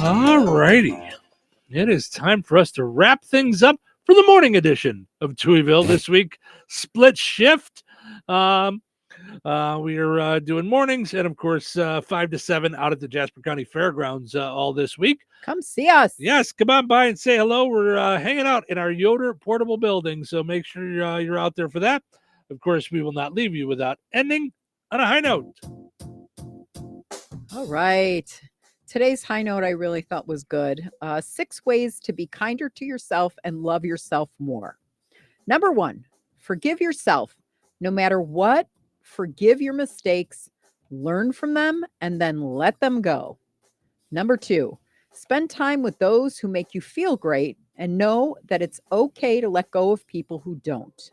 All righty. It is time for us to wrap things up for the morning edition of Touhyville this week. Split shift. We are doing mornings and, of course, 5 to 7 out at the Jasper County Fairgrounds all this week. Come see us. Yes, come on by and say hello. We're hanging out in our Yoder portable building, so make sure you're out there for that. Of course, we will not leave you without ending on a high note. All right. Today's high note I really felt was good. 6 ways to be kinder to yourself and love yourself more. Number 1, forgive yourself. No matter what, forgive your mistakes, learn from them, and then let them go. Number 2, Spend time with those who make you feel great and know that it's okay to let go of people who don't.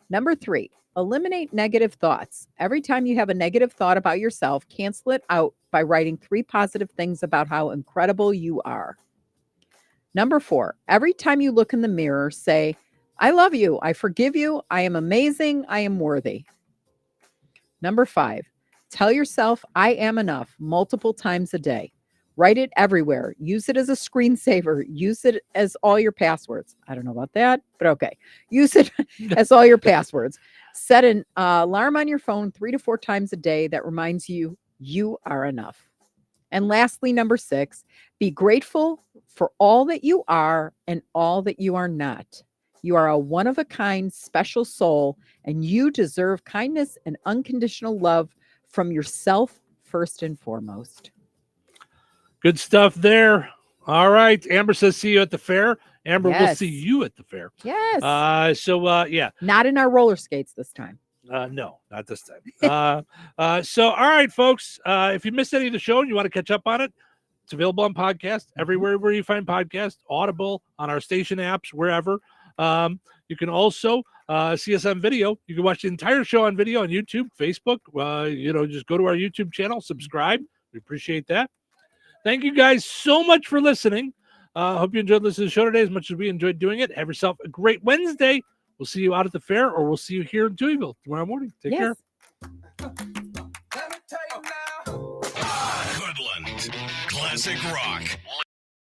Number 3, eliminate negative thoughts. Every time you have a negative thought about yourself, cancel it out by writing 3 positive things about how incredible you are. Number 4, every time you look in the mirror, say, I love you, I forgive you, I am amazing, I am worthy. Number 5, tell yourself I am enough multiple times a day. Write it everywhere. Use it as a screensaver. Use it as all your passwords. I don't know about that, but okay. Use it as all your passwords. Set an alarm on your phone 3 to 4 times a day that reminds you you are enough. And lastly, number 6, be grateful for all that you are and all that you are not. You are a one-of-a-kind special soul, and you deserve kindness and unconditional love from yourself first and foremost. Good stuff there. All right. Amber says, see you at the fair. Amber, we'll Yes. see you at the fair. Yes. Yeah. Not in our roller skates this time. No, not this time. So, all right, folks. If you missed any of the show and you want to catch up on it, it's available on podcast everywhere where you find podcasts, Audible, on our station apps, wherever. You can also see us on video. You can watch the entire show on video on YouTube, Facebook. Just go to our YouTube channel, subscribe. We appreciate that. Thank you guys so much for listening. Hope you enjoyed listening to the show today as much as we enjoyed doing it. Have yourself a great Wednesday. We'll see you out at the fair, or we'll see you here in Touhyville tomorrow morning. Take care. Hoodland. Classic rock.